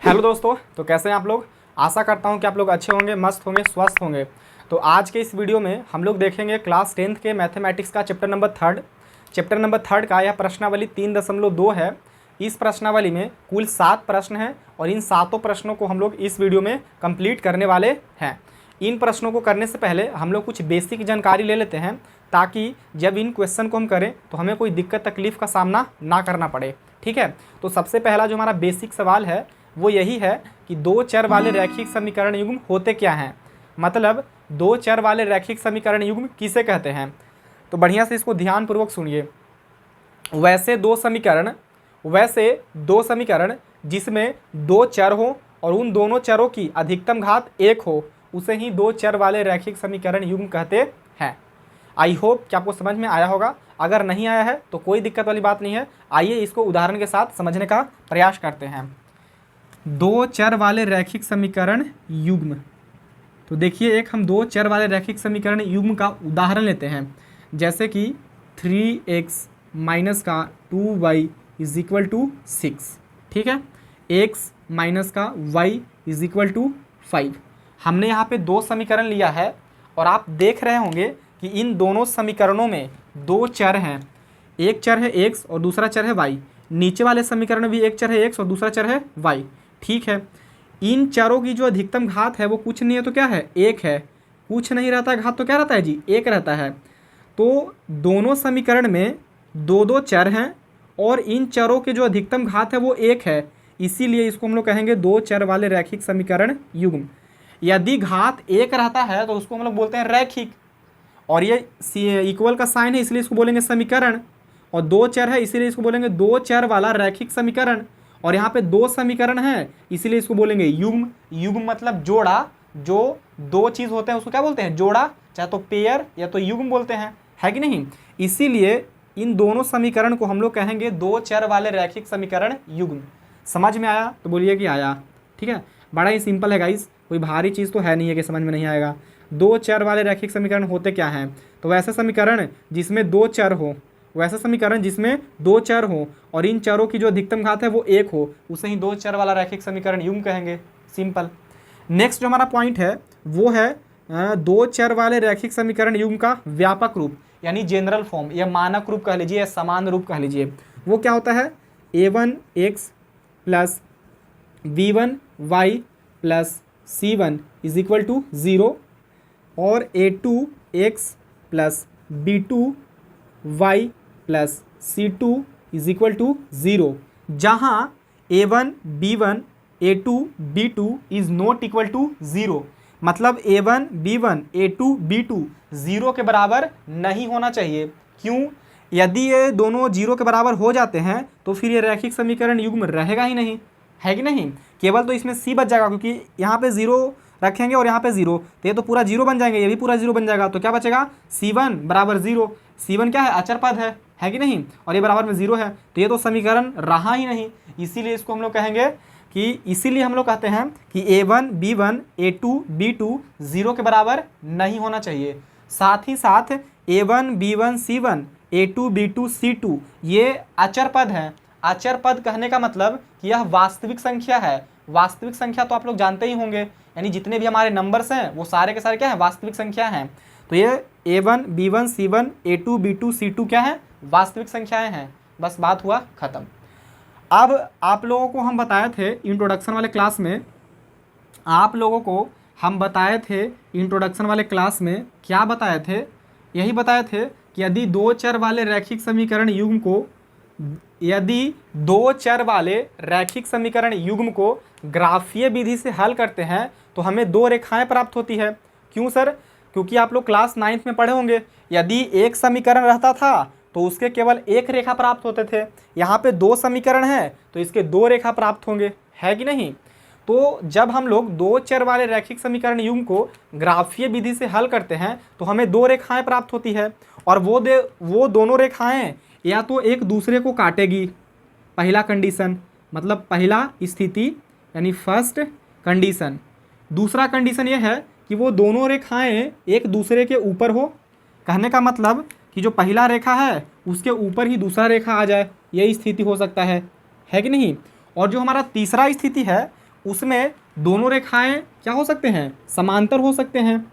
Hello दोस्तों, तो कैसे हैं आप लोग। आशा करता हूं कि आप लोग अच्छे होंगे, मस्त होंगे, स्वस्थ होंगे। तो आज के इस वीडियो में हम लोग देखेंगे क्लास 10th के मैथमेटिक्स का चैप्टर नंबर थर्ड का यह प्रश्नावली 3.2 है। इस प्रश्नावली में कुल 7 प्रश्न हैं और इन 7 प्रश्नों को हम लोग इस वीडियो में कंप्लीट करने वाले हैं। इन प्रश्नों को करने से पहले हम लोग कुछ बेसिक जानकारी ले लेते हैं, ताकि जब इन क्वेश्चन को हम करें तो हमें कोई दिक्कत तकलीफ का सामना ना करना पड़े। ठीक है, तो सबसे पहला जो हमारा बेसिक सवाल है वो यही है कि दो चर वाले रैखिक समीकरण युग्म होते क्या हैं। मतलब दो चर वाले रैखिक समीकरण युग्म किसे कहते हैं। तो बढ़िया से इसको ध्यानपूर्वक सुनिए। वैसे दो समीकरण जिसमें दो चर हो और उन दोनों चरों की अधिकतम घात 1 हो, उसे ही दो चर वाले रैखिक समीकरण युग्म कहते हैं। आई होप कि आपको समझ में आया होगा। अगर नहीं आया है तो कोई दिक्कत वाली बात नहीं है। आइए इसको उदाहरण के साथ समझने का प्रयास करते हैं। दो चर वाले रैखिक समीकरण युग्म। तो देखिए, एक हम दो चर वाले रैखिक समीकरण युग्म का उदाहरण लेते हैं, जैसे कि 3x माइनस का 2y इज इक्वल टू 6। ठीक है, x माइनस का y इज इक्वल टू 5। हमने यहाँ पे दो समीकरण लिया है और आप देख रहे होंगे कि इन दोनों समीकरणों में दो चर हैं। एक चर है x और दूसरा चर है y। नीचे वाले समीकरण में भी एक चर है x और दूसरा चर है y। ठीक है, इन चरों की जो अधिकतम घात है वो कुछ नहीं है तो क्या है, 1 है। कुछ नहीं रहता है घात तो क्या रहता है जी, 1 रहता है। तो दोनों समीकरण में दो दो चर हैं और इन चरों के जो अधिकतम घात है वो 1 है। इसीलिए इसको हम लोग कहेंगे दो चर वाले रैखिक समीकरण युग्म। यदि घात 1 रहता है तो उसको हम लोग बोलते हैं रैखिक, और ये इक्वल का साइन है इसलिए इसको बोलेंगे समीकरण, और दो चर है इसीलिए इसको बोलेंगे दो चर वाला रैखिक समीकरण, और यहाँ पे दो समीकरण हैं इसीलिए इसको बोलेंगे युग्म। युग्म मतलब जोड़ा। जो दो चीज़ होते हैं उसको क्या बोलते हैं, जोड़ा, चाहे तो पेयर या तो युग्म बोलते हैं, है कि नहीं। इसीलिए इन दोनों समीकरण को हम लोग कहेंगे दो चर वाले रैखिक समीकरण युग्म। समझ में आया तो बोलिए कि आया। ठीक है, बड़ा ही सिंपल है गाइस, कोई भारी चीज़ तो है नहीं है कि समझ में नहीं आएगा। दो चर वाले रैखिक समीकरण होते क्या हैं, तो वैसे समीकरण जिसमें दो चर हो, और इन चरों की जो अधिकतम घात है वो 1 हो, उसे ही दो चर वाला रैखिक समीकरण युग्म कहेंगे। सिंपल। नेक्स्ट जो हमारा पॉइंट है वो है दो चर वाले रैखिक समीकरण युग्म का व्यापक रूप, यानी जनरल फॉर्म या मानक रूप कह लीजिए या समान रूप कह लीजिए। वो क्या होता है, a1x plus b1y plus c1 is equal to 0 और a2x plus b2y plus c2 is equal to 0, जहाँ a1 b1 a2 b2 is not equal to 0। मतलब a1 b1 a2 b2 0 के बराबर नहीं होना चाहिए। क्यों? यदि ये दोनों 0 के बराबर हो जाते हैं तो फिर ये रैखिक समीकरण युग्म रहेगा ही नहीं, है कि नहीं। केवल तो इसमें c बच जाएगा, क्योंकि यहाँ पे 0 रखेंगे और यहाँ पे 0, तो ये तो पूरा 0 बन जाएंगे, ये भी पूरा 0 बन जाएगा। तो क्या बचेगा, c1 बराबर 0। c1 क्या है, अचर पद है कि नहीं, और ये बराबर में 0 है, तो ये तो समीकरण रहा ही नहीं। इसीलिए इसको हम लोग कहेंगे कि इसीलिए हम लोग कहते हैं कि a1 b1 a2 b2 0 के बराबर नहीं होना चाहिए। साथ ही साथ a1 b1 c1 a2 b2 c2 ये अचर पद है। अचर पद कहने का मतलब कि यह वास्तविक संख्या है। वास्तविक संख्या तो आप लोग जानते ही होंगे, यानी जितने भी हमारे नंबर्स हैं वो सारे के सारे क्या हैं, वास्तविक संख्या हैं। तो ये a1 b1 c1 a2 b2 c2 क्या है, वास्तविक संख्याएं हैं। बस बात हुआ ख़त्म। अब आप लोगों को हम बताए थे इंट्रोडक्शन वाले क्लास में, क्या बताए थे, यही बताए थे कि यदि दो चर वाले रैखिक समीकरण युग्म को ग्राफीय विधि से हल करते हैं तो हमें दो रेखाएं प्राप्त होती है। क्यों सर? क्योंकि आप लोग क्लास 9th में पढ़े होंगे, यदि एक समीकरण रहता था तो उसके केवल एक रेखा प्राप्त होते थे। यहाँ पे दो समीकरण हैं तो इसके दो रेखा प्राप्त होंगे, है कि नहीं। तो जब हम लोग दो चर वाले रैखिक समीकरण युग्म को ग्राफीय विधि से हल करते हैं तो हमें दो रेखाएं प्राप्त होती है, और वो दोनों रेखाएं या तो एक दूसरे को काटेगी, पहला कंडीशन, मतलब पहला स्थिति यानी फर्स्ट कंडीशन। दूसरा कंडीशन ये है कि वो दोनों रेखाएं एक दूसरे के ऊपर हो। कहने का मतलब कि जो पहला रेखा है उसके ऊपर ही दूसरा रेखा आ जाए, यही स्थिति हो सकता है कि नहीं। और जो हमारा तीसरा स्थिति है उसमें दोनों रेखाएं क्या हो सकते हैं, समांतर हो सकते हैं।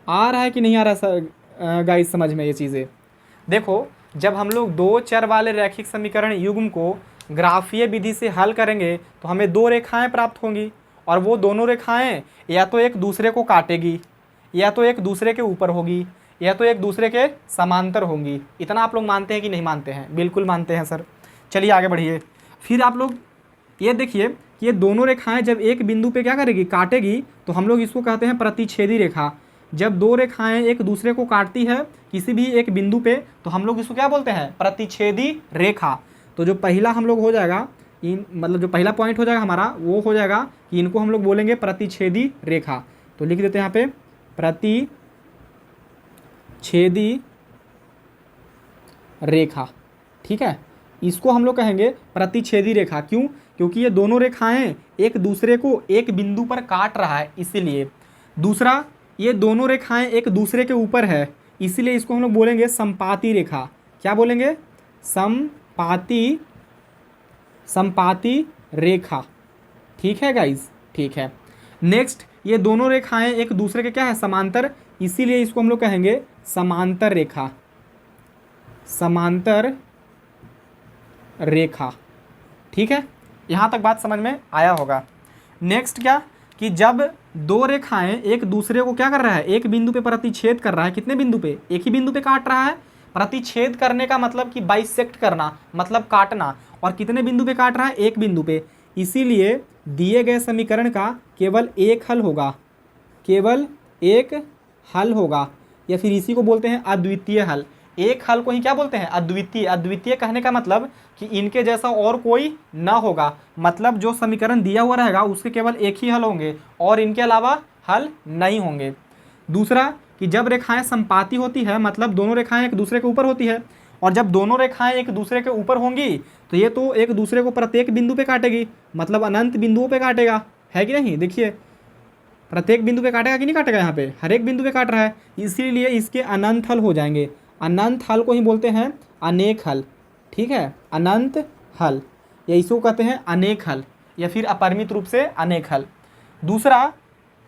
आ रहा है कि नहीं आ रहा सर गाइस समझ में ये चीज़ें? देखो, जब हम लोग दो चर वाले रैखिक समीकरण युग्म को ग्राफीय विधि से हल करेंगे तो हमें दो रेखाएं प्राप्त होंगी, और वो दोनों रेखाएं या तो एक दूसरे को काटेगी, या तो एक दूसरे के ऊपर होगी, या तो एक दूसरे के समांतर होंगी। इतना आप लोग मानते हैं कि नहीं मानते हैं? बिल्कुल मानते हैं सर। चलिए आगे बढ़िए। फिर आप लोग ये देखिए कि ये दोनों रेखाएं जब एक बिंदु पे क्या करेगी, काटेगी, तो हम लोग इसको कहते हैं प्रतिच्छेदी रेखा। जब दो रेखाएं एक दूसरे को काटती है किसी भी एक बिंदु पे, तो हम लोग इसको क्या बोलते हैं, प्रतिच्छेदी रेखा। तो जो पहला हम लोग हो जाएगा, इन मतलब जो पहला पॉइंट हो जाएगा हमारा, वो हो जाएगा कि इनको हम लोग बोलेंगे प्रतिच्छेदी रेखा। तो लिख देते हैं यहाँ पे प्रतिच्छेदी रेखा। ठीक है, इसको हम लोग कहेंगे प्रतिच्छेदी रेखा। क्यों? क्योंकि ये दोनों रेखाएं एक दूसरे को एक बिंदु पर काट रहा है, इसीलिए। दूसरा, ये दोनों रेखाएं एक दूसरे के ऊपर है, इसीलिए इसको हम लोग बोलेंगे संपाती रेखा। क्या बोलेंगे? संपाती रेखा। ठीक है गाइज, ठीक है। नेक्स्ट, ये दोनों रेखाएं एक दूसरे के क्या है, समांतर, इसीलिए इसको हम लोग कहेंगे समांतर रेखा। समांतर रेखा। ठीक है, यहाँ तक बात समझ में आया होगा। नेक्स्ट क्या, कि जब दो रेखाएं एक दूसरे को क्या कर रहा है, एक बिंदु पे प्रतिच्छेद कर रहा है। कितने बिंदु पे? एक ही बिंदु पे काट रहा है। प्रतिच्छेद करने का मतलब कि बाइसेक्ट करना, मतलब काटना। और कितने बिंदु पे काट रहा है? एक बिंदु पे। इसीलिए दिए गए समीकरण का केवल एक हल होगा, केवल एक हल होगा, या फिर इसी को बोलते हैं अद्वितीय हल। एक हल को ही क्या बोलते हैं? अद्वितीय। अद्वितीय कहने का मतलब कि इनके जैसा और कोई ना होगा, मतलब जो समीकरण दिया हुआ रहेगा उसके केवल एक ही हल होंगे और इनके अलावा हल नहीं होंगे। दूसरा, कि जब रेखाएं संपाती होती है, मतलब दोनों रेखाएं एक दूसरे के ऊपर होती है, और जब दोनों रेखाएं एक दूसरे के ऊपर होंगी तो ये तो एक दूसरे को प्रत्येक बिंदु पे काटेगी, मतलब अनंत बिंदुओं पे काटेगा, है कि नहीं? देखिए, प्रत्येक बिंदु पे काटेगा कि नहीं काटेगा? यहाँ पे हर एक बिंदु पे काट रहा है, इसीलिए इसके अनंत हल हो जाएंगे। अनंत हल को ही बोलते हैं अनेक हल। ठीक है, अनंत हल, या इसको कहते हैं अनेक हल, या फिर अपरिमित रूप से अनेक हल। दूसरा,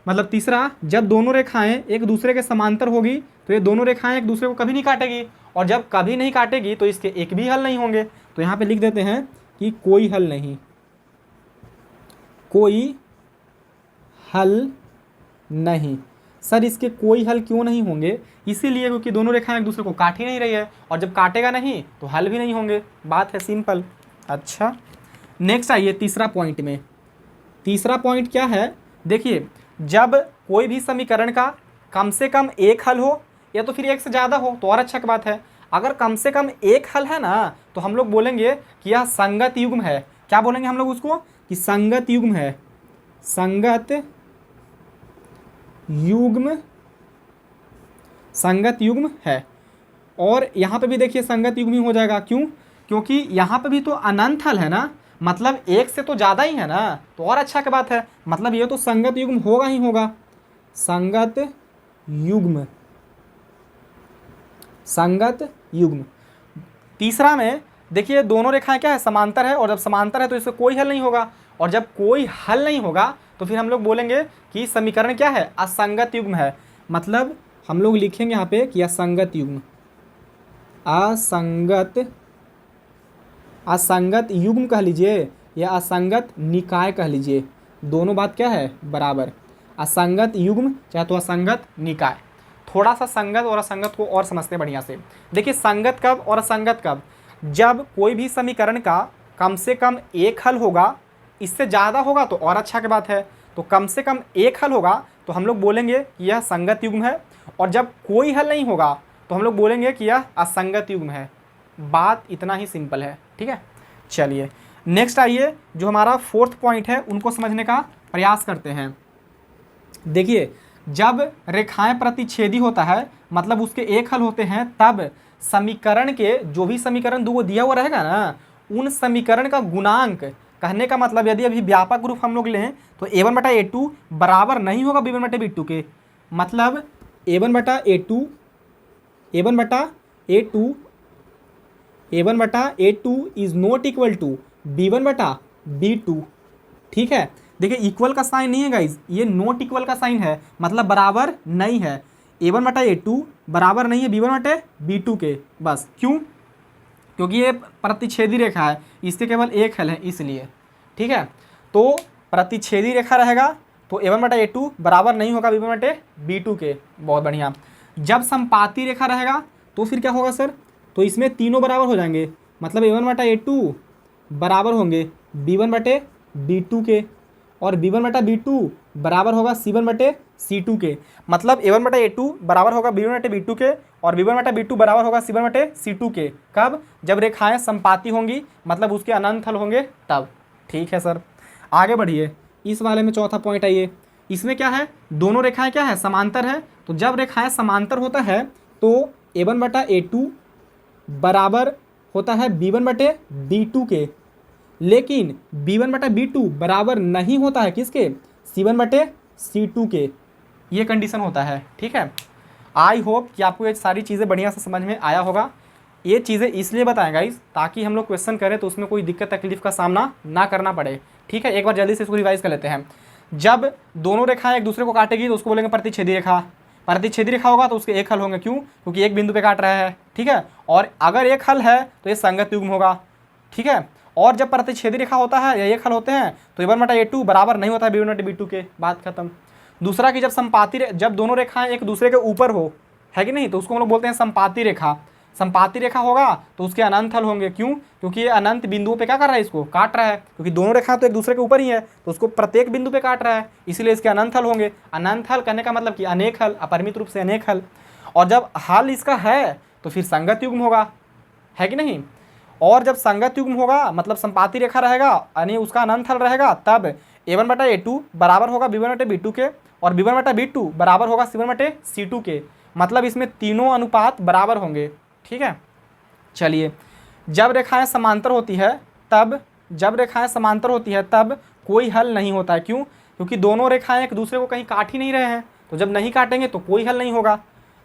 मतलब तीसरा, जब दोनों रेखाएं एक दूसरे के समांतर होगी तो ये दोनों रेखाएं एक दूसरे को कभी नहीं काटेगी, और जब कभी नहीं काटेगी तो इसके एक भी हल नहीं होंगे। तो यहाँ पे लिख देते हैं कि कोई हल नहीं, कोई हल नहीं। सर इसके कोई हल क्यों नहीं होंगे? इसीलिए क्योंकि दोनों रेखाएं एक दूसरे को काट ही नहीं रही है, और जब काटेगा नहीं तो हल भी नहीं होंगे। बात है सिंपल। अच्छा, नेक्स्ट आइए तीसरा पॉइंट में। तीसरा पॉइंट क्या है? देखिए, जब कोई भी समीकरण का कम से कम एक हल हो या तो फिर एक से ज़्यादा हो तो और अच्छा की बात है। अगर कम से कम एक हल है ना, तो हम लोग बोलेंगे कि यह संगत युग्म है। क्या बोलेंगे हम लोग उसको? कि संगत युग्म है। संगत युग्म, संगत युग्म है। और यहाँ पे भी देखिए संगत युग्म ही हो जाएगा। क्यों? क्योंकि यहाँ पे भी तो अनंत हल है ना, मतलब एक से तो ज़्यादा ही है ना, तो और अच्छा की बात है, मतलब ये तो संगत युग्म होगा ही होगा। संगत युग्म, संगत युग्म। तीसरा में देखिए दोनों रेखाएं क्या है, समांतर है, और जब समांतर है तो इसका कोई हल नहीं होगा, और जब कोई हल नहीं होगा तो फिर हम लोग बोलेंगे कि समीकरण क्या है, असंगत युग्म है। मतलब हम लोग लिखेंगे यहाँ पे कि असंगत युग्म, असंगत युग्म कह लीजिए या असंगत निकाय कह लीजिए, दोनों बात क्या है, बराबर। असंगत युग्म चाहे तो असंगत निकाय। थोड़ा सा संगत और असंगत को और समझते हैं बढ़िया से। देखिए, संगत कब और असंगत कब? जब कोई भी समीकरण का कम से कम एक हल होगा, इससे ज़्यादा होगा तो और अच्छा की बात है। तो कम से कम एक हल होगा तो हम लोग बोलेंगे कि यह संगत युग्म है, और जब कोई हल नहीं होगा तो हम लोग बोलेंगे कि यह असंगत युग्म है। बात इतना ही सिंपल है। ठीक है, चलिए नेक्स्ट आइए, जो हमारा फोर्थ पॉइंट है उनको समझने का प्रयास करते हैं। देखिए, जब रेखाएं प्रतिच्छेदी होता है, मतलब उसके एक हल होते हैं, तब समीकरण के जो भी समीकरण दो दिया हुआ रहेगा ना, उन समीकरण का गुणांक, कहने का मतलब यदि अभी व्यापक रूप हम लोग लें तो a1 बटा a2 बराबर नहीं होगा b1 बटे b2 के। मतलब a1 बटा a2, a1 बटा a2, a1 बटा a2 is not equal to b1 बटा b2। ठीक है, देखिए इक्वल का साइन नहीं है गाइज, ये नॉट इक्वल का साइन है, मतलब बराबर नहीं है। A1 बटा A2 बराबर नहीं है B1 बटे B2 के, बस। क्यों? क्योंकि ये प्रतिच्छेदी रेखा है, इसके केवल एक हल है इसलिए, ठीक है। तो प्रतिच्छेदी रेखा रहेगा तो A1 बटा A2 बराबर नहीं होगा B1 बटे B2 के। बहुत बढ़िया। जब संपाती रेखा रहेगा तो फिर क्या होगा सर? तो इसमें तीनों बराबर हो जाएंगे, मतलब A1 बटा A2 बराबर होंगे B1 बटे B2 के, और B1 बटा B2 बराबर होगा C1 बटे C2 के। मतलब A1 बटा A2 बराबर होगा B1 बटे B2 के, और B1 बटा B2 बराबर होगा C1 बटे C2 के। कब? जब रेखाएं समपाती होंगी, मतलब उसके अनंत हल होंगे तब। ठीक है सर, आगे बढ़िए। इस वाले में चौथा पॉइंट आइए। इसमें क्या है? दोनों रेखाएं क्या है? समांतर है। तो जब रेखाएं समांतर होता है तो A1 बटा A2 बराबर होता है B1 बटे B2 के, लेकिन B1 बटा B2 बराबर नहीं होता है किसके? C1 बटे C2 के। ये कंडीशन होता है, ठीक है। आई होप कि आपको ये सारी चीज़ें बढ़िया से समझ में आया होगा। ये चीज़ें इसलिए बताएं गाइस ताकि हम लोग क्वेश्चन करें तो उसमें कोई दिक्कत तकलीफ का सामना ना करना पड़े, ठीक है। एक बार जल्दी से इसको रिवाइज कर लेते हैं। जब दोनों रेखाएं एक दूसरे को काटेगी तो उसको बोलेंगे प्रतिच्छेदी रेखा। प्रतिच्छेदी रेखा होगा तो उसके एक हल होंगे, क्यों? क्योंकि एक बिंदु पे काट रहा है, ठीक है। और अगर एक हल है तो ये संगत युग्म होगा, ठीक है। और जब प्रतिच्छेदी रेखा होता है या एक हल होते हैं तो A1 बटा A2 बराबर नहीं होता है B1 बटे B2 के, बात खत्म। दूसरा कि जब दोनों रेखाएं एक दूसरे के ऊपर हो, है कि नहीं, तो उसको हम लोग बोलते हैं संपाती रेखा। संपाती रेखा होगा तो उसके अनंत हल होंगे, क्यों? क्योंकि ये अनंत बिंदुओं पे क्या कर रहा है? इसको काट रहा है, क्योंकि दोनों रेखा तो एक दूसरे के ऊपर ही है तो उसको प्रत्येक बिंदु पे काट रहा है, इसलिए इसके अनंत हल होंगे। अनंत हल करने का मतलब कि अनेक हल, अपरिमित रूप से अनेक हल। और जब हल इसका है तो फिर संगत युग्म होगा, है कि नहीं। और जब संगत युग्म होगा मतलब संपाती रेखा रहेगा यानी उसका अनंत हल रहेगा, तब A1 बटा A2 बराबर होगा B1 बटे B2 के, और B1 बटा B2 बराबर होगा C1 बटे C2 के। मतलब इसमें तीनों अनुपात बराबर होंगे, ठीक है। चलिए, जब रेखाएं समांतर होती है तब कोई हल नहीं होता है, क्यों? क्योंकि दोनों रेखाएं एक दूसरे को कहीं काट ही नहीं रहे हैं, तो जब नहीं काटेंगे तो कोई हल नहीं होगा।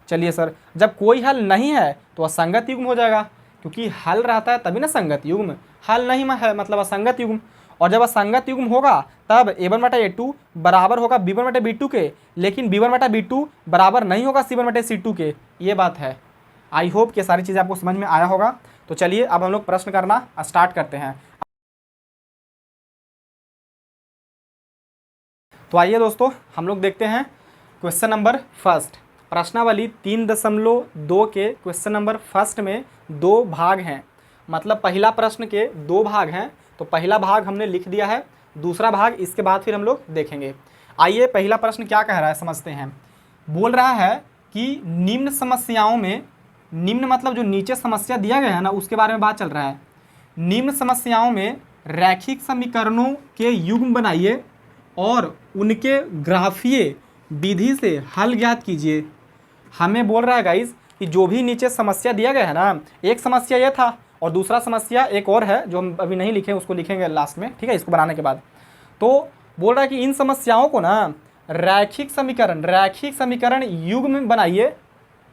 चलिए सर, जब कोई हल नहीं है तो असंगत युग्म हो जाएगा, क्योंकि हल रहता है तभी ना संगत युग्म। हल नहीं है मतलब असंगत युग्म। और जब असंगत युग्म होगा तब A1 बटा A2 बराबर होगा B1 बटे B2 के, लेकिन B1 बटा B2 बराबर नहीं होगा C1 बटे C2 के। ये बात है। आई होप कि सारी चीज़ें आपको समझ में आया होगा। तो चलिए अब हम लोग प्रश्न करना स्टार्ट करते हैं। तो आइए दोस्तों, हम लोग देखते हैं क्वेश्चन नंबर फर्स्ट। प्रश्नावली 3.2 के क्वेश्चन नंबर फर्स्ट में दो भाग हैं, मतलब पहला प्रश्न के दो भाग हैं। तो पहला भाग हमने लिख दिया है, दूसरा भाग इसके बाद फिर हम लोग देखेंगे। आइए पहला प्रश्न क्या कह रहा है समझते हैं। बोल रहा है कि निम्न समस्याओं में, निम्न मतलब जो नीचे समस्या दिया गया है ना उसके बारे में बात चल रहा है। निम्न समस्याओं में रैखिक समीकरणों के युग्म बनाइए और उनके ग्राफीय विधि से हल ज्ञात कीजिए। हमें बोल रहा है गाइस कि जो भी नीचे समस्या दिया गया है ना, एक समस्या ये था और दूसरा समस्या एक और है जो हम अभी नहीं लिखे, उसको लिखेंगे लास्ट में, ठीक है, इसको बनाने के बाद। तो बोल रहा है कि इन समस्याओं को ना रैखिक समीकरण युग्म बनाइए,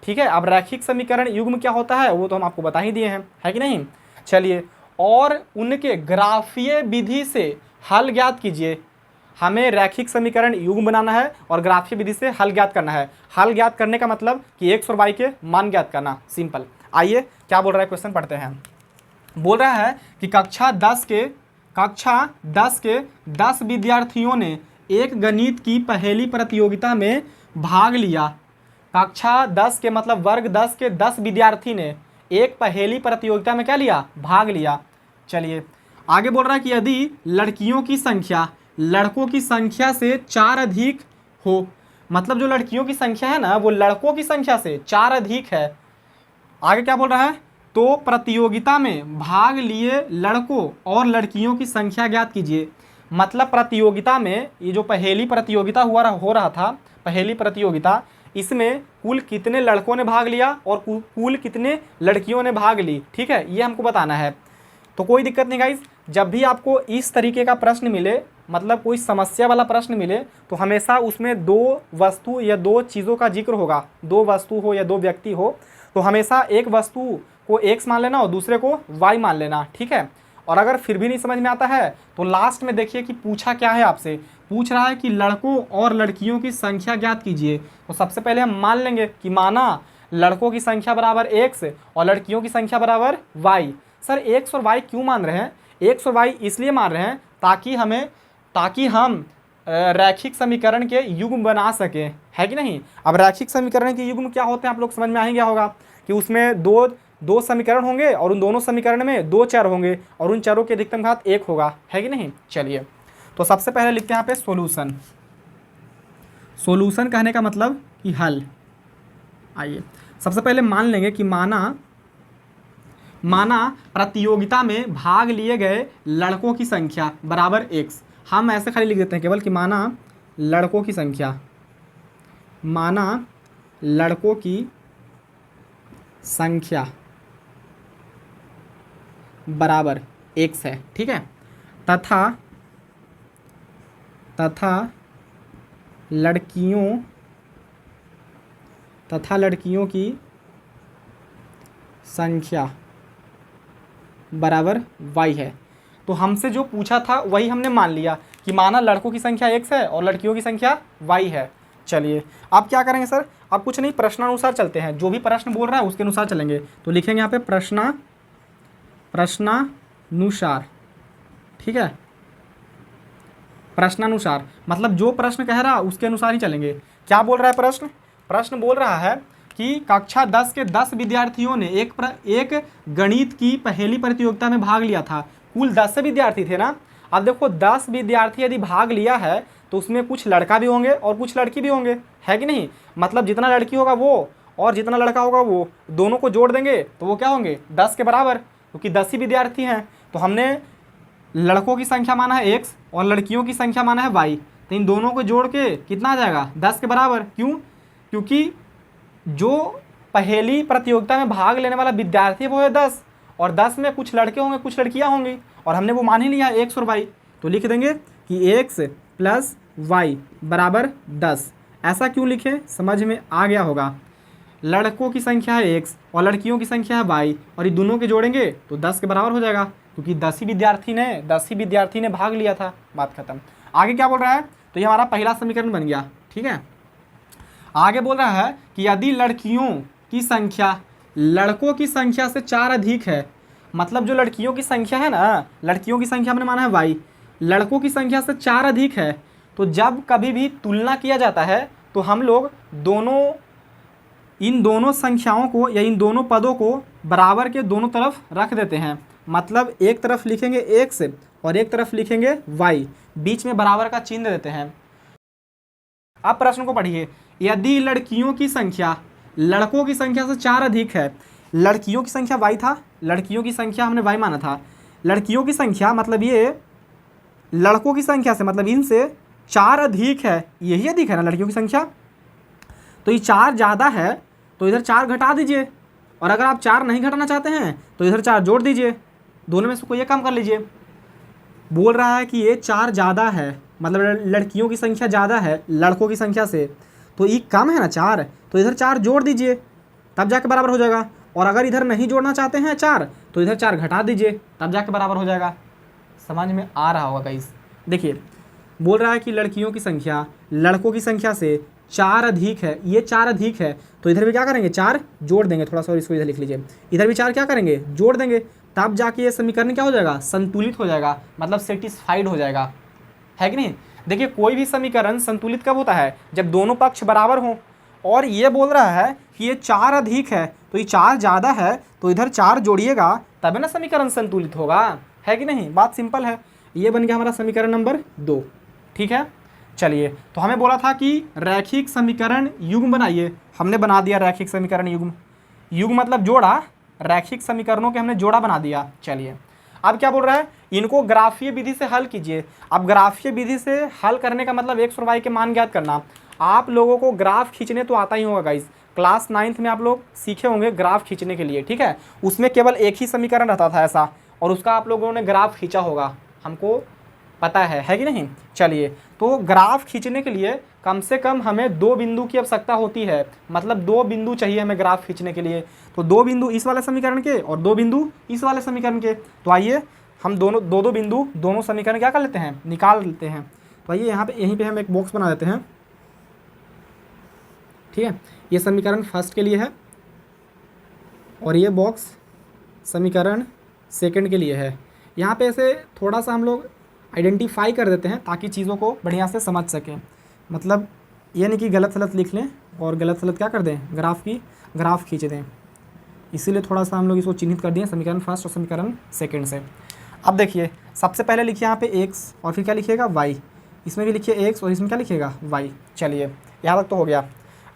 ठीक है। अब रैखिक समीकरण युग्म क्या होता है वो तो हम आपको बता ही दिए हैं, है कि नहीं। चलिए, और उनके ग्राफीय विधि से हल ज्ञात कीजिए। हमें रैखिक समीकरण युग्म बनाना है और ग्राफीय विधि से हल ज्ञात करना है। हल ज्ञात करने का मतलब कि x और y के मान ज्ञात करना, सिंपल। आइए क्या बोल रहा है क्वेश्चन पढ़ते हैं। बोल रहा है कि कक्षा 10 के 10 विद्यार्थियों ने एक गणित की पहेली प्रतियोगिता में भाग लिया। कक्षा 10 के मतलब वर्ग 10 के 10 विद्यार्थी ने एक पहेली प्रतियोगिता में क्या लिया? भाग लिया। चलिए आगे बोल रहा है कि यदि लड़कियों की संख्या लड़कों की संख्या से 4 अधिक हो, मतलब जो लड़कियों की संख्या है ना वो लड़कों की संख्या से 4 अधिक है। आगे क्या बोल रहा है? तो प्रतियोगिता में भाग लिए लड़कों और लड़कियों की संख्या ज्ञात कीजिए। मतलब प्रतियोगिता में ये जो पहेली प्रतियोगिता हो रहा था, पहेली प्रतियोगिता, इसमें कुल कितने लड़कों ने भाग लिया और कुल कितने लड़कियों ने भाग ली, ठीक है, ये हमको बताना है। तो कोई दिक्कत नहीं गाइस, जब भी आपको इस तरीके का प्रश्न मिले, मतलब कोई समस्या वाला प्रश्न मिले, तो हमेशा उसमें दो वस्तु या दो चीज़ों का जिक्र होगा। दो वस्तु हो या दो व्यक्ति हो तो हमेशा एक वस्तु को x मान लेना और दूसरे को y मान लेना, ठीक है। और अगर फिर भी नहीं समझ में आता है तो लास्ट में देखिए कि पूछा क्या है आपसे, पूछ रहा है कि लड़कों और लड़कियों की संख्या ज्ञात कीजिए। तो सबसे पहले हम मान लेंगे कि माना लड़कों की संख्या बराबर x और लड़कियों की संख्या बराबर y। सर x और y क्यों मान रहे हैं? x और y इसलिए मान रहे हैं ताकि हम रैखिक समीकरण के युग्म बना सकें, है कि नहीं। अब रैखिक समीकरण के युग्म क्या होते हैं आप लोग समझ में आ ही गया होगा कि उसमें दो समीकरण होंगे और उन दोनों समीकरण में दो चर होंगे और उन चरों के अधिकतम घात 1 होगा, है कि नहीं। चलिए तो सबसे पहले लिखते हैं यहाँ पे सोल्यूशन। सोल्यूशन कहने का मतलब कि हल। आइए सबसे पहले मान लेंगे कि माना प्रतियोगिता में भाग लिए गए लड़कों की संख्या बराबर x। हम ऐसे खाली लिख देते हैं केवल कि माना लड़कों की संख्या बराबर x है, ठीक है। तथा लड़कियों की संख्या बराबर y है। तो हमसे जो पूछा था वही हमने मान लिया कि माना लड़कों की संख्या x है और लड़कियों की संख्या y है। चलिए अब क्या करेंगे सर, अब कुछ नहीं, प्रश्नानुसार चलते हैं, जो भी प्रश्न बोल रहा है उसके अनुसार चलेंगे। तो लिखेंगे यहाँ पे प्रश्नानुसार, ठीक है। प्रश्नानुसार मतलब जो प्रश्न कह रहा है उसके अनुसार ही चलेंगे। क्या बोल रहा है प्रश्न बोल रहा है कि कक्षा 10 के 10 विद्यार्थियों ने एक गणित की पहेली प्रतियोगिता में भाग लिया था। कुल 10 विद्यार्थी थे ना। अब देखो 10 विद्यार्थी यदि भाग लिया है तो उसमें कुछ लड़का भी होंगे और कुछ लड़की भी होंगे, है कि नहीं। मतलब जितना लड़की होगा वो और जितना लड़का होगा वो, दोनों को जोड़ देंगे तो वो क्या होंगे 10 के बराबर, क्योंकि 10 ही विद्यार्थी हैं। तो हमने लड़कों की संख्या माना है x और लड़कियों की संख्या माना है y। तो इन दोनों को जोड़ के कितना आ जाएगा 10 के बराबर। क्यों? क्योंकि जो पहेली प्रतियोगिता में भाग लेने वाला विद्यार्थी है वो है 10 और 10 में कुछ लड़के होंगे कुछ लड़कियां होंगी और हमने वो मान ही लिया x और y। तो लिख देंगे कि x प्लस y बराबर 10। ऐसा क्यों लिखे समझ में आ गया होगा। लड़कों की संख्या है x और लड़कियों की संख्या है y और ये दोनों के जोड़ेंगे तो 10 के बराबर हो जाएगा, क्योंकि 10 ही विद्यार्थी ने भाग लिया था। बात खत्म। आगे क्या बोल रहा है, तो ये हमारा पहला समीकरण बन गया, ठीक है। आगे बोल रहा है कि यदि लड़कियों की संख्या लड़कों की संख्या से 4 अधिक है, मतलब जो लड़कियों की संख्या है ना, लड़कियों की संख्या हमने माना है y, लड़कों की संख्या से 4 अधिक है, तो जब कभी भी तुलना किया जाता है तो हम लोग इन दोनों संख्याओं को या इन दोनों पदों को बराबर के दोनों तरफ रख देते हैं। मतलब एक तरफ लिखेंगे x और एक तरफ लिखेंगे y, बीच में बराबर का चिन्ह देते हैं। अब प्रश्न को पढ़िए। यदि लड़कियों की संख्या लड़कों की संख्या से 4 अधिक है, लड़कियों की संख्या y था, लड़कियों की संख्या हमने y माना था, लड़कियों की संख्या मतलब ये लड़कों की संख्या से मतलब इनसे 4 अधिक है, यही अधिक है ना लड़कियों की संख्या। तो ये 4 ज़्यादा है तो इधर 4 घटा दीजिए, और अगर आप 4 नहीं घटाना चाहते हैं तो इधर 4 जोड़ दीजिए, दोनों में से कोई एक कम कर लीजिए। बोल रहा है कि ये 4 ज़्यादा है, मतलब लड़कियों की संख्या ज़्यादा है लड़कों की संख्या से, तो ये कम है ना 4, तो इधर 4 जोड़ दीजिए तब जाके बराबर हो जाएगा। और अगर इधर नहीं जोड़ना चाहते हैं 4 तो इधर 4 घटा दीजिए तब जाके बराबर हो जाएगा। समझ में आ रहा होगा गाइस। देखिए बोल रहा है कि लड़कियों की संख्या लड़कों की संख्या से 4 अधिक है, ये 4 अधिक है, तो इधर भी क्या करेंगे 4 जोड़ देंगे। थोड़ा सा इसको इधर लिख लीजिए, इधर भी 4 क्या करेंगे जोड़ देंगे, तब जाके ये समीकरण क्या हो जाएगा संतुलित हो जाएगा, मतलब सेटिस्फाइड हो जाएगा, है कि नहीं। देखिए कोई भी समीकरण संतुलित कब होता है, जब दोनों पक्ष बराबर हों। और ये बोल रहा है कि ये 4 अधिक है तो ये 4 ज़्यादा है, तो इधर 4 जोड़िएगा तब ना समीकरण संतुलित होगा, है कि नहीं। बात सिंपल है। ये बन गया हमारा समीकरण नंबर 2, ठीक है। चलिए तो हमें बोला था कि रैखिक समीकरण युग्म बनाइए, हमने बना दिया रैखिक समीकरण युग्म मतलब जोड़ा, रैखिक समीकरणों के हमने जोड़ा बना दिया। चलिए अब क्या बोल रहा है, इनको ग्राफीय विधि से हल कीजिए। अब ग्राफीय विधि से हल करने का मतलब x और y के मान ज्ञात करना। आप लोगों को ग्राफ खींचने तो आता ही होगा गाइस, क्लास 9th में आप लोग सीखे होंगे ग्राफ खींचने के लिए, ठीक है। उसमें केवल एक ही समीकरण रहता था ऐसा, और उसका आप लोगों ने ग्राफ खींचा होगा, हमको पता है कि नहीं। चलिए तो ग्राफ खींचने के लिए कम से कम हमें 2 बिंदु की आवश्यकता होती है, मतलब 2 बिंदु चाहिए हमें ग्राफ खींचने के लिए। तो 2 बिंदु इस वाले समीकरण के और 2 बिंदु इस वाले समीकरण के। तो आइए हम दोनों दो दो बिंदु दोनों समीकरण क्या कर लेते हैं, निकाल लेते हैं। तो आइए यहाँ पे यहीं पे हम एक बॉक्स बना देते हैं, ठीक है। ये समीकरण फर्स्ट के लिए है और ये बॉक्स समीकरण सेकंड के लिए है। यहाँ पे ऐसे थोड़ा सा हम लोग आइडेंटिफाई कर देते हैं ताकि चीज़ों को बढ़िया से समझ सकें। मतलब ये नहीं कि गलत सलत लिख लें और गलत सलत क्या कर दें, ग्राफ खींच दें। इसीलिए थोड़ा सा हम लोग इसको चिन्हित कर दिए समीकरण फर्स्ट और समीकरण सेकंड से। अब देखिए सबसे पहले लिखिए यहाँ पे x और फिर क्या लिखिएगा y, इसमें भी लिखिए x और इसमें क्या लिखिएगा y। चलिए यहाँ तक तो हो गया।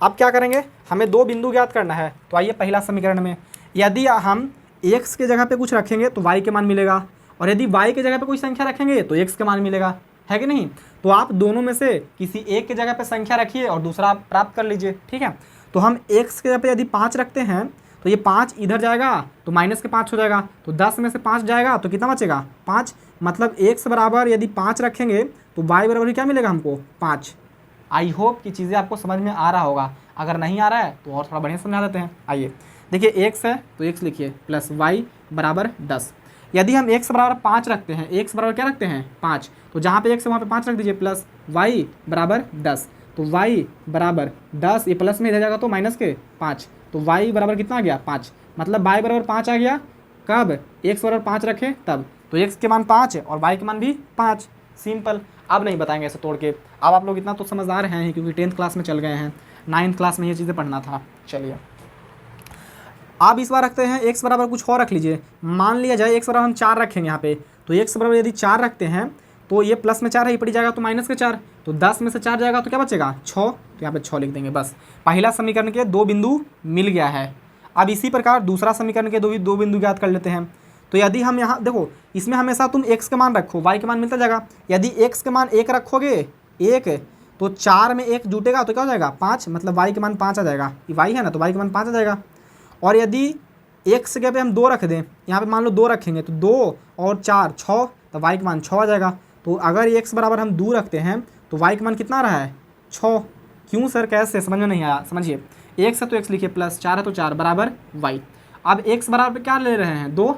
अब क्या करेंगे, हमें दो बिंदु ज्ञात करना है। तो आइए पहला समीकरण में यदि हम x के जगह पे कुछ रखेंगे तो y के मान मिलेगा, और यदि y के जगह पे कोई संख्या रखेंगे तो x के मान मिलेगा, है कि नहीं। तो आप दोनों में से किसी एक के जगह पे संख्या रखिए और दूसरा आप प्राप्त कर लीजिए, ठीक है। तो हम x के जगह पे यदि 5 रखते हैं तो ये 5 इधर जाएगा तो माइनस के 5 हो जाएगा, तो 10 में से 5 जाएगा तो कितना बचेगा, 5। मतलब x बराबर यदि 5 रखेंगे तो y बराबर क्या मिलेगा हमको, 5। आई होप कि चीज़ें आपको समझ में आ रहा होगा। अगर नहीं आ रहा है तो और थोड़ा बढ़िया समझा देते हैं। आइए देखिए x है तो x लिखिए प्लस y बराबर 10। यदि हम x बराबर 5 रखते हैं, x बराबर क्या रखते हैं 5, तो जहाँ पे x है वहाँ पे 5 रख दीजिए, प्लस y बराबर 10। तो y बराबर 10, ये प्लस में इधर जाएगा तो माइनस के 5, तो y बराबर कितना आ गया 5। मतलब y बराबर 5 आ गया कब, x बराबर 5 रखें तब। तो x के मान 5 है और y के मान भी 5। सिंपल। अब नहीं बताएंगे ऐसे तोड़ के। अब आप लोग इतना तो समझदार हैं ही क्योंकि 10th क्लास में चल गए हैं, 9th क्लास में ये चीज़ें पढ़ना था। चलिए आप इस बार रखते हैं x बराबर कुछ और रख लीजिए। मान लिया जाए x बराबर हम 4 रखेंगे यहाँ पे, तो x बराबर यदि 4 रखते हैं तो ये प्लस में 4 है, ये पड़ी जाएगा तो माइनस के 4, तो 10 में से 4 जाएगा तो क्या बचेगा 6। तो यहाँ पे 6 लिख देंगे बस। पहला समीकरण के दो बिंदु मिल गया है। अब इसी प्रकार दूसरा समीकरण के दो बिंदु ज्ञात कर लेते हैं। तो यदि हम यहाँ देखो, इसमें हमेशा तुम x के मान रखो, y के मान मिलता जाएगा। यदि x के मान 1 रखोगे 1, तो 4 में 1 जुटेगा तो क्या हो जाएगा 5, मतलब y के मान 5 आ जाएगा। y है ना, तो y के मान 5 आ जाएगा। और यदि x के पे हम 2 रख दें, यहाँ पे मान लो 2 रखेंगे तो 2 और 4 6, तो y के मान 6 आ जाएगा। तो अगर x बराबर हम 2 रखते हैं तो y के मान कितना आ रहा है 6। क्यों सर, कैसे, समझ में नहीं आया। समझिए, x है तो x लिखिए प्लस 4 है तो 4 बराबर y। अब x बराबर क्या ले रहे हैं 2,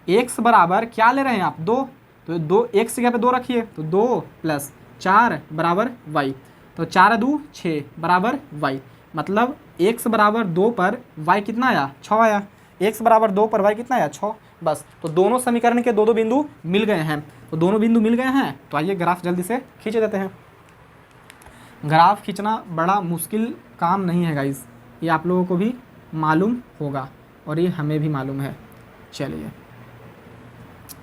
x बराबर क्या ले रहे हैं आप 2, तो 2 x की जगह पे 2 रखिए, तो 2 प्लस 4 बराबर y। तो 4 2 6 बराबर y। मतलब x बराबर 2 पर y कितना आया 6 आया। x बराबर 2 पर y कितना आया 6। बस। तो दोनों समीकरण के दो बिंदु मिल गए हैं। तो दोनों बिंदु मिल गए हैं तो आइए ग्राफ जल्दी से खींच देते हैं। ग्राफ खींचना बड़ा मुश्किल काम नहीं है गाइस, ये आप लोगों को भी मालूम होगा और ये हमें भी मालूम है। चलिए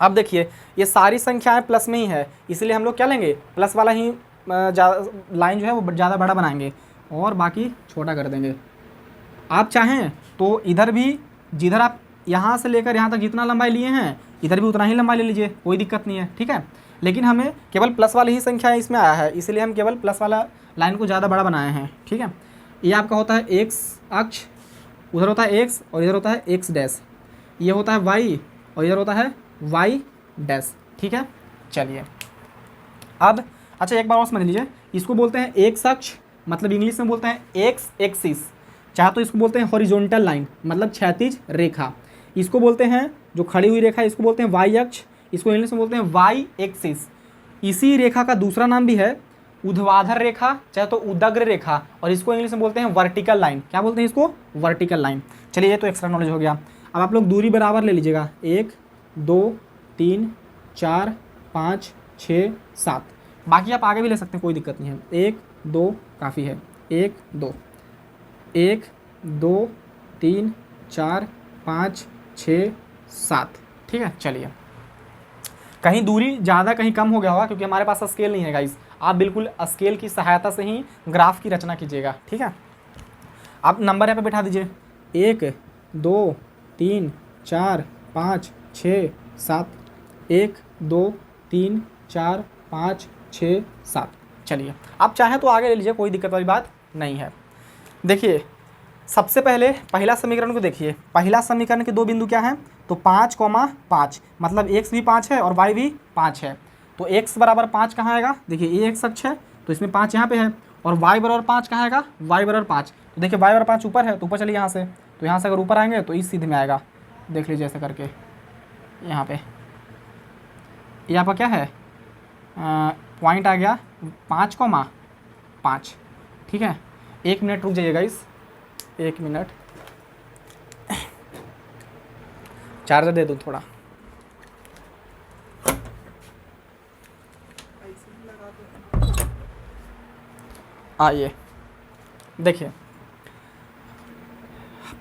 अब देखिए, ये सारी संख्याएं प्लस में ही है, इसलिए हम लोग क्या लेंगे, प्लस वाला ही लाइन जो है वो ज़्यादा बड़ा बनाएंगे और बाकी छोटा कर देंगे। आप चाहें तो इधर भी, जिधर आप यहाँ से लेकर यहाँ तक जितना लंबाई लिए हैं इधर भी उतना ही लंबाई ले लीजिए, कोई दिक्कत नहीं है, ठीक है। लेकिन हमें केवल प्लस वाली ही संख्या इसमें आया है, इसलिए हम केवल प्लस वाला लाइन को ज़्यादा बड़ा बनाए हैं, ठीक है। ये आपका होता है x अक्ष, उधर होता है x और इधर होता है x डैश, ये होता है y और इधर होता है y डैश, ठीक है। चलिए अब अच्छा एक बार और समझ लीजिए, इसको बोलते हैं x अक्ष, मतलब इंग्लिश में बोलते हैं x एक्सिस, चाहे तो इसको बोलते हैं हॉरिजॉन्टल लाइन, मतलब क्षैतिज रेखा। इसको बोलते हैं जो खड़ी हुई रेखा, इसको बोलते हैं y अक्ष, इसको इंग्लिश में बोलते हैं y एक्सिस। इसी रेखा का दूसरा नाम भी है ऊर्ध्वाधर रेखा, चाहे तो उदग्र रेखा, और इसको इंग्लिश में बोलते हैं वर्टिकल लाइन। क्या बोलते हैं इसको, वर्टिकल लाइन। चलिए ये तो एक्स्ट्रा नॉलेज हो गया। अब आप लोग दूरी बराबर ले लीजिएगा, 1 2 3 4 5 6 7, बाकी आप आगे भी ले सकते हैं, कोई दिक्कत नहीं है। 1 2 काफ़ी है, 1 2 1 2 3 4 5 6 7, ठीक है। चलिए कहीं दूरी ज़्यादा कहीं कम हो गया होगा क्योंकि हमारे पास स्केल नहीं है गाइस। आप बिल्कुल स्केल की सहायता से ही ग्राफ की रचना कीजिएगा, ठीक है। आप नंबर यहाँ पे बैठा दीजिए, 1 2 3 4 5 6 7, 1 2 3 4 5 6 7। चलिए आप चाहें तो आगे ले लीजिए, कोई दिक्कत वाली बात नहीं है। देखिए सबसे पहले पहला समीकरण को देखिए। पहला समीकरण के दो बिंदु क्या हैं, तो 5, 5, मतलब x भी 5 है और y भी 5 है। तो x बराबर 5 कहाँ आएगा, देखिए ये x अक्ष है तो इसमें 5 यहाँ पे है, और y बराबर 5 कहाँ आएगा, y बराबर 5। तो देखिए y बराबर 5 ऊपर है तो ऊपर चलिए यहाँ से, तो यहाँ से अगर ऊपर आएंगे तो इस सीधे में आएगा, देख लीजिए ऐसे करके यहाँ पे, ये आपका क्या है, पॉइंट आ गया 5,5। ठीक है, 1 मिनट रुक जाइएगा इस, 1 मिनट, चार्जर दे दूँ थोड़ा। आइए देखिए,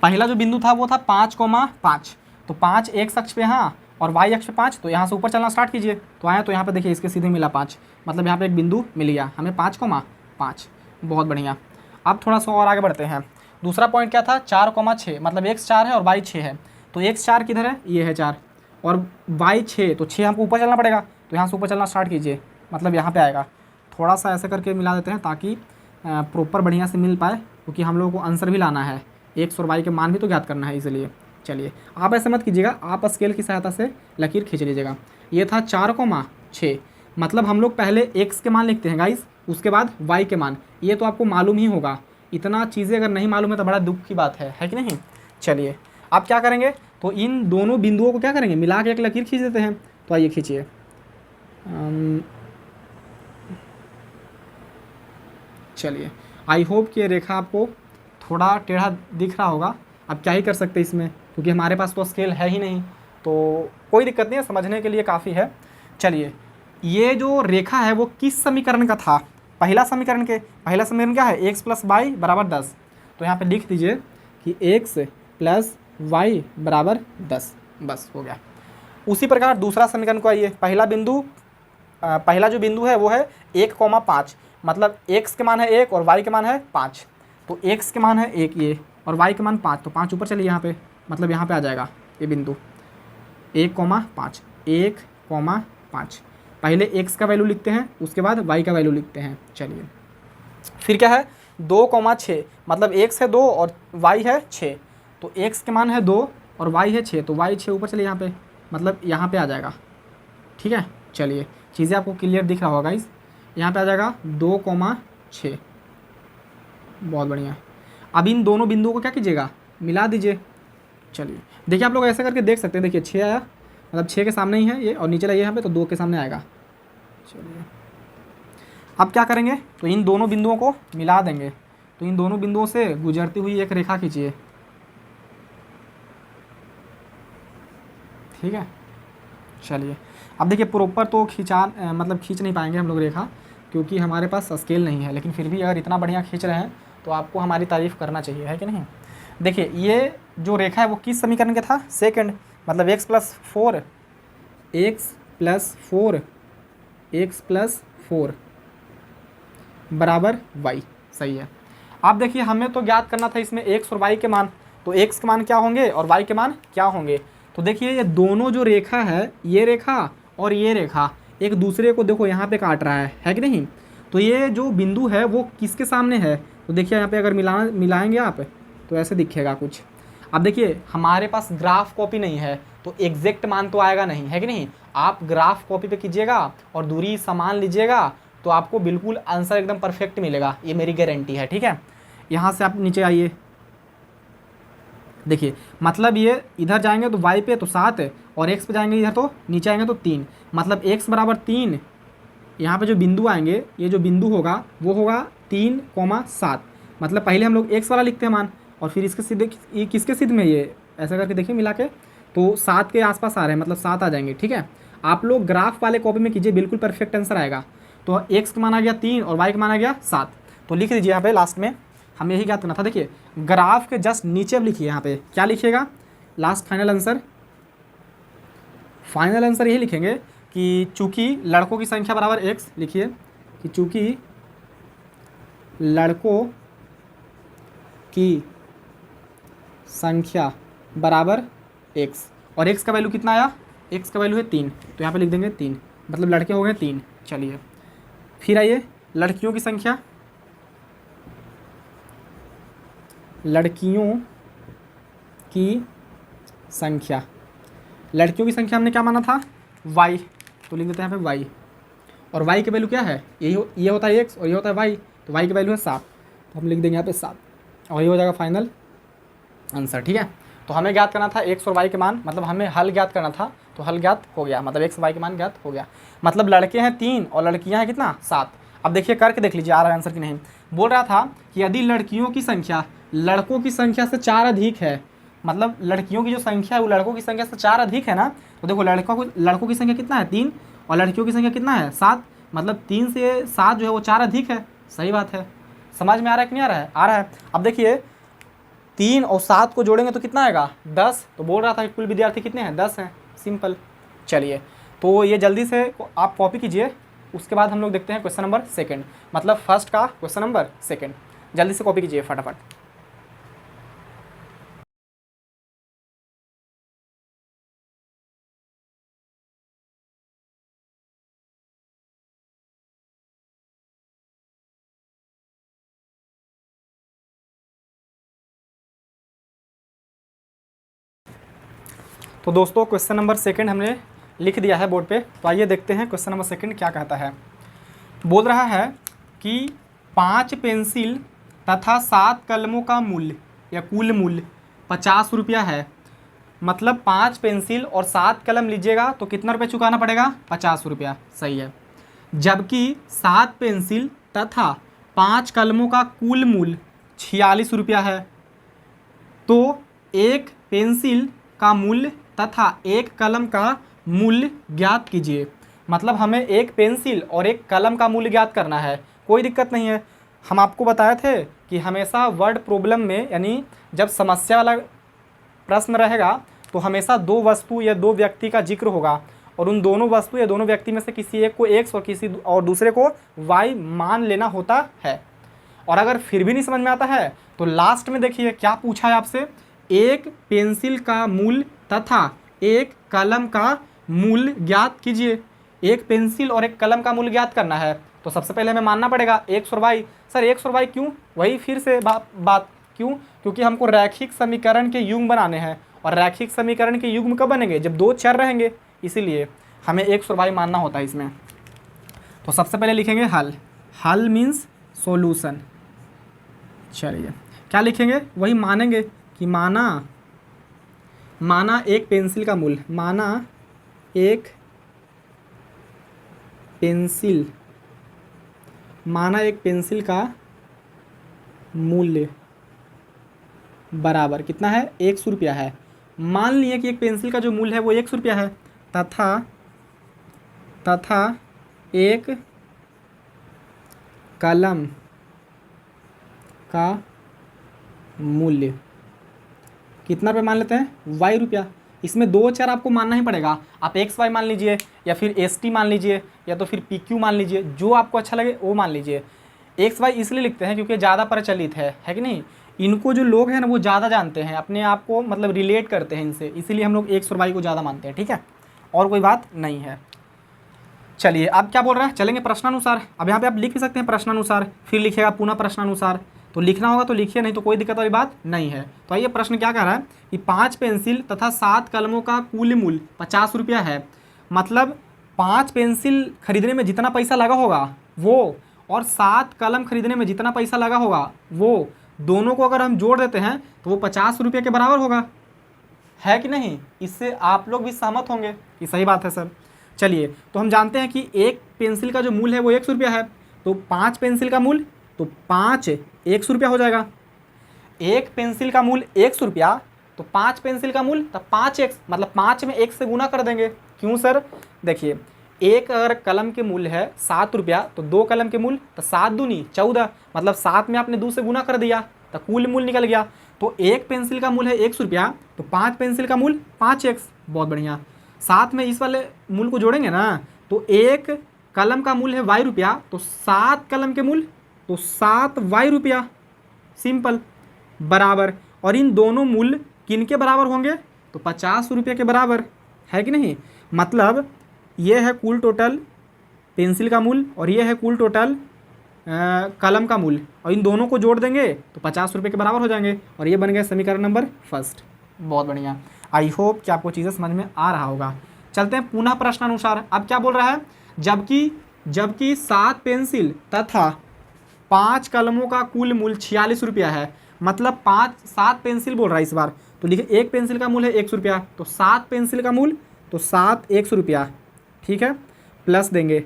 पहला जो बिंदु था वो था 5,5, तो 5 एक्स अक्ष पे यहाँ और वाई अक्ष पे 5, तो यहाँ से ऊपर चलना स्टार्ट कीजिए, तो आया, तो यहाँ पे देखिए इसके सीधे मिला 5, मतलब यहाँ पे एक बिंदु मिल गया हमें 5,5। बहुत बढ़िया। अब थोड़ा सा और आगे बढ़ते हैं। दूसरा पॉइंट क्या था, 4,6, मतलब एक्स 4 है और वाई 6 है, तो एक्स 4 किधर है, ये है 4, और वाई 6, तो 6 हमको ऊपर चलना पड़ेगा, तो यहाँ से ऊपर चलना स्टार्ट कीजिए, मतलब यहाँ पे आएगा। थोड़ा सा ऐसे करके मिला देते हैं ताकि प्रॉपर बढ़िया से मिल पाए, क्योंकि हम लोगों को आंसर भी लाना है, एक्स और वाई के मान भी तो ज्ञात करना है, इसलिए चलिए आप ऐसे मत कीजिएगा, आप स्केल की सहायता से लकीर खींच लीजिएगा। ये था 4,6, मतलब हम लोग पहले एक्स के मान लिखते हैं गाइस, उसके बाद वाई के मान, ये तो आपको मालूम ही होगा। इतना चीज़ें अगर नहीं मालूम है तो बड़ा दुख की बात है कि नहीं। चलिए आप क्या करेंगे, तो इन दोनों बिंदुओं को क्या करेंगे, मिला के एक लकीर खींच देते हैं। तो आइए खींचिए, चलिए आई होप कि ये रेखा आपको थोड़ा टेढ़ा दिख रहा होगा। अब क्या ही कर सकते हैं इसमें, क्योंकि हमारे पास तो स्केल है ही नहीं, तो कोई दिक्कत नहीं है, समझने के लिए काफ़ी है। चलिए, ये जो रेखा है वो किस समीकरण का था, पहला समीकरण क्या है, एक्स प्लस वाई बराबर 10, तो यहाँ पे लिख दीजिए कि एक्स प्लस वाई बराबर 10, बस हो गया। उसी प्रकार दूसरा समीकरण को आइए, पहला जो बिंदु है वो है 1,5, मतलब x के मान है 1 और y के मान है 5, तो x के मान है 1 ये और y के मान 5, तो 5 ऊपर चलिए यहाँ पे, मतलब यहाँ पे आ जाएगा ये बिंदु 1,5, 1,5। पहले x का वैल्यू लिखते हैं, उसके बाद y का वैल्यू लिखते हैं। चलिए फिर क्या है, 2,6, मतलब x है 2 और y है 6, तो x के मान है 2 और y है 6, तो y 6 ऊपर चलिए यहाँ पे, मतलब यहाँ पे आ जाएगा। ठीक है, चलिए चीज़ें आपको क्लियर दिख रहा होगा गाइस, यहाँ पे आ जाएगा 2,6। बहुत बढ़िया। अब इन दोनों बिंदुओं को क्या कीजिएगा, मिला दीजिए। चलिए देखिए, आप लोग ऐसा करके देख सकते हैं, देखिए 6 आया, मतलब 6 के सामने ही है ये, और नीचे लाइए यहाँ पे, तो 2 के सामने आएगा। चलिए अब क्या करेंगे, तो इन दोनों बिंदुओं को मिला देंगे, तो इन दोनों बिंदुओं से गुजरती हुई एक रेखा खींचिए। ठीक है, चलिए अब देखिए प्रॉपर तो मतलब खींच नहीं पाएंगे हम लोग रेखा, क्योंकि हमारे पास स्केल नहीं है, लेकिन फिर भी अगर इतना बढ़िया खींच रहे हैं तो आपको हमारी तारीफ़ करना चाहिए, है कि नहीं। देखिए ये जो रेखा है वो किस समीकरण का था, सेकंड, मतलब x प्लस 4 बराबर y, सही है। आप देखिए हमें तो ज्ञात करना था इसमें x और y के मान, तो x के मान क्या होंगे और y के मान क्या होंगे। तो देखिए ये दोनों जो रेखा है, ये रेखा और ये रेखा एक दूसरे को देखो यहाँ पे काट रहा है कि नहीं। तो ये जो बिंदु है वो किसके सामने है, तो देखिए यहाँ पे अगर मिलाएंगे आप तो ऐसे दिखेगा कुछ। अब देखिए हमारे पास ग्राफ कॉपी नहीं है, तो एग्जैक्ट मान तो आएगा नहीं, है कि नहीं। आप ग्राफ कॉपी पे कीजिएगा और दूरी समान लीजिएगा तो आपको बिल्कुल आंसर एकदम परफेक्ट मिलेगा, ये मेरी गारंटी है। ठीक है, यहाँ से आप नीचे आइए, देखिए मतलब ये इधर जाएंगे तो y पे तो 7 है, और x पे जाएंगे इधर तो नीचे आएंगे तो 3, मतलब x बराबर 3। यहाँ पे जो बिंदु आएंगे, ये जो बिंदु होगा वो होगा 3,7, मतलब पहले हम लोग x वाला लिखते हैं मान, और फिर इसके सीधे ये किसके सिद्ध में, ये ऐसा करके देखिए मिला के, तो 7 के आसपास आ रहे हैं, मतलब 7 आ जाएंगे। ठीक है, आप लोग ग्राफ वाले कॉपी में कीजिए, बिल्कुल परफेक्ट आंसर आएगा। तो x का मान आ गया 3 और y का मान आ गया 7, तो लिख दीजिए यहाँ पे लास्ट में, हमें यही ज्ञात करना था। देखिए ग्राफ के जस्ट नीचे अब लिखिए, यहाँ पे क्या लिखिएगा, लास्ट फाइनल आंसर यही लिखेंगे कि चूंकि लड़कों की संख्या बराबर x, लिखिए कि चूंकि लड़कों की संख्या बराबर x, और x का वैल्यू कितना आया, x का वैल्यू है 3, तो यहाँ पे लिख देंगे 3, मतलब लड़के हो गए 3। चलिए फिर आइए लड़कियों की संख्या, लड़कियों की संख्या हमने क्या माना था, y, तो लिख देते हैं यहाँ पे y, और y के वैल्यू क्या है, ये होता है x और ये होता है y, तो y की वैल्यू है 7, तो हम लिख देंगे यहाँ पे 7, और ये हो जाएगा फाइनल आंसर। ठीक है, तो हमें ज्ञात करना था x और y के मान, मतलब हमें हल ज्ञात करना था, तो हल ज्ञात हो गया, मतलब एक्स वाई का मान ज्ञात हो गया। मतलब लड़के हैं 3 और लड़कियां हैं कितना 7। अब देखिए करके देख लीजिए आ रहा है आंसर कि नहीं। बोल रहा था कि यदि लड़कियों की संख्या लड़कों की संख्या से 4 अधिक है, मतलब लड़कियों की जो संख्या है वो लड़कों की संख्या से 4 अधिक है ना, तो देखो लड़कों की संख्या कितना है 3 और लड़कियों की संख्या कितना है 7, मतलब 3 से 7 जो है वो 4 अधिक है। सही बात है। समझ में आ रहा है कि नहीं आ रहा है? आ रहा है। अब देखिए 3 और 7 को जोड़ेंगे तो कितना आएगा 10। तो बोल रहा था कि कुल विद्यार्थी कितने हैं 10 हैं। सिंपल। चलिए तो ये जल्दी से आप कॉपी कीजिए, उसके बाद हम लोग देखते हैं क्वेश्चन नंबर सेकंड, मतलब फर्स्ट का क्वेश्चन नंबर सेकंड। जल्दी से कॉपी कीजिए फटाफट। तो दोस्तों क्वेश्चन नंबर सेकंड हमने लिख दिया है बोर्ड पे, तो आइए देखते हैं क्वेश्चन नंबर सेकंड क्या कहता है। बोल रहा है कि 5 पेंसिल तथा 7 कलमों का मूल्य या कुल मूल्य 50 रुपया है। मतलब 5 पेंसिल और 7 कलम लीजिएगा तो कितना रुपये चुकाना पड़ेगा 50 रुपया। सही है। जबकि 7 पेंसिल तथा 5 कलमों का कुल मूल्य 46 रुपया है। तो एक पेंसिल का मूल्य तथा एक कलम का मूल्य ज्ञात कीजिए। मतलब हमें एक पेंसिल और एक कलम का मूल्य ज्ञात करना है। कोई दिक्कत नहीं है, हम आपको बताए थे कि हमेशा वर्ड प्रॉब्लम में यानी जब समस्या वाला प्रश्न रहेगा तो हमेशा 2 वस्तु या 2 व्यक्ति का जिक्र होगा और उन दोनों वस्तु या दोनों व्यक्ति में से किसी एक को एक्स और किसी और दूसरे को वाई मान लेना होता है। और अगर फिर भी नहीं समझ में आता है तो लास्ट में देखिए क्या पूछा है आपसे, एक पेंसिल का मूल्य तथा एक कलम का मूल्य ज्ञात कीजिए। एक पेंसिल और एक कलम का मूल्य ज्ञात करना है तो सबसे पहले हमें मानना पड़ेगा एक्स और वाई। सर एक्स और वाई क्यों? वही फिर से बात क्यों? क्योंकि हमको रैखिक समीकरण के युग्म बनाने हैं और रैखिक समीकरण के युग्म कब बनेंगे जब 2 चर रहेंगे, इसीलिए हमें एक्स और वाई मानना होता है इसमें। तो सबसे पहले लिखेंगे हल। हल मीन्स सॉल्यूशन। चलिए क्या लिखेंगे, वही मानेंगे कि माना एक पेंसिल का मूल्य, माना एक पेंसिल का मूल्य बराबर कितना है 100 रुपया है। मान लिए कि एक पेंसिल का जो मूल्य है वो 100 रुपया है तथा एक कलम का मूल्य कितना रुपये मान लेते हैं वाई रुपया। इसमें 2 चर आपको मानना ही पड़ेगा। आप एक्स वाई मान लीजिए या फिर एस टी मान लीजिए या तो फिर पी क्यू मान लीजिए, जो आपको अच्छा लगे वो मान लीजिए। एक्स वाई इसलिए लिखते हैं क्योंकि ज़्यादा प्रचलित है कि नहीं, इनको जो लोग हैं ना वो ज़्यादा जानते हैं, अपने आप को मतलब रिलेट करते हैं इनसे, इसीलिए हम लोग एक्स और वाई को ज़्यादा मानते हैं। ठीक है, और कोई बात नहीं है। चलिए अब क्या बोल रहा है, चलेंगे प्रश्नानुसार। अब यहाँ पे आप लिख भी सकते हैं प्रश्नानुसार, फिर लिखिएगा पुनः प्रश्नानुसार। तो लिखना होगा तो लिखिए, नहीं तो कोई दिक्कत वाली बात नहीं है। तो आइए प्रश्न क्या कह रहा है कि 5 पेंसिल तथा 7 कलमों का कुल मूल्य 50 रुपया है। मतलब 5 पेंसिल खरीदने में जितना पैसा लगा होगा वो और 7 कलम खरीदने में जितना पैसा लगा होगा वो, दोनों को अगर हम जोड़ देते हैं तो वो 50 रुपये के बराबर होगा, है कि नहीं? इससे आप लोग भी सहमत होंगे कि सही बात है सर। चलिए तो हम जानते हैं कि एक पेंसिल का जो मूल्य है वो 100 रुपया है, तो 5 पेंसिल का मूल्य तो 5 100 रुपया हो जाएगा। एक पेंसिल का मूल्य 100 रुपया तो 5 पेंसिल का मूल्य तो 5x, मतलब 5 में 1 से गुना कर देंगे। क्यों सर? देखिए एक अगर कलम के मूल्य है 7 रुपया तो 2 कलम के मूल्य तो 7 दूनी 14, मतलब 7 में आपने 2 से गुना कर दिया तो कुल मूल्य निकल गया। तो एक पेंसिल का मूल्य है 100 रुपया तो 5 पेंसिल का मूल्य 5x। बहुत बढ़िया। साथ में इस वाले मूल्य को जोड़ेंगे ना तो एक कलम का मूल्य है वाई रुपया तो 7 कलम के मूल्य तो 7 वाई रुपया। सिंपल। बराबर, और इन दोनों मूल्य किन के बराबर होंगे तो 50 रुपये के बराबर, है कि नहीं? मतलब ये है कुल टोटल पेंसिल का मूल्य और ये है कुल टोटल कलम का मूल्य, और इन दोनों को जोड़ देंगे तो 50 रुपये के बराबर हो जाएंगे, और ये बन गया समीकरण नंबर फर्स्ट। बहुत बढ़िया। आई होप कि आपको चीज़ें समझ में आ रहा होगा। चलते हैं पुनः प्रश्नानुसार। अब क्या बोल रहा है, जबकि 7 पेंसिल तथा 5 कलमों का कुल मूल्य 46 रुपया है। मतलब 7 पेंसिल बोल रहा है इस बार, तो लिखे एक पेंसिल का मूल्य है 100 रुपया तो 7 पेंसिल का मूल्य तो 7 100 रुपया, ठीक है, प्लस देंगे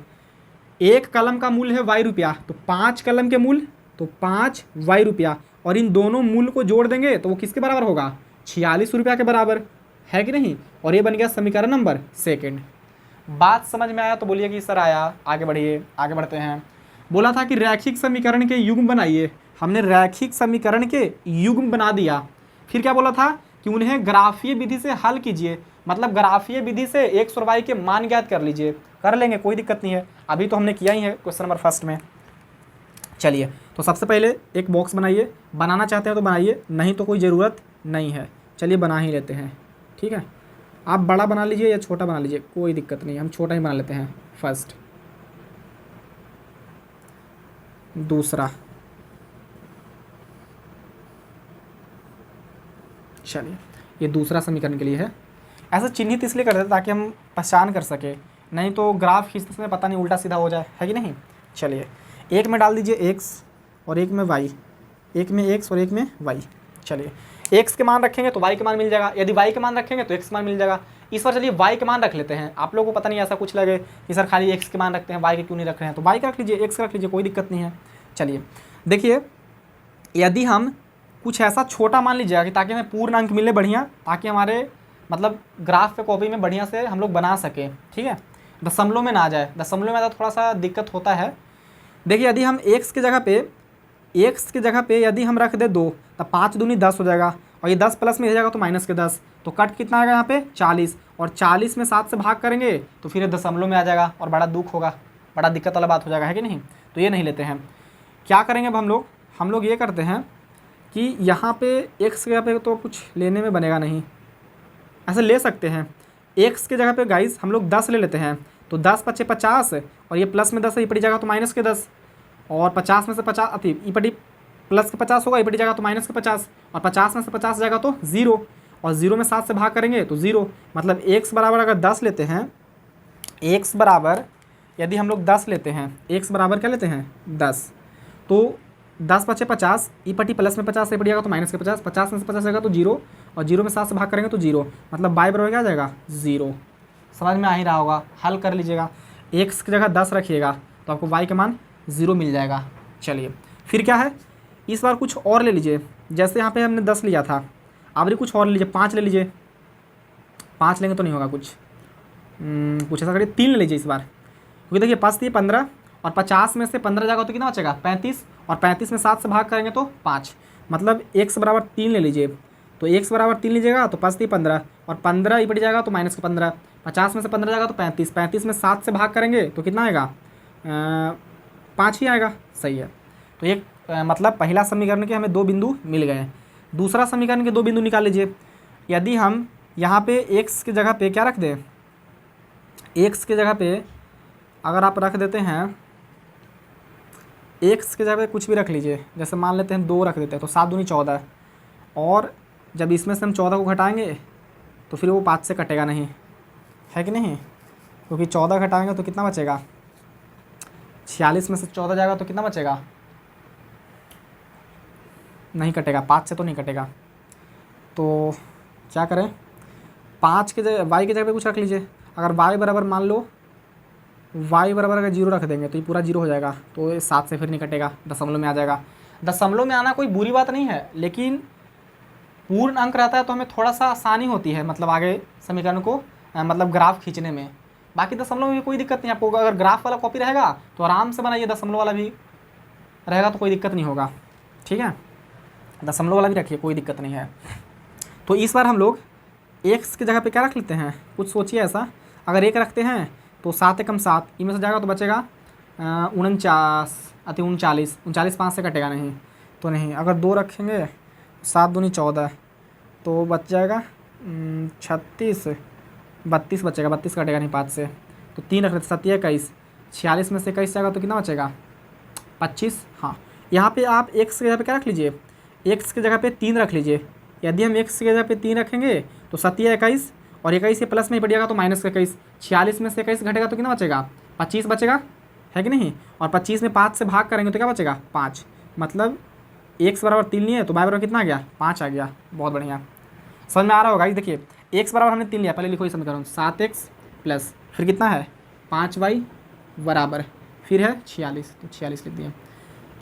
1 कलम का मूल्य है y रुपया, तो 5 कलम के मूल्य तो 5 y रुपया, और इन दोनों मूल्य को जोड़ देंगे तो वो किसके बराबर होगा, 46 रुपया के बराबर, है कि नहीं। और ये बन गया समीकरण नंबर सेकंड। बात समझ में आया तो बोलिए कि सर आया। आगे बढ़िए, आगे बढ़ते हैं। बोला था कि रैखिक समीकरण के युग्म बनाइए, हमने रैखिक समीकरण के युग्म बना दिया। फिर क्या बोला था कि उन्हें ग्राफीय विधि से हल कीजिए, मतलब ग्राफीय विधि से x और y के मान ज्ञात कर लीजिए। कर लेंगे, कोई दिक्कत नहीं है, अभी तो हमने किया ही है क्वेश्चन नंबर फर्स्ट में। चलिए, तो सबसे पहले एक बॉक्स बनाइए, बनाना चाहते हैं तो बनाइए, नहीं तो कोई ज़रूरत नहीं है। चलिए बना ही लेते हैं, ठीक है। आप बड़ा बना लीजिए या छोटा बना लीजिए, कोई दिक्कत नहीं, हम छोटा ही बना लेते हैं फर्स्ट। दूसरा, चलिए ये दूसरा समीकरण के लिए है। ऐसा चिन्हित इसलिए करते हैं ताकि हम पहचान कर सके, नहीं तो ग्राफ खींचते समय पता नहीं उल्टा सीधा हो जाए, है कि नहीं। चलिए, एक में डाल दीजिए x और एक में y, एक में x और एक में y। चलिए, x के मान रखेंगे तो y के मान मिल जाएगा, यदि y के मान रखेंगे तो x के मान मिल जाएगा। इस बार चलिए y के मान रख लेते हैं। आप लोगों को पता नहीं ऐसा कुछ लगे कि सर खाली x के मान रखते हैं, y के क्यों नहीं रख रहे हैं, तो y का रख लीजिए, x का रख लीजिए, कोई दिक्कत नहीं है। चलिए देखिए, यदि हम कुछ ऐसा छोटा मान लीजिएगा कि ताकि हमें पूर्ण अंक मिले बढ़िया, ताकि हमारे मतलब ग्राफ पे कॉपी में बढ़िया से हम लोग बना सकें, ठीक है, दशमलव में ना आ जाए। दशमलव में तो थोड़ा सा दिक्कत होता है। देखिए, यदि हम x की जगह पे यदि हम रख दे 2, तब 5 दूनी 10 हो जाएगा, और ये 10 प्लस में हो जाएगा तो माइनस के 10, तो कट कितना आएगा यहाँ पे 40, और 40 में 7 से भाग करेंगे तो फिर ये दशमलव में आ जाएगा और बड़ा दुख होगा, बड़ा दिक्कत वाला बात हो जाएगा, है कि नहीं। तो ये नहीं लेते हैं। क्या करेंगे अब हम लोग ये करते हैं कि यहाँ पे x की जगह पे तो कुछ लेने में बनेगा नहीं, ऐसे ले सकते हैं। x की जगह पे गाइस हम लोग 10 ले लेते हैं, तो 10 पचे 50, और ये प्लस में 10 है, ये पड़ी जाएगा तो माइनस के 10, और 50 में से 50 अति ये पड़ी प्लस के 50 होगा, ये पड़ी जाएगा तो माइनस के 50, और 50 में से 50 जाएगा तो 0, और 0 में 7 से भाग करेंगे तो 0। मतलब x बराबर अगर 10 लेते हैं, x बराबर यदि हम लोग 10 लेते हैं, x बराबर क्या लेते हैं 10, तो 10 पचे 50, ई पटी प्लस में 50 से पड़ जाएगा तो माइनस के 50, 50 में से 50 जाएगा तो 0, और 0 में 7 से भाग करेंगे तो 0, मतलब y बराबर क्या आ जाएगा 0। समझ में आ ही रहा होगा, हल कर लीजिएगा। x की जगह 10 रखिएगा तो आपको y का मान 0 मिल जाएगा। चलिए, फिर क्या है, इस बार कुछ और ले लीजिए। जैसे यहाँ पे हमने 10 लिया था, अब कुछ और ले लीजिए, 5 ले लीजिए। 5 लेंगे तो नहीं होगा, कुछ ऐसा करिए 3 ले लीजिए इस बार, क्योंकि देखिए 5 थी 15, और 50 में से 15 जाएगा तो कितना बचेगा 35, और 35 में 7 से भाग करेंगे तो 5, मतलब x बराबर 3 ले लीजिए। तो x बराबर 3 लीजिएगा तो 5 थी 15, और 15 ही पड़ जाएगा तो माइनस का 15, 50 में से 15 जाएगा तो 35, 35 में 7 से भाग करेंगे तो कितना आएगा 5 ही आएगा। सही है। तो एक मतलब पहला समीकरण के हमें 2 बिंदु मिल गए। दूसरा समीकरण के 2 बिंदु निकाल लीजिए। यदि हम यहाँ पे x की जगह पे क्या रख दें, x की जगह पे अगर आप रख देते हैं, x की जगह पे कुछ भी रख लीजिए, जैसे मान लेते हैं 2 रख देते हैं, तो 7 दूनी 14, और जब इसमें से हम 14 को घटाएंगे तो फिर वो 5 से कटेगा नहीं, है कि नहीं, क्योंकि 14 घटाएंगे तो कितना बचेगा, 46 में से 14 जाएगा तो कितना बचेगा, नहीं कटेगा, 5 से तो नहीं कटेगा। तो क्या करें, 5 की जगह y की जगह पे कुछ रख लीजिए। अगर y बराबर मान लो y बराबर अगर 0 रख देंगे तो ये पूरा 0 हो जाएगा, तो ये 7 से फिर नहीं कटेगा, दशमलव में आ जाएगा। दशमलव में आना कोई बुरी बात नहीं है, लेकिन पूर्ण अंक रहता है तो हमें थोड़ा सा आसानी होती है, मतलब आगे समीकरण को मतलब ग्राफ खींचने में। बाकी दशमलव में कोई दिक्कत नहीं आपको, अगर ग्राफ वाला कॉपी रहेगा तो आराम से बनाइए, दशमलव वाला भी रहेगा तो कोई दिक्कत नहीं होगा, ठीक है, दशमलव वाला भी रखिए, कोई दिक्कत नहीं है। तो इस बार हम लोग x की जगह पे क्या रख लेते हैं, कुछ सोचिए ऐसा। अगर 1 रखते हैं तो 7 एकम 7, इनमें से जाएगा तो बचेगा 49 अति 39, 39 5 से कटेगा नहीं, तो नहीं। अगर 2 रखेंगे 7 दूनी 14, तो बच जाएगा 36, 32 बचेगा, 32 कटेगा नहीं 5 से। तो 3 रख लेते, 7 21, 46 में से 21 जाएगा तो कितना बचेगा 25। हाँ, यहाँ पे आप x की जगह पे क्या रख लीजिए, x की जगह पे 3 रख लीजिए। यदि हम x की जगह पे 3 रखेंगे तो 7 21, और 21 ये प्लस में ही पड़ जाएगा तो माइनस का 21, 46 में से 21 घटेगा तो कितना बचेगा 25 बचेगा, है कि नहीं। और 25 में 5 से भाग करेंगे तो क्या बचेगा 5, मतलब x बराबर 3 नहीं है तो y बराबर कितना आ गया 5 आ गया। बहुत बढ़िया, समझ में आ रहा होगा। देखिए x बराबर हमने 3 लिया, पहले लिखो ये समीकरण 7x प्लस फिर कितना है 5y बराबर फिर है 46, तो 46 लिख दिया।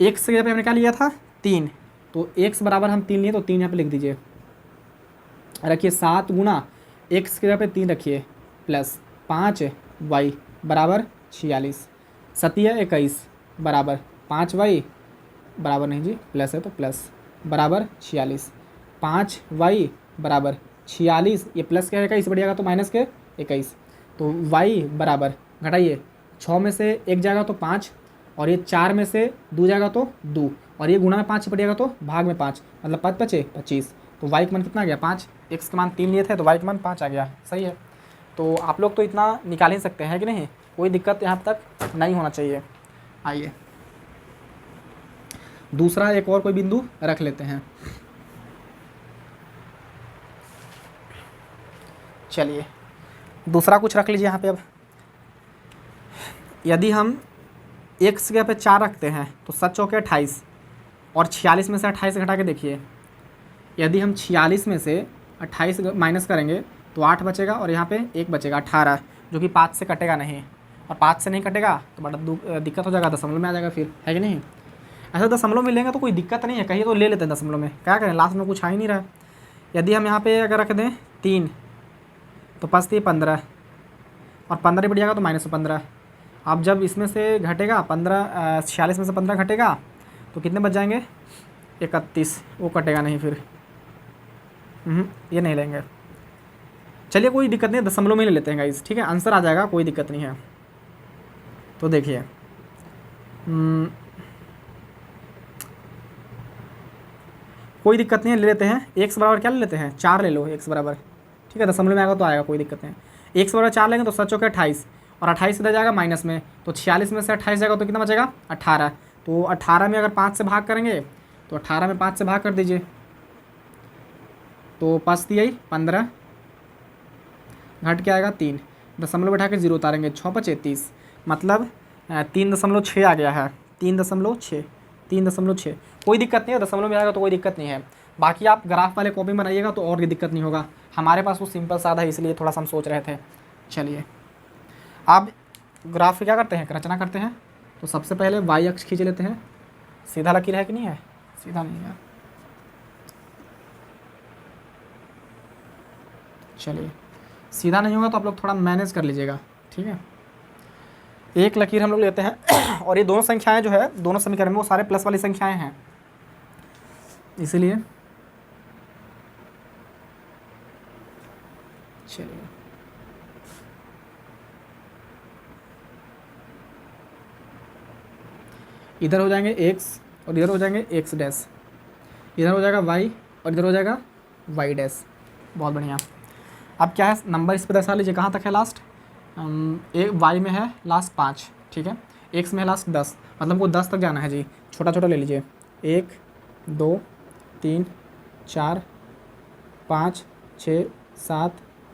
x की जगह पे हमने क्या लिया था 3, तो x बराबर हम 3 लिए तो 3 यहाँ पे लिख दीजिए, रखिए 7 गुना x की जगह पे 3 रखिए प्लस 5y बराबर 46, 7 21 बराबर 5y बराबर नहीं जी प्लस है तो प्लस बराबर 46, 5y बराबर 46, ये प्लस क्या है 21 बढ़िएगा तो माइनस के 21, तो y बराबर घटाइए 6 में से 1 जाएगा तो 5 और ये 4 में से 2 जाएगा तो 2 और ये गुणा में 5 बढ़िएगा तो भाग में 5 मतलब 5 बचे 25, तो y का मान कितना आ गया 5, x का मान 3 लिए थे तो y का मान 5 आ गया। सही है, तो आप लोग तो इतना निकाल ही सकते हैं कि नहीं, कोई दिक्कत यहाँ तक नहीं होना चाहिए। आइए दूसरा एक और कोई बिंदु रख लेते हैं। चलिए दूसरा कुछ रख लीजिए यहाँ पे। अब यदि हम x की जगह पे 4 रखते हैं तो 7 चौके 28 और 46 में से 28 घटा के देखिए, यदि हम 46 में से 28 माइनस करेंगे तो 8 बचेगा और यहाँ पे 1 बचेगा 18, जो कि 5 से कटेगा नहीं, और 5 से नहीं कटेगा तो बड़ा दिक्कत हो जाएगा, दशमलव में आ जाएगा फिर, है कि नहीं। ऐसा दशमलव में लेंगे तो कोई दिक्कत नहीं है, कहीं तो ले लेते हैं दशमलव में, क्या करें लास्ट में कुछ आ ही नहीं रहा। यदि हम यहाँ पे अगर रख दें 3 तो 5 3 15 और 15 बढ़ जाएगा तो -15। अब जब इसमें से घटेगा 15 46 में से 15 घटेगा तो कितने बच जाएंगे 31, वो कटेगा नहीं फिर, ये नहीं लेंगे। चलिए कोई दिक्कत नहीं, दशमलव में ले लेते हैं गाइस, ठीक है आंसर आ जाएगा, कोई दिक्कत नहीं है। तो देखिए कोई दिक्कत नहीं है, ले लेते हैं x बराबर क्या ले लेते हैं 4 ले लो x बराबर, ठीक है दशमलव में आएगा तो आएगा कोई दिक्कत नहीं। x बराबर 4 लेंगे तो 7 चौके 28 और 28 इधर जाएगा माइनस में, तो 46 में से 28 जाएगा तो कितना बचेगा 18, तो 18 में अगर 5 से भाग करेंगे तो 18 में 5 से भाग कर दीजिए, तो 5 3 15 घट के आएगा 3, दशमलव बैठा के 0 उतारेंगे 6 5 30, मतलब 3.6 आ गया है, 3.6 कोई दिक्कत नहीं है, दशमलव में आएगा तो कोई दिक्कत नहीं है। बाकी आप ग्राफ वाले कॉपी में बनाइएगा तो और भी दिक्कत नहीं होगा, हमारे पास वो सिंपल साधा है इसलिए थोड़ा सा हम सोच रहे थे। चलिए आप ग्राफ क्या करते हैं रचना करते हैं, तो सबसे पहले y अक्ष खींच लेते हैं, सीधा लकीर है कि नहीं है, सीधा नहीं है। चलिए सीधा नहीं होगा तो आप लोग थोड़ा मैनेज कर लीजिएगा, ठीक है। एक लकीर हम लोग लेते हैं और ये दोनों संख्याएं जो है दोनों समीकरण में वो सारे प्लस वाली संख्याएं हैं, इसीलिए चलिए इधर हो जाएंगे x और इधर हो जाएंगे x डैश, इधर हो जाएगा y और इधर हो जाएगा y डैश। बहुत बढ़िया। अब क्या है नंबर इस पर दर्शा लीजिए कहाँ तक है लास्ट, एक y में है लास्ट 5, ठीक है x में है लास्ट 10, मतलब हमको 10 तक जाना है जी, छोटा छोटा ले लीजिए 1 2 3 4 5 6 7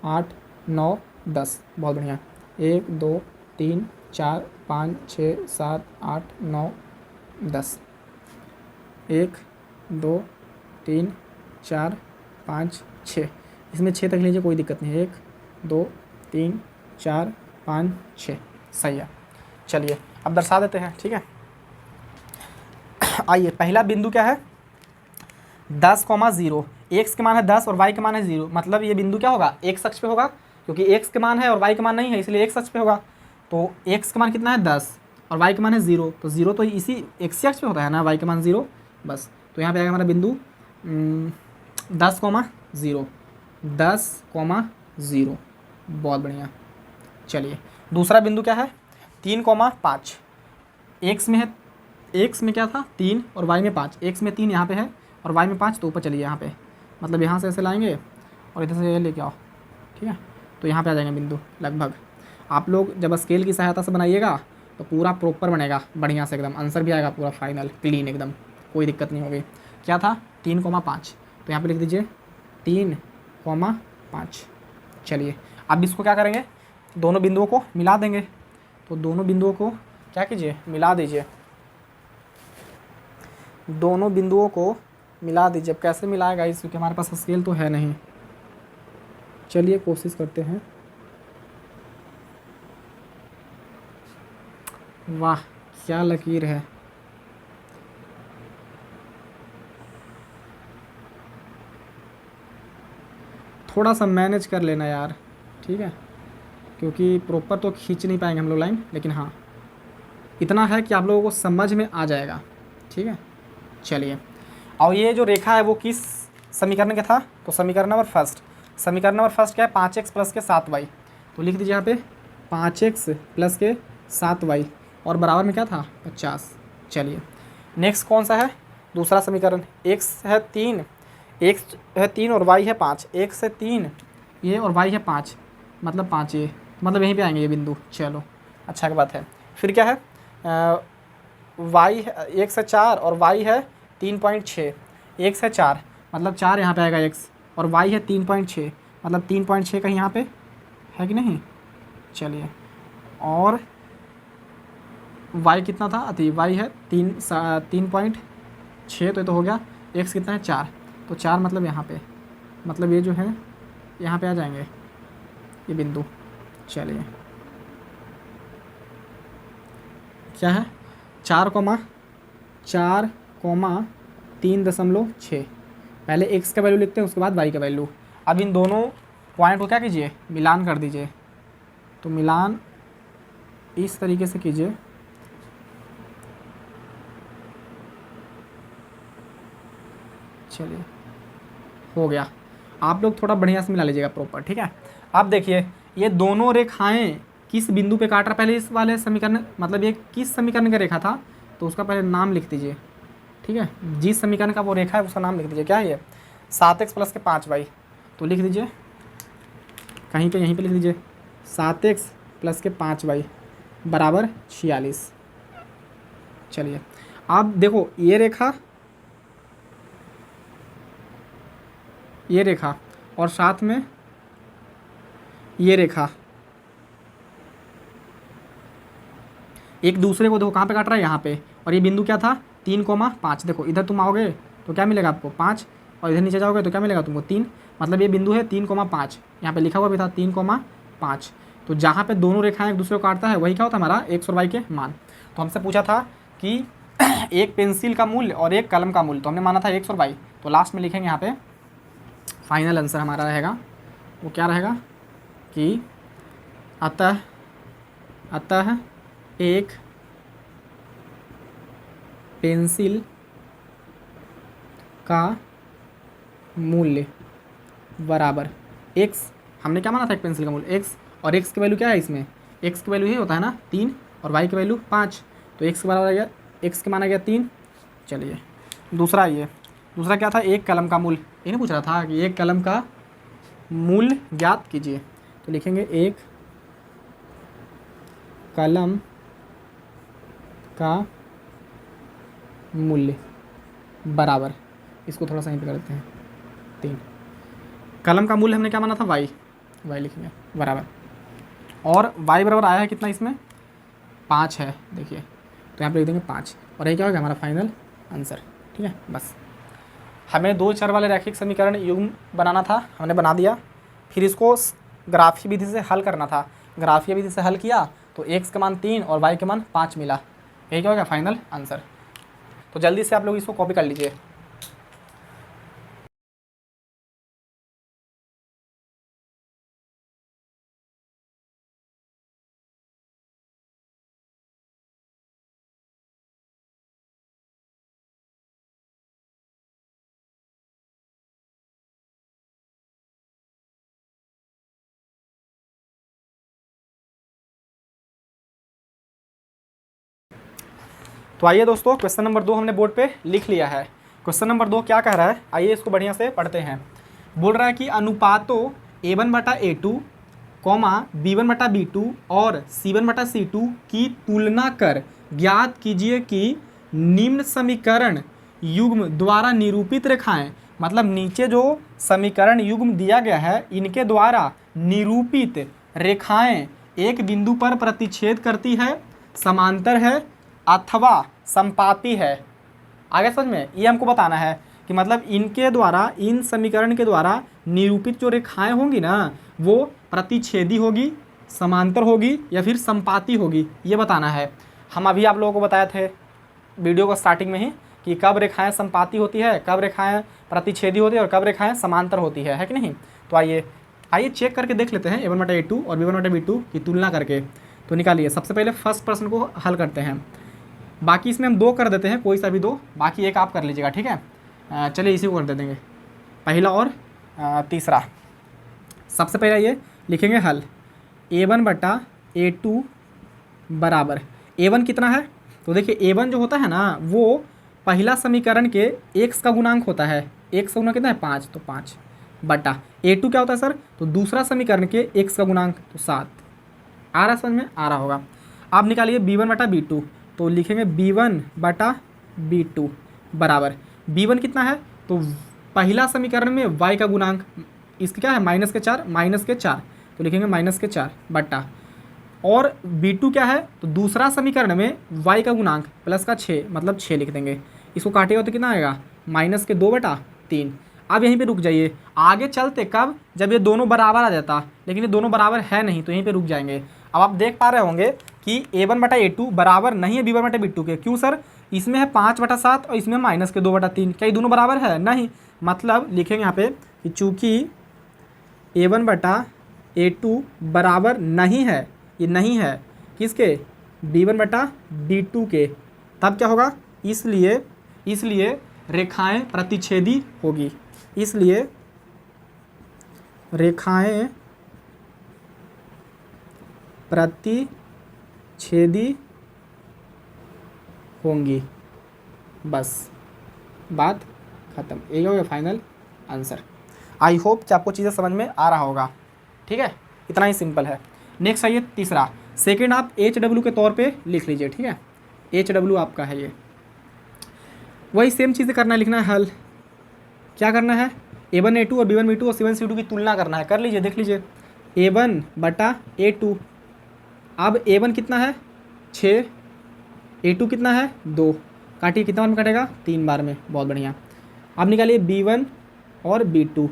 8 9 10। बहुत बढ़िया 1 2 3 4 5 6 7 8 9 10, 1 2 3 4 5 6, इसमें 6 तक लीजिए कोई दिक्कत नहीं है, 1 2 3 4 5 6, सही है। चलिए अब दर्शा देते हैं, ठीक है। आइए पहला बिंदु क्या है 10,0, x के मान है 10 और y के मान है 0, मतलब ये बिंदु क्या होगा x अक्ष पे होगा, क्योंकि x के मान है और y के मान नहीं है इसलिए x अक्ष पे होगा। तो x का मान कितना है 10 और y का मान है 0, तो 0 तो इसी x अक्ष पे होता है ना, y का मान 0 बस, तो यहाँ पे आएगा हमारा बिंदु 10,0, 10,0। बहुत बढ़िया। चलिए दूसरा बिंदु क्या है 3,5, x में है, x में क्या था 3 और y में 5, x में 3 यहाँ पे है और y में 5, तो ऊपर चलिए यहाँ पे, मतलब यहाँ से ऐसे लाएंगे और इधर से लेके आओ, ठीक है, तो यहाँ पे आ जाएंगे बिंदु लगभग। आप लोग जब स्केल की सहायता से बनाइएगा तो पूरा प्रॉपर बनेगा बढ़िया से एकदम, आंसर भी आएगा पूरा फाइनल क्लीन एकदम, कोई दिक्कत नहीं होगी। क्या था 3,5, तो यहाँ पे लिख दीजिए 3,5। चलिए अब इसको क्या करेंगे दोनों बिंदुओं को मिला देंगे, तो दोनों बिंदुओं को क्या कीजिए मिला दीजिए, दोनों बिंदुओं को मिला दीजिए। अब कैसे मिलाएगा इस, क्योंकि हमारे पास स्केल तो है नहीं। चलिए कोशिश करते हैं। वाह क्या लकीर है। थोड़ा सा मैनेज कर लेना यार, ठीक है, क्योंकि प्रॉपर तो खींच नहीं पाएंगे हम लोग लाइन, लेकिन हाँ इतना है कि आप लोगों को समझ में आ जाएगा, ठीक है। चलिए, और ये जो रेखा है वो किस समीकरण का था? तो समीकरण नंबर फर्स्ट क्या है? 5x प्लस के 7y। तो लिख दीजिए यहाँ पे 5x प्लस के 7y और बराबर में क्या था? 50। चलिए नेक्स्ट कौन सा है? दूसरा समीकरण। x है 3 और y है 5। x है 3 ये और y है 5, मतलब 5 ये, मतलब यहीं पे आएंगे ये बिंदु। चलो अच्छा की बात है। फिर क्या है? y है x है 4 और y है 3.6। x है 4 मतलब 4 यहाँ पे आएगा x, और y है 3.6 मतलब 3.6 कहीं यहाँ पे है कि नहीं? चलिए, और y कितना था? अति y है 3.6, तो ये तो हो गया। x कितना है? 4, तो 4 मतलब यहाँ पे, मतलब ये जो है यहाँ पे आ जाएंगे ये बिंदु। चलिए क्या है? 4,3.6। पहले x का वैल्यू लिखते हैं, उसके बाद y का वैल्यू। अब इन दोनों पॉइंट को क्या कीजिए? मिलान कर दीजिए। तो मिलान इस तरीके से कीजिए, चलिए हो गया। आप लोग थोड़ा बढ़िया से मिला लीजिएगा प्रॉपर, ठीक है। अब देखिए ये दोनों रेखाएं किस बिंदु पे काट रहा? पहले इस वाले समीकरण, मतलब ये किस समीकरण का रेखा था, तो उसका पहले नाम लिख दीजिए, ठीक है। जिस समीकरण का वो रेखा है उसका नाम लिख दीजिए। क्या है ये? 7x प्लस के 5y। तो लिख दीजिए कहीं पे, यहीं पे लिख दीजिए 7x प्लस के 5y बराबर 46। चलिए अब देखो ये रेखा और साथ में ये रेखा एक दूसरे को देखो कहाँ पे काट रहा है? यहाँ पे। और ये बिंदु क्या था? 3,5। देखो इधर तुम आओगे तो क्या मिलेगा आपको? 5, और इधर नीचे जाओगे तो क्या मिलेगा तुमको? 3, मतलब ये बिंदु है 3,5। यहाँ पे लिखा हुआ भी था 3,5। तो जहाँ पे दोनों रेखाएं एक दूसरे को काटता है वही क्या होता है? हमारा x और y के मान। तो हमसे पूछा था कि एक पेंसिल का मूल्य और एक कलम का मूल्य, तो हमने माना था x और y। तो लास्ट में लिखेंगे यहाँ पे फाइनल आंसर हमारा रहेगा, वो क्या रहेगा कि अतः एक पेंसिल का मूल्य बराबर x। हमने क्या माना था? एक पेंसिल का मूल्य x, और x की वैल्यू क्या है इसमें? x की वैल्यू ये होता है ना 3, और y की वैल्यू 5। तो x के बराबर आ गया, x के माना गया 3। चलिए दूसरा क्या था? एक कलम का मूल्य। ये नहीं पूछ रहा था कि एक कलम का मूल्य ज्ञात कीजिए। तो लिखेंगे एक कलम का मूल्य बराबर, इसको थोड़ा सा यहीं पे कर देते हैं 3। कलम का मूल्य हमने क्या माना था? y लिखेंगे बराबर, और y बराबर आया है कितना इसमें? 5 है। देखिए तो यहाँ पे लिख देंगे 5, और ये क्या होगा? हमारा फाइनल आंसर, ठीक है। बस हमें 2 चर वाले रैखिक समीकरण युग्म बनाना था, हमने बना दिया। फिर इसको ग्राफीय विधि से हल करना था। ग्राफीय विधि से हल किया तो x का मान 3 और y के मान 5 मिला। यही क्या होगा? Final answer. तो जल्दी से आप लोग इसको कॉपी कर लीजिए। तो आइए दोस्तों, क्वेश्चन नंबर 2 हमने बोर्ड पे लिख लिया है। क्वेश्चन नंबर 2 क्या कह रहा है? आइए इसको बढ़िया से पढ़ते हैं। बोल रहा है कि अनुपातों a1/a2, b1/b2 और c1/c2 की तुलना कर ज्ञात कीजिए कि निम्न समीकरण युग्म द्वारा निरूपित रेखाएं, मतलब नीचे जो समीकरण युग्म दिया गया है इनके द्वारा निरूपित रेखाएं एक बिंदु पर प्रतिच्छेद करती है, समांतर है अथवा संपाती है। आगे समझ में, ये हमको बताना है कि मतलब इनके द्वारा, इन समीकरण के द्वारा निरूपित जो रेखाएं होंगी ना वो प्रतिच्छेदी होगी, समांतर होगी या फिर संपाती होगी, ये बताना है। हम अभी आप लोगों को बताए थे वीडियो को स्टार्टिंग में ही कि कब रेखाएं संपाती होती है, कब रेखाएं प्रतिच्छेदी होती है और कब रेखाएं समांतर होती है कि नहीं। तो आइए आइए चेक करके देख लेते हैं a1/a2 और b1/b2 की तुलना करके। तो निकालिए, सबसे पहले फर्स्ट प्रश्न को हल करते हैं। बाकी इसमें हम 2 कर देते हैं, कोई सा भी 2, बाकी एक आप कर लीजिएगा, ठीक है। चलिए इसी को कर दे देंगे, पहला और तीसरा। सबसे पहले ये लिखेंगे हल, a1/a2 बराबर, a1 कितना है, तो देखिए a1 जो होता है ना वो पहला समीकरण के x का गुणांक होता है, x का गुणांक कितना है 5, तो 5 बटा a2 क्या होता है सर, तो दूसरा समीकरण के x का गुणांक, तो 7। आ रहा समझ में, आ रहा होगा। आप निकालिए b1/b2, तो लिखेंगे b1/b2 बराबर, b1 कितना है, तो पहला समीकरण में y का गुणांक, इसका क्या है -4, तो लिखेंगे -4 बटा, और b2 क्या है, तो दूसरा समीकरण में y का गुणांक प्लस का 6, मतलब 6 लिख देंगे। इसको काटेगा तो कितना आएगा -2/3। अब यहीं पे रुक जाइए, आगे चलते कब, जब ये दोनों बराबर आ जाता, लेकिन ये दोनों बराबर है नहीं, तो यहीं पे रुक जाएंगे। अब आप देख पा रहे होंगे कि a1/a2 बराबर नहीं है b1/b2 के। क्यों सर, इसमें है 5/7 और इसमें -2/3, क्या ये दोनों बराबर है, नहीं। मतलब लिखेंगे यहाँ पे कि चूँकि a1/a2 बराबर नहीं है, ये नहीं है किसके, b1/b2 के, तब क्या होगा, इसलिए रेखाएं प्रतिच्छेदी होगी, इसलिए रेखाएं प्रतिच्छेदी होंगी, बस बात खत्म। यही होगा फाइनल आंसर। आई होप कि आपको चीज़ें समझ में आ रहा होगा, ठीक है, इतना ही सिंपल है। नेक्स्ट आइए तीसरा, सेकेंड आप HW के तौर पे लिख लीजिए, ठीक है, HW आपका है ये, वही सेम चीज़ें करना है, लिखना है हल। क्या करना है, a1a2 और b1b2 और c1c2 की तुलना करना है, कर लीजिए, देख लीजिए a1/a2, अब a1 कितना है 6, a2 कितना है 2, काटिए, कितना बार में कटेगा 3 बार में, बहुत बढ़िया। अब निकालिए b1 और b2,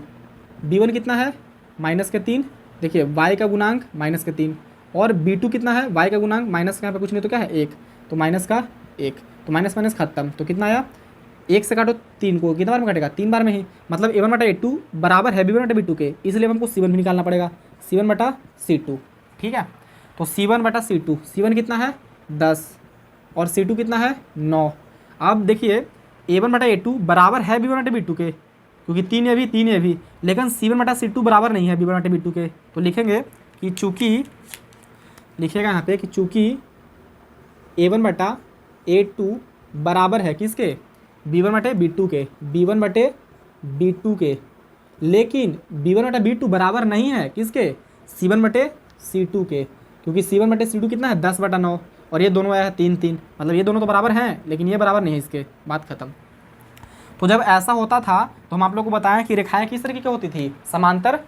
b1 कितना है -3, देखिए y का गुणांक -3, और b2 कितना है y का गुणांक माइनस का यहाँ पे कुछ नहीं तो क्या है 1, तो -1, तो माइनस माइनस खत्म, तो कितना आया 1 से काटो 3 को, कितना बार में कटेगा 3 बार में ही, मतलब a1/a2 बराबर है b1/b2 के, इसलिए हमको c1 भी निकालना पड़ेगा, c1/c2, ठीक है। तो c1/c2, c1 कितना है 10 और c2 कितना है 9। अब देखिए a1/a2 बराबर है b1/b2 के, क्योंकि 3 ये भी, लेकिन c1/c2 बराबर नहीं है b1/b2 के, तो लिखेंगे कि चूँकि, लिखिएगा यहाँ पे कि चूँकि a1/a2 बराबर है किसके, b1/b2 के, b1/b2 के, लेकिन b1/b2 बराबर नहीं है किसके, c1/c2 के, क्योंकि c1/c2 कितना है 10/9, और ये दोनों आया है 3, मतलब ये दोनों तो बराबर हैं लेकिन ये बराबर नहीं है इसके, बात खत्म। तो जब ऐसा होता था तो हम आप लोग को बताएं कि रेखाएं किस तरीके की होती थी, समांतर।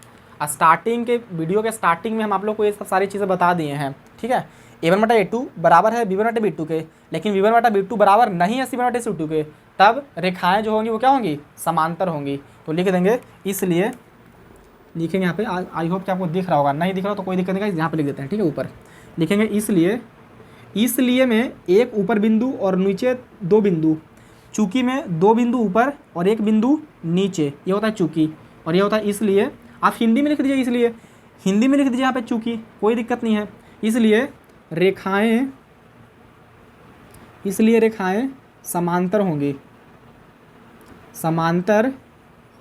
स्टार्टिंग के वीडियो के स्टार्टिंग में हम आप लोग को ये सब सारी चीज़ें बता दिए हैं, ठीक है। a1/a2 बराबर है b1/b2 के, लेकिन b1/b2 बराबर नहीं है c1/c2 के, तब रेखाएं जो होंगी वो क्या होंगी, समांतर होंगी। तो लिख देंगे, इसलिए लिखेंगे यहाँ पे, आई होप कि आपको दिख रहा होगा, नहीं दिख रहा तो कोई दिक्कत नहीं, यहाँ पे लिख देते हैं, ठीक है। ऊपर लिखेंगे इसलिए में एक ऊपर बिंदु और नीचे 2 बिंदु, चूँकि में 2 बिंदु ऊपर और 1 बिंदु नीचे, ये होता है चूँकि, और ये होता है इसलिए। आप हिंदी में लिख दीजिए, इसलिए हिंदी में लिख दीजिए यहाँ पे चूँकि, कोई दिक्कत नहीं है। इसलिए रेखाएं समांतर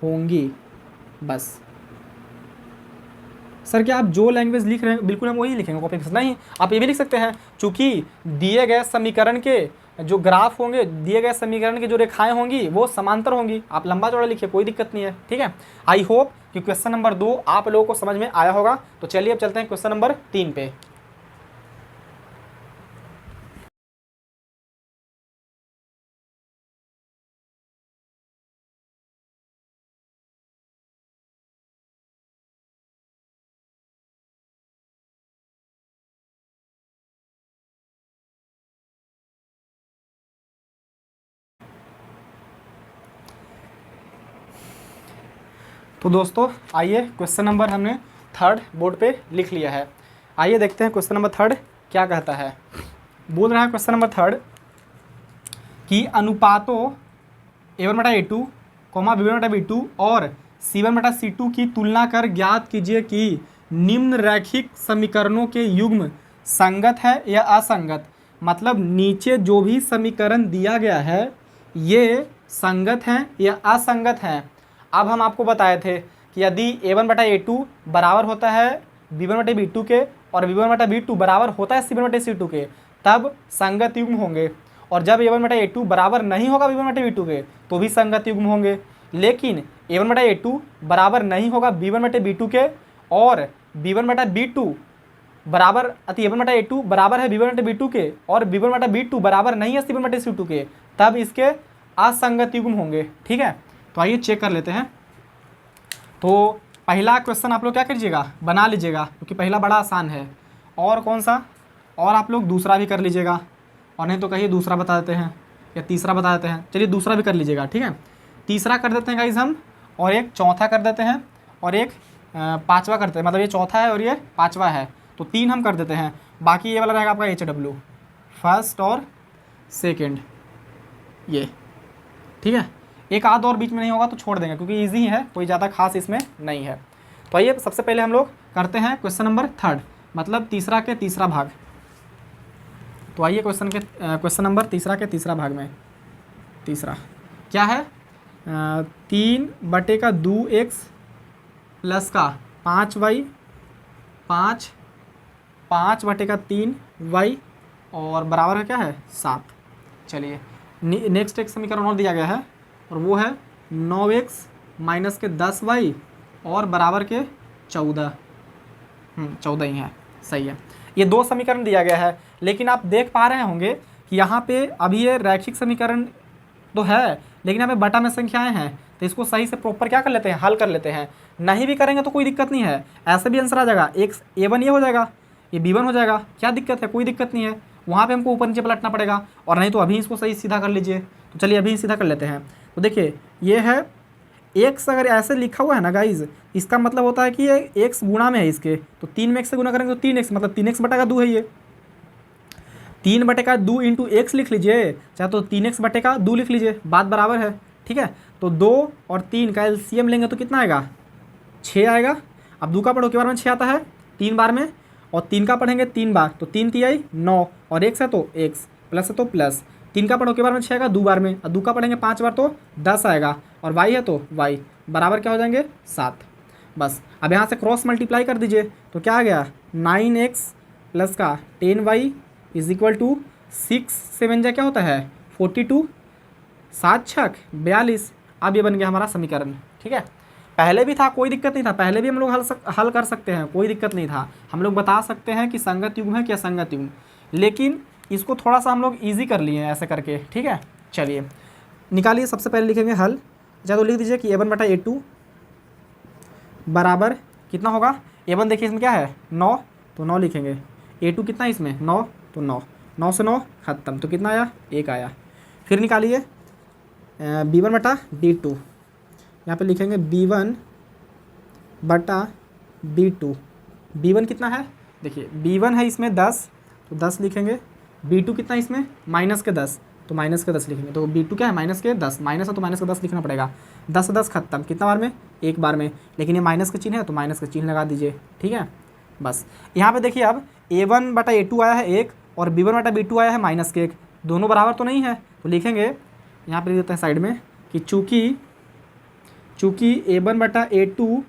होंगी, बस। सर क्या आप जो लैंग्वेज लिख रहे हैं बिल्कुल हम वही लिखेंगे कॉपी पेस्ट, नहीं, आप ये भी लिख सकते हैं, चूँकि दिए गए समीकरण के जो ग्राफ होंगे, दिए गए समीकरण की जो रेखाएं होंगी वो समांतर होंगी, आप लंबा चौड़ा लिखिए, कोई दिक्कत नहीं है, ठीक है। आई होप कि क्वेश्चन नंबर 2 आप लोगों को समझ में आया होगा। तो चलिए अब चलते हैं क्वेश्चन नंबर 3 पे। तो दोस्तों आइए क्वेश्चन नंबर हमने 3 बोर्ड पे लिख लिया है। आइए देखते हैं क्वेश्चन नंबर 3 क्या कहता है। बोल रहा है क्वेश्चन नंबर 3 कि अनुपातों A1/A2, B1/B2 और C1/C2 की तुलना कर ज्ञात कीजिए कि निम्न रैखिक समीकरणों के युग्म संगत है या असंगत। मतलब नीचे जो भी समीकरण दिया गया है ये संगत हैं या असंगत हैं। अब हम आपको बताए थे कि यदि A1/A2 बराबर होता है B1/B2 के और B1/B2 बराबर होता है C1/C2 के तब संगत युग्म होंगे, और जब A1/A2 बराबर नहीं होगा B1/B2 के तो भी संगत युग्म होंगे। लेकिन A1/A2 बराबर नहीं होगा B1/B2 के और B1/B2 बराबर A1/A2 बराबर है B1/B2 के और B1/B2 बराबर नहीं है C1/C2 के, तब इसके असंगत युग्म होंगे। ठीक है, तो आइए चेक कर लेते हैं। तो पहला क्वेश्चन आप लोग क्या कीजिएगा, बना लीजिएगा, क्योंकि पहला बड़ा आसान है। और कौन सा, और आप लोग दूसरा भी कर लीजिएगा, और नहीं तो कहिए दूसरा बता देते हैं या तीसरा बता देते हैं। चलिए दूसरा भी कर लीजिएगा। ठीक है, तीसरा कर देते हैं गाइज हम, और एक चौथा कर देते हैं, और एक पाँचवा करते हैं। मतलब ये चौथा है और ये पाँचवा है, तो 3 हम कर देते हैं। बाकी ये वाला रहेगा आपका HW, फर्स्ट और सेकेंड, ये। ठीक है, एक आध और बीच में नहीं होगा तो छोड़ देंगे, क्योंकि ईजी है, कोई ज़्यादा खास इसमें नहीं है। तो आइए सबसे पहले हम लोग करते हैं क्वेश्चन नंबर 3, मतलब तीसरा के तीसरा भाग। तो आइए क्वेश्चन नंबर तीसरा के तीसरा भाग में तीसरा क्या है, 3/2x प्लस का 5y, 5/3y और बराबर है क्या है 7। चलिए नेक्स्ट एक समीकरण और दिया गया है, और वो है 9x माइनस के 10y और बराबर के 14। 14 ही है, सही है। ये 2 समीकरण दिया गया है, लेकिन आप देख पा रहे होंगे कि यहाँ पे अभी ये रैखिक समीकरण तो है, लेकिन यहाँ पे बटा में संख्याएं हैं, तो इसको सही से प्रॉपर क्या कर लेते हैं, हल कर लेते हैं। नहीं भी करेंगे तो कोई दिक्कत नहीं है, ऐसे भी आंसर आ जाएगा। एक A1 ये हो जाएगा, ये B1 हो जाएगा, क्या दिक्कत है, कोई दिक्कत नहीं है। वहाँ पे हमको ऊपर नीचे पलटना पड़ेगा, और नहीं तो अभी इसको सही सीधा कर लीजिए। तो चलिए अभी सीधा कर लेते हैं। तो देखिए ये है x, अगर ऐसे लिखा हुआ है ना गाइज, इसका मतलब होता है कि ये x गुणा में है इसके, तो 3 में x से गुणा करेंगे तो 3x, मतलब 3x/2 है। ये 3/2 इंटू x लिख लीजिए, चाहे तो 3x/2 लिख लीजिए, बात बराबर है। ठीक है, तो 2 और 3 का LCM लेंगे तो कितना आएगा, 6 आएगा। अब 2 का पढ़ो के बार में 6 आता है 3 बार में, और 3 का पढ़ेंगे 3 बार, तो 3 3 9, और x है तो x, प्लस है तो प्लस। 3 का पढ़ो के बार में 6 आएगा 2 बार में, और 2 का पढ़ेंगे 5 बार तो 10 आएगा, और y है तो y बराबर क्या हो जाएंगे 7। बस अब यहाँ से क्रॉस मल्टीप्लाई कर दीजिए, तो क्या आ गया 9x प्लस का 10y इज इक्वल टू 6 7 जा क्या होता है 42, 7 6 42। अब ये बन गया हमारा समीकरण। ठीक है, पहले भी था, कोई दिक्कत नहीं था, पहले भी हम लोग हल कर सकते हैं, कोई दिक्कत नहीं था। हम लोग बता सकते हैं कि संगत युग्म है क्या संगत युग्म, लेकिन इसको थोड़ा सा हम लोग ईजी कर लिए हैं ऐसे करके। ठीक है, चलिए निकालिए। सबसे पहले लिखेंगे हल। अच्छा, तो लिख दीजिए कि A1/A2 बराबर कितना होगा। A1 देखिए इसमें क्या है 9, तो 9 लिखेंगे। A2 कितना है इसमें 9, तो 9, 9 से 9 खत्म, तो कितना आया 1 आया। फिर निकालिए B1/B2, यहाँ पे लिखेंगे B1/B2। B1 कितना है, देखिए B1 है इसमें 10, तो 10 लिखेंगे। B2 कितना है इसमें माइनस के 10, तो माइनस के 10 लिखेंगे। तो B2 क्या है माइनस के 10, माइनस है तो माइनस के 10 लिखना पड़ेगा। 10 से 10 खत्म, कितना बार में 1 बार में, लेकिन ये माइनस का चिन्ह है तो माइनस का चिन्ह लगा दीजिए। ठीक है, बस यहाँ पे देखिए अब A1/A2 आया है 1 और B1/B2 आया है माइनस के 1, दोनों बराबर तो नहीं है, तो लिखेंगे यहाँ पे लिख देते हैं साइड में कि चूँकि A1/A2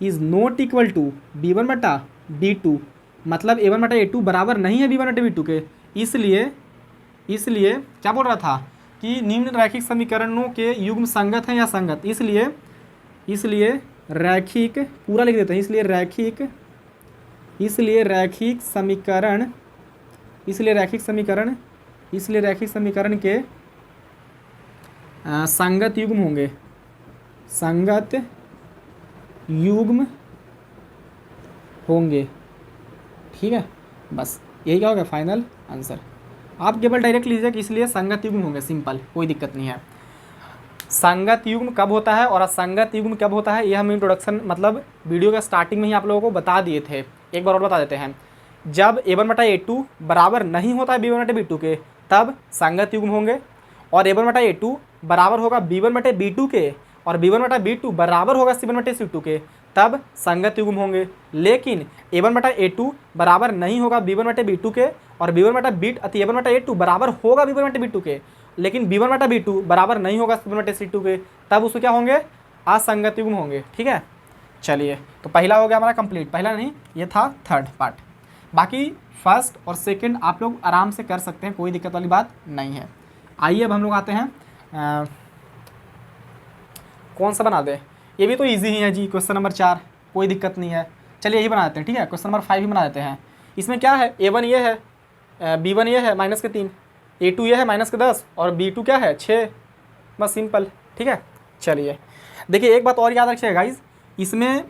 is not equal to B1/B2, मतलब A1/A2 बराबर नहीं है B1/B2 के, इसलिए क्या बोल रहा था कि निम्न रैखिक समीकरणों के युग्म संगत हैं या संगत, इसलिए रैखिक पूरा लिख देते हैं, इसलिए रैखिक समीकरण के संगत युग्म होंगे, ठीक है, बस यही क्या होगा फाइनल आंसर। आप केवल डायरेक्ट लीजिए कि इसलिए संगत युग्म होंगे, सिंपल, कोई दिक्कत नहीं है। संगत युग्म कब होता है और असंगत युग्म कब होता है, ये हम इंट्रोडक्शन मतलब वीडियो के स्टार्टिंग में ही आप लोगों को बता दिए थे। एक बार और बता देते हैं। जब A1/A2 बराबर नहीं होता है B1/B2 के, तब संगत युग्म होंगे, और A1/A2 बराबर होगा B1/B2 के, और B1/B2 बराबर होगा C1/C2 के, तब संगत युग्म होंगे। लेकिन A1/A2 बराबर नहीं होगा B1/B2 के, और A1/A2 बराबर होगा B1/B2 के, लेकिन B1/B2 बराबर नहीं होगा C1/C2 के, तब उसको क्या होंगे, असंगत युग्म होंगे। ठीक है, चलिए, तो पहला हो गया हमारा कंप्लीट, पहला नहीं, ये था थर्ड पार्ट। बाकी फर्स्ट और सेकंड आप लोग आराम से कर सकते हैं, कोई दिक्कत वाली बात नहीं है। आइए अब हम लोग आते हैं कौन सा बना दें, ये भी तो इजी ही है जी, क्वेश्चन नंबर 4, कोई दिक्कत नहीं है। चलिए यही बना देते हैं, ठीक है, क्वेश्चन नंबर 5 ही बना देते हैं। इसमें क्या है, A1 ये है, B1 ये है -3, A2 ये है -10, और B2 क्या है 6, बस सिंपल। ठीक है, चलिए देखिए एक बात और याद रखिएगा गाइज, इसमें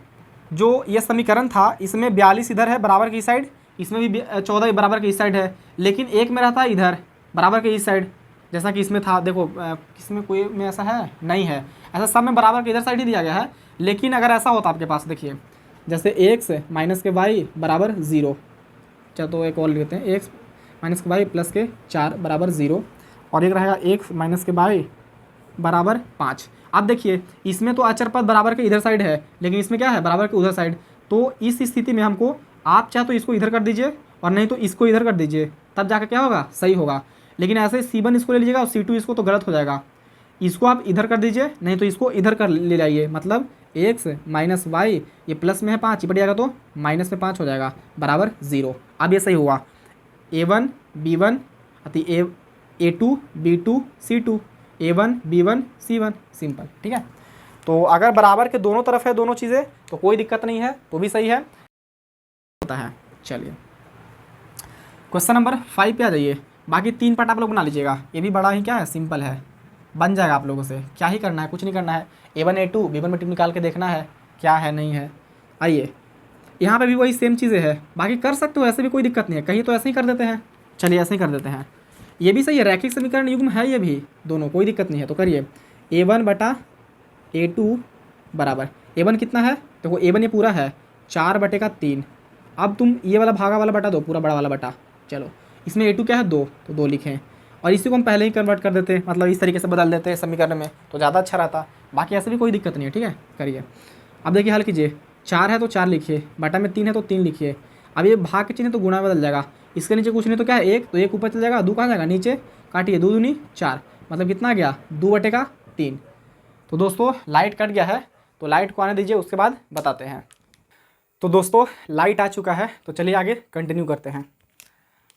जो ये समीकरण था, इसमें 42 इधर है बराबर की साइड, इसमें भी 14 बराबर की इस साइड है, लेकिन एक में रहता है इधर बराबर के इस साइड, जैसा कि इसमें था। देखो किसमें कोई में ऐसा है नहीं है, ऐसा सब में बराबर के इधर साइड ही दिया गया है। लेकिन अगर ऐसा होता आपके पास, देखिए जैसे x माइनस के y बराबर 0, चलो तो एक और लेते हैं, x माइनस के y प्लस के 4 बराबर 0, और एक रहेगा x माइनस के y बराबर 5। अब देखिए इसमें तो अचर पद बराबर के इधर साइड है, लेकिन इसमें क्या है, बराबर के उधर साइड। तो इस स्थिति में हमको, आप चाहे तो इसको इधर कर दीजिए और नहीं तो इसको इधर कर दीजिए, तब जाकर क्या होगा, सही होगा। लेकिन ऐसे C1 इसको ले लीजिएगा और C2 इसको, तो गलत हो जाएगा। इसको आप इधर कर दीजिए, नहीं तो इसको इधर कर ले जाइए, मतलब x माइनस वाई, ये प्लस में है 5, ये बढ़ जाएगा तो माइनस में 5 हो जाएगा, बराबर 0। अब ये सही हुआ, A1 B1 अति A2 B2 C2, A1 B1 C1, simple. ठीक है, तो अगर बराबर के दोनों तरफ है दोनों चीज़ें तो कोई दिक्कत नहीं है, तो भी सही है, होता है। चलिए क्वेश्चन नंबर 5 पे आ जाइए। बाकी 3 पार्ट आप लोग बना लीजिएगा, ये भी बड़ा ही क्या है, सिंपल है, बन जाएगा आप लोगों से। क्या ही करना है, कुछ नहीं करना है, A1 A2 B1 B2 निकाल के देखना है क्या है नहीं है। आइए यहाँ पे भी वही सेम चीज़ें हैं, बाकी कर सकते हो, ऐसे भी कोई दिक्कत नहीं है, कहीं तो ऐसे ही कर देते हैं। चलिए ऐसे ही कर देते हैं, ये भी सही है, रैखिक समीकरण युग्म है ये भी दोनों, कोई दिक्कत नहीं है। तो करिए A1/A2 बराबर, A1 कितना है, देखो A1 ये पूरा है 4/3, अब तुम ये वाला भागा वाला बटा दो, पूरा बड़ा वाला बटा, चलो इसमें A2 क्या है 2, तो 2 लिखें, और इसी को हम पहले ही कन्वर्ट कर देते, मतलब इस तरीके से बदल देते समीकरण में, तो ज़्यादा अच्छा रहता। बाकी ऐसे भी कोई दिक्कत नहीं है। ठीक है, करिए अब देखिए हल कीजिए, 4 है तो 4 लिखिए, बटा में 3 है तो 3 लिखिए। अब ये भाग के चिन्ह तो गुणा बदल जाएगा, इसके नीचे कुछ नहीं तो क्या है 1, तो 1 ऊपर चल जाएगा, 2 कहाँ जाएगा नीचे, काटिए 2 दूनी 4, मतलब कितना आ गया 2/3। तो दोस्तों लाइट कट गया है, तो लाइट को आने दीजिए, उसके बाद बताते हैं। तो दोस्तों लाइट आ चुका है, तो चलिए आगे कंटिन्यू करते हैं।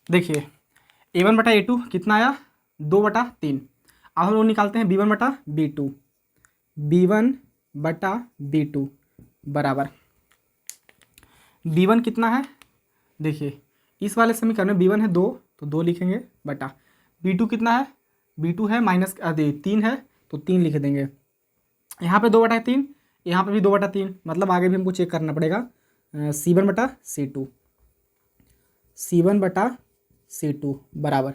देखिए A1/A2 कितना आया 2/3। अब हम लोग निकालते हैं B1/B2, B1/B2 बराबर, B1 कितना है, देखिए इस वाले समीकरण में B1 है 2, तो 2 लिखेंगे बटा, B2 कितना है, B2 है -3 है, तो 3 लिख देंगे। यहाँ पे 2/3, यहाँ पे भी 2/3, मतलब आगे भी हमको चेक करना पड़ेगा, C1/C2, C1/C2 बराबर,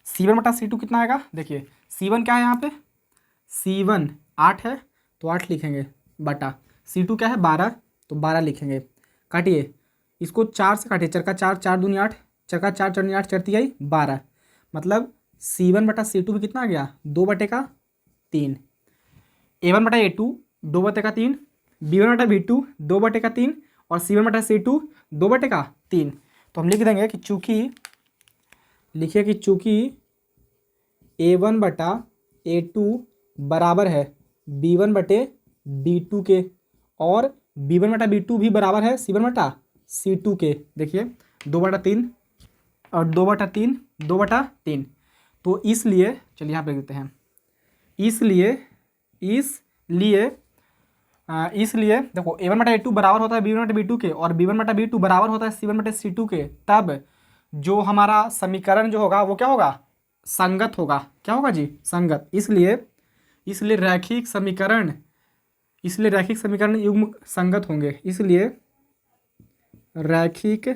C1/C2 कितना आएगा, देखिए C1 क्या है यहाँ पे, C1 8 है तो 8 लिखेंगे बटा, C2 क्या है 12, तो 12 लिखेंगे। काटिए इसको 4 से काटिए, चरका 4, 4 दूनी 8, चरका 4 चरनी 8, चरती आई 12, मतलब C1/C2 भी कितना आ गया 2/3, A1/A2 2/3, B1/B2 2/3, और C1/C2 2/3। तो हम लिख देंगे कि चूँकि, लिखिए कि चूँकि A1/A2 बराबर है B1/B2 के, और B1/B2 भी बराबर है C1/C2 के, देखिए 2/3 और 2/3 2/3, तो इसलिए चलिए यहाँ पे लिख देते हैं, इसलिए देखो A1/A2 बराबर होता है B1/B2 के, और B1/B2 बराबर होता है C1/C2 के, तब जो हमारा समीकरण जो होगा वो क्या होगा, संगत होगा। क्या होगा जी, संगत। इसलिए रैखिक समीकरण युग्म संगत होंगे, इसलिए रैखिक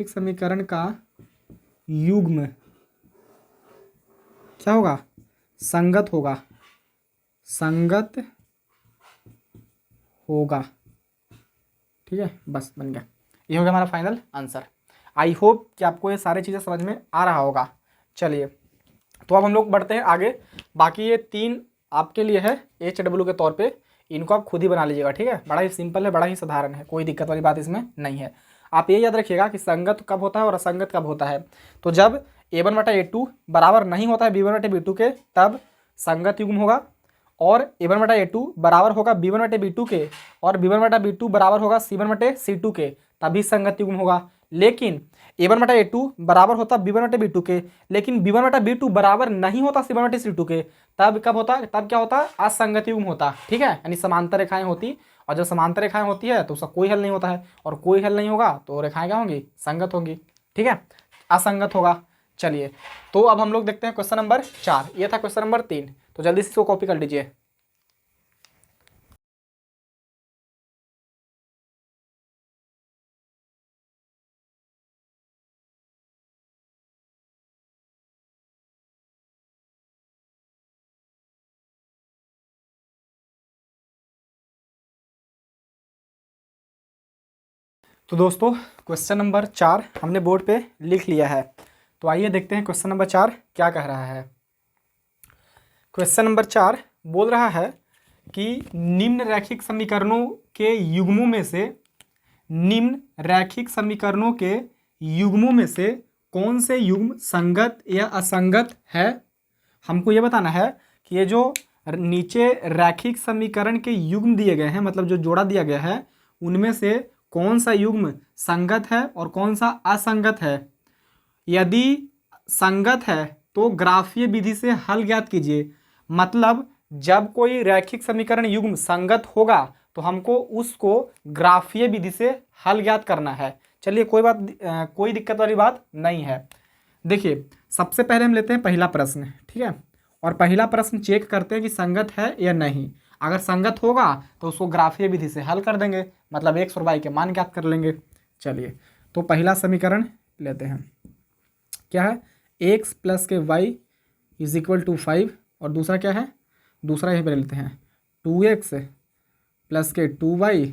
समीकरण का युग्म क्या होगा, संगत होगा, संगत होगा। ठीक है, बस बन गया, ये हो गया हमारा फाइनल आंसर। आई होप कि आपको ये सारी चीज़ें समझ में आ रहा होगा। चलिए, तो अब हम लोग बढ़ते हैं आगे। बाकी ये 3 आपके लिए है HW के तौर पे, इनको आप खुद ही बना लीजिएगा। ठीक है, बड़ा ही सिंपल है, बड़ा ही साधारण है, कोई दिक्कत वाली बात इसमें नहीं है। आप ये याद रखिएगा कि संगत कब होता है और असंगत कब होता है। तो जब A1/A2 बराबर नहीं होता है B1/B2 के, तब संगत युग्म होगा, और A1/A2 बराबर होगा B1/B2 के, और B1/B2 बराबर होगा C1/C2 के, तभी संगत युग्म होगा। लेकिन A1/A2 बराबर होता B1/B2 के, लेकिन B1/B2 बराबर नहीं होता C1/C2 के, तब कब होता, तब क्या होता, असंगत युग्म होता। ठीक है, यानी समांतर रेखाएं होती, और जब समांतर रेखाएं होती है तो उसका कोई हल नहीं होता है, और कोई हल नहीं होगा तो रेखाएं क्या होंगी, संगत होंगी। ठीक है, असंगत होगा। चलिए, तो अब हम लोग देखते हैं क्वेश्चन नंबर 4, ये था क्वेश्चन नंबर 3, तो जल्दी से इसको कॉपी कर लीजिए। तो दोस्तों, क्वेश्चन नंबर 4 हमने बोर्ड पे लिख लिया है। तो आइए देखते हैं क्वेश्चन नंबर 4 क्या कह रहा है। क्वेश्चन नंबर 4 बोल रहा है कि निम्न रैखिक समीकरणों के युग्मों में से, निम्न रैखिक समीकरणों के युग्मों में से कौन से युग्म संगत या असंगत है। हमको ये बताना है कि ये जो नीचे रैखिक समीकरण के युग्म दिए गए हैं, मतलब जो जोड़ा दिया गया है, उनमें से कौन सा युग्म संगत है और कौन सा असंगत है। यदि संगत है तो ग्राफीय विधि से हल ज्ञात कीजिए। मतलब जब कोई रैखिक समीकरण युग्म संगत होगा तो हमको उसको ग्राफीय विधि से हल ज्ञात करना है। चलिए, कोई दिक्कत वाली बात नहीं है। देखिए, सबसे पहले हम लेते हैं पहला प्रश्न। ठीक है, और पहला प्रश्न चेक करते हैं कि संगत है या नहीं। अगर संगत होगा तो उसको ग्राफीय विधि से हल कर देंगे, मतलब x और y के मान ज्ञात कर लेंगे। चलिए, तो पहला समीकरण लेते हैं, क्या है, x प्लस के y इज इक्वल टू 5, और दूसरा क्या है, दूसरा यहीं पर लेते हैं 2x प्लस के 2y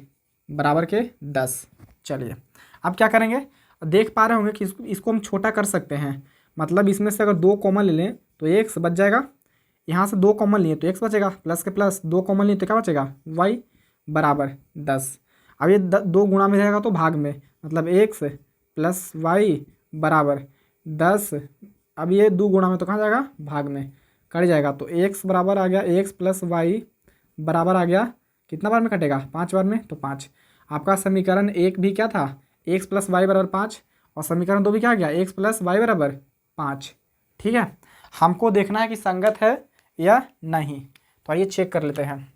बराबर के 10। चलिए, अब क्या करेंगे, देख पा रहे होंगे कि इसको हम छोटा कर सकते हैं। मतलब इसमें से अगर 2 कॉमन ले लें तो x बच जाएगा, यहाँ से 2 कॉमन लिए तो x बचेगा, प्लस के प्लस 2 कॉमन लिए तो क्या बचेगा, y बराबर 10। अब ये 2 गुणा में रहेगा तो भाग में, मतलब x प्लस y बराबर 10। अब ये 2 गुणा में तो कहाँ जाएगा, भाग में कट जाएगा, तो x बराबर आ गया, x प्लस वाई बराबर आ गया, कितना बार में कटेगा, 5 बार में, तो 5। आपका समीकरण 1 भी क्या था, x प्लस वाई बराबर 5, और समीकरण 2 भी क्या आ गया, x प्लस वाई बराबर 5। ठीक है, हमको देखना है कि संगत है या नहीं। तो आइए चेक कर लेते हैं।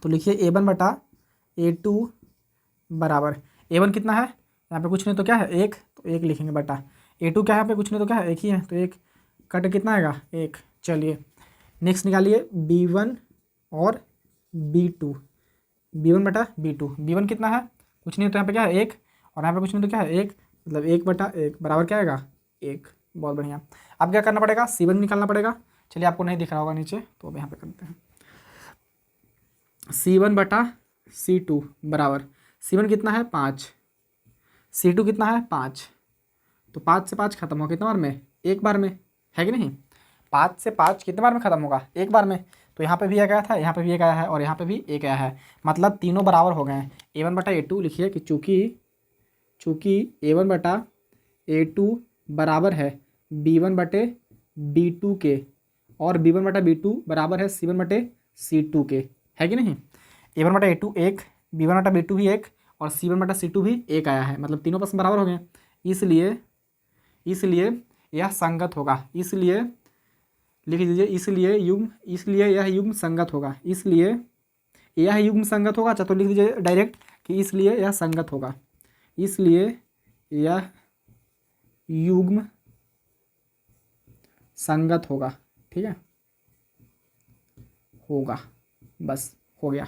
तो लिखिए A1/A2 बराबर, A1 कितना है, यहाँ पे कुछ नहीं तो क्या है 1, तो 1 लिखेंगे बटा A2 क्या है, यहाँ पे कुछ नहीं तो क्या है 1 ही है, तो 1 कट कितना आएगा 1। चलिए, नेक्स्ट निकालिए B1 और B2, B1/B2, B1 कितना है, कुछ नहीं तो यहाँ पे क्या है 1, और यहाँ पे कुछ नहीं तो क्या है 1, मतलब 1/1 बराबर क्या आएगा 1। बहुत बढ़िया। अब क्या करना पड़ेगा, C1 निकालना पड़ेगा। चलिए, आपको नहीं दिख रहा होगा नीचे, तो अब यहाँ पे करते हैं C1/C2 बराबर, C1 कितना है 5, C2 कितना है 5, तो 5 से 5 खत्म होगा कितने बार में, एक बार में, है कि नहीं। 5 से 5 कितने बार में खत्म होगा, एक बार में। तो यहाँ पे भी एक आया था, यहाँ पे भी एक आया है, और यहाँ पे भी एक आया है, मतलब तीनों बराबर हो गए हैं। A1/A2 लिखिए कि चूँकि A1/A2 बराबर है B1/B2 के, और B1/B2 बराबर है C1/C2 के, है कि नहीं। A1/A2 1, B1/B2 भी 1, और C1/C2 भी 1 आया है, मतलब तीनों प्रश्न बराबर हो गए। इसलिए यह संगत होगा, इसलिए लिख दीजिए, इसलिए यह युग्म संगत होगा, इसलिए यह युग्म संगत होगा। अच्छा, तो लिख दीजिए डायरेक्ट कि इसलिए यह संगत होगा, इसलिए यह युग्म संगत होगा। ठीक है, होगा, बस हो गया।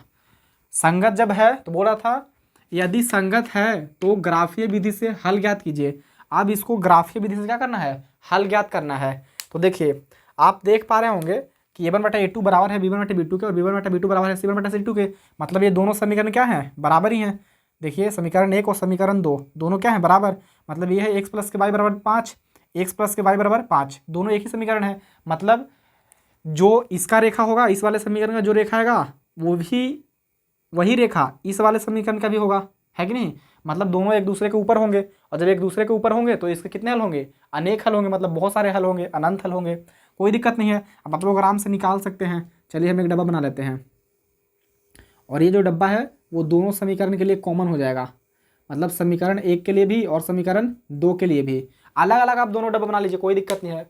संगत जब है तो बोला था यदि संगत है तो ग्राफीय विधि से हल ज्ञात कीजिए। अब इसको ग्राफीय विधि से क्या करना है, हल ज्ञात करना है। तो देखिए, आप देख पा रहे होंगे कि a1/a2 बराबर है b1/b2 के और b1/b2 बराबर है c1/c2 के। मतलब ये दोनों समीकरण क्या हैं, बराबर ही हैं। देखिए समीकरण 1 और समीकरण 2 दोनों क्या है, बराबर। मतलब ये है x + के y बराबर 5, x + के y बराबर 5, दोनों एक ही समीकरण है। मतलब जो इसका रेखा होगा, इस वाले समीकरण का जो रेखा आएगा वो भी वही रेखा इस वाले समीकरण का भी होगा, है कि नहीं। मतलब दोनों एक दूसरे के ऊपर होंगे, और जब एक दूसरे के ऊपर होंगे तो इसके कितने हल होंगे, अनेक हल होंगे, मतलब बहुत सारे हल होंगे, अनंत हल होंगे। कोई दिक्कत नहीं है, अब आप लोग आराम से निकाल सकते हैं। चलिए हम एक डब्बा बना लेते हैं, और ये जो डब्बा है वो दोनों समीकरण के लिए कॉमन हो जाएगा। मतलब समीकरण 1 के लिए भी और समीकरण 2 के लिए भी अलग अलग आप दोनों डब्बा बना लीजिए, कोई दिक्कत नहीं है।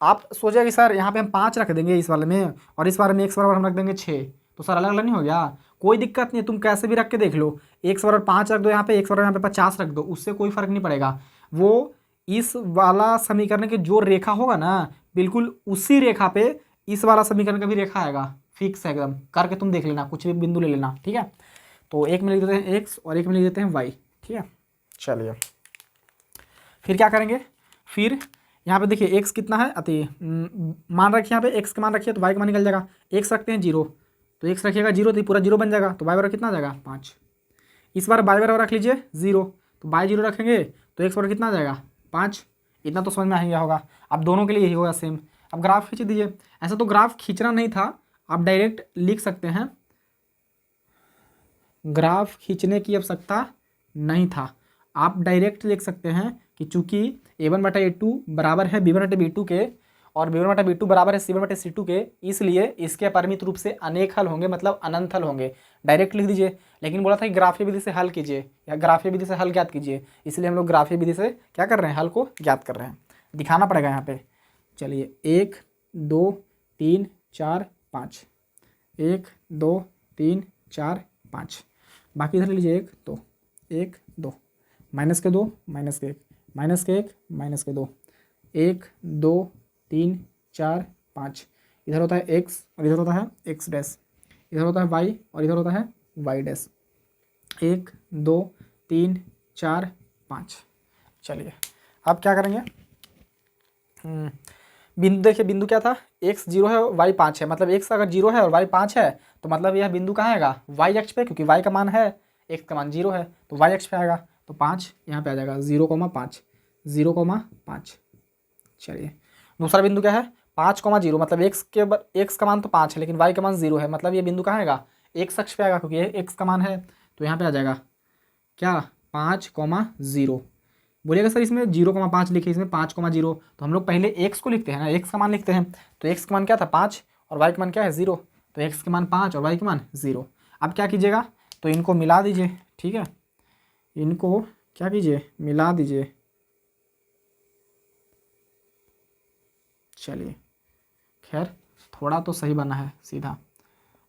आप सोचिए कि सर यहाँ पे हम 5 रख देंगे इस वाले में, और इस वाले में x बराबर हम रख देंगे 6, तो सर अलग अलग नहीं हो गया। कोई दिक्कत नहीं है, तुम कैसे भी रख के देख लो। x बराबर 5 रख दो यहाँ पे, x बराबर यहाँ पे 50 रख दो, उससे कोई फर्क नहीं पड़ेगा। वो इस वाला समीकरण के जो रेखा होगा ना, बिल्कुल उसी रेखा पे इस वाला समीकरण का भी रेखा आएगा, फिक्स है एकदम। करके तुम देख लेना, कुछ भी बिंदु ले लेना, ठीक है। तो एक में लिख देते हैं x और एक में लिख देते हैं y, ठीक है। चलिए फिर क्या करेंगे, फिर यहाँ पे देखिए x कितना है, अति मान रखिए यहाँ पे x का मान रखिए तो y का मान निकल जाएगा। x रखते हैं 0, तो x रखिएगा 0 तो पूरा 0 बन जाएगा, तो y बराबर कितना आ जाएगा 5। इस बार y बराबर रख लीजिए 0, तो y 0 रखेंगे तो x बराबर कितना आ जाएगा 5। इतना तो समझ में आ गया होगा। अब दोनों के लिए यही होगा सेम। अब ग्राफ खींच दीजिए। ऐसा तो ग्राफ खींचना नहीं था, आप डायरेक्ट लिख सकते हैं, ग्राफ खींचने की आवश्यकता नहीं था, आप डायरेक्ट लिख सकते हैं कि चूंकि a1/a2 बराबर है b1/b2 के और b1/b2 बराबर है c1/c2 के, इसलिए इसके अपरिमित रूप से अनेक हल होंगे, मतलब अनंत हल होंगे। डायरेक्ट लिख दीजिए। लेकिन बोला था कि ग्राफीय विधि से हल कीजिए या ग्राफीय विधि से हल ज्ञात कीजिए, इसलिए हम लोग ग्राफीय विधि से क्या कर रहे हैं, हल को ज्ञात कर रहे हैं। दिखाना पड़ेगा यहाँ पे। चलिए 1 2 3 4 5, 1 2 3 4 5, बाकी इधर लीजिए 1 2 1 2, माइनस के 2 माइनस के 1 माइनस के 1 माइनस के 2, 1 2 3 4 5, इधर होता है x और इधर होता है x डैश, इधर होता है y और इधर होता है y डैश। 1 2 3 4 5। चलिए अब क्या करेंगे, बिंदु देखिए, बिंदु क्या था, x 0 है y 5 है। मतलब x अगर 0 है और y 5 है तो मतलब यह बिंदु कहाँ आएगा, y अक्ष पे, क्योंकि y का मान है, x का मान 0 है तो y अक्ष पे आएगा। तो 5 यहाँ पे आ जाएगा, 0,5 0,5। चलिए दूसरा बिंदु क्या है, 5,0, मतलब x का मान तो 5 है लेकिन y का मान 0 है, मतलब ये बिंदु कहाँ आएगा, x अक्ष पे आएगा, क्योंकि ये x का मान है। तो यहाँ पे आ जाएगा क्या, 5,0। बोलिएगा सर इसमें 0,5 लिखे, इसमें 5,0, तो हम लोग पहले x को लिखते हैं ना, x का मान लिखते हैं। तो x का मान क्या था 5 और y का मान क्या है 0, तो x के मान 5 और y के मान 0। अब क्या कीजिएगा, तो इनको मिला दीजिए, ठीक है, इनको क्या कीजिए, मिला दीजिए। चलिए खैर थोड़ा तो सही बना है सीधा,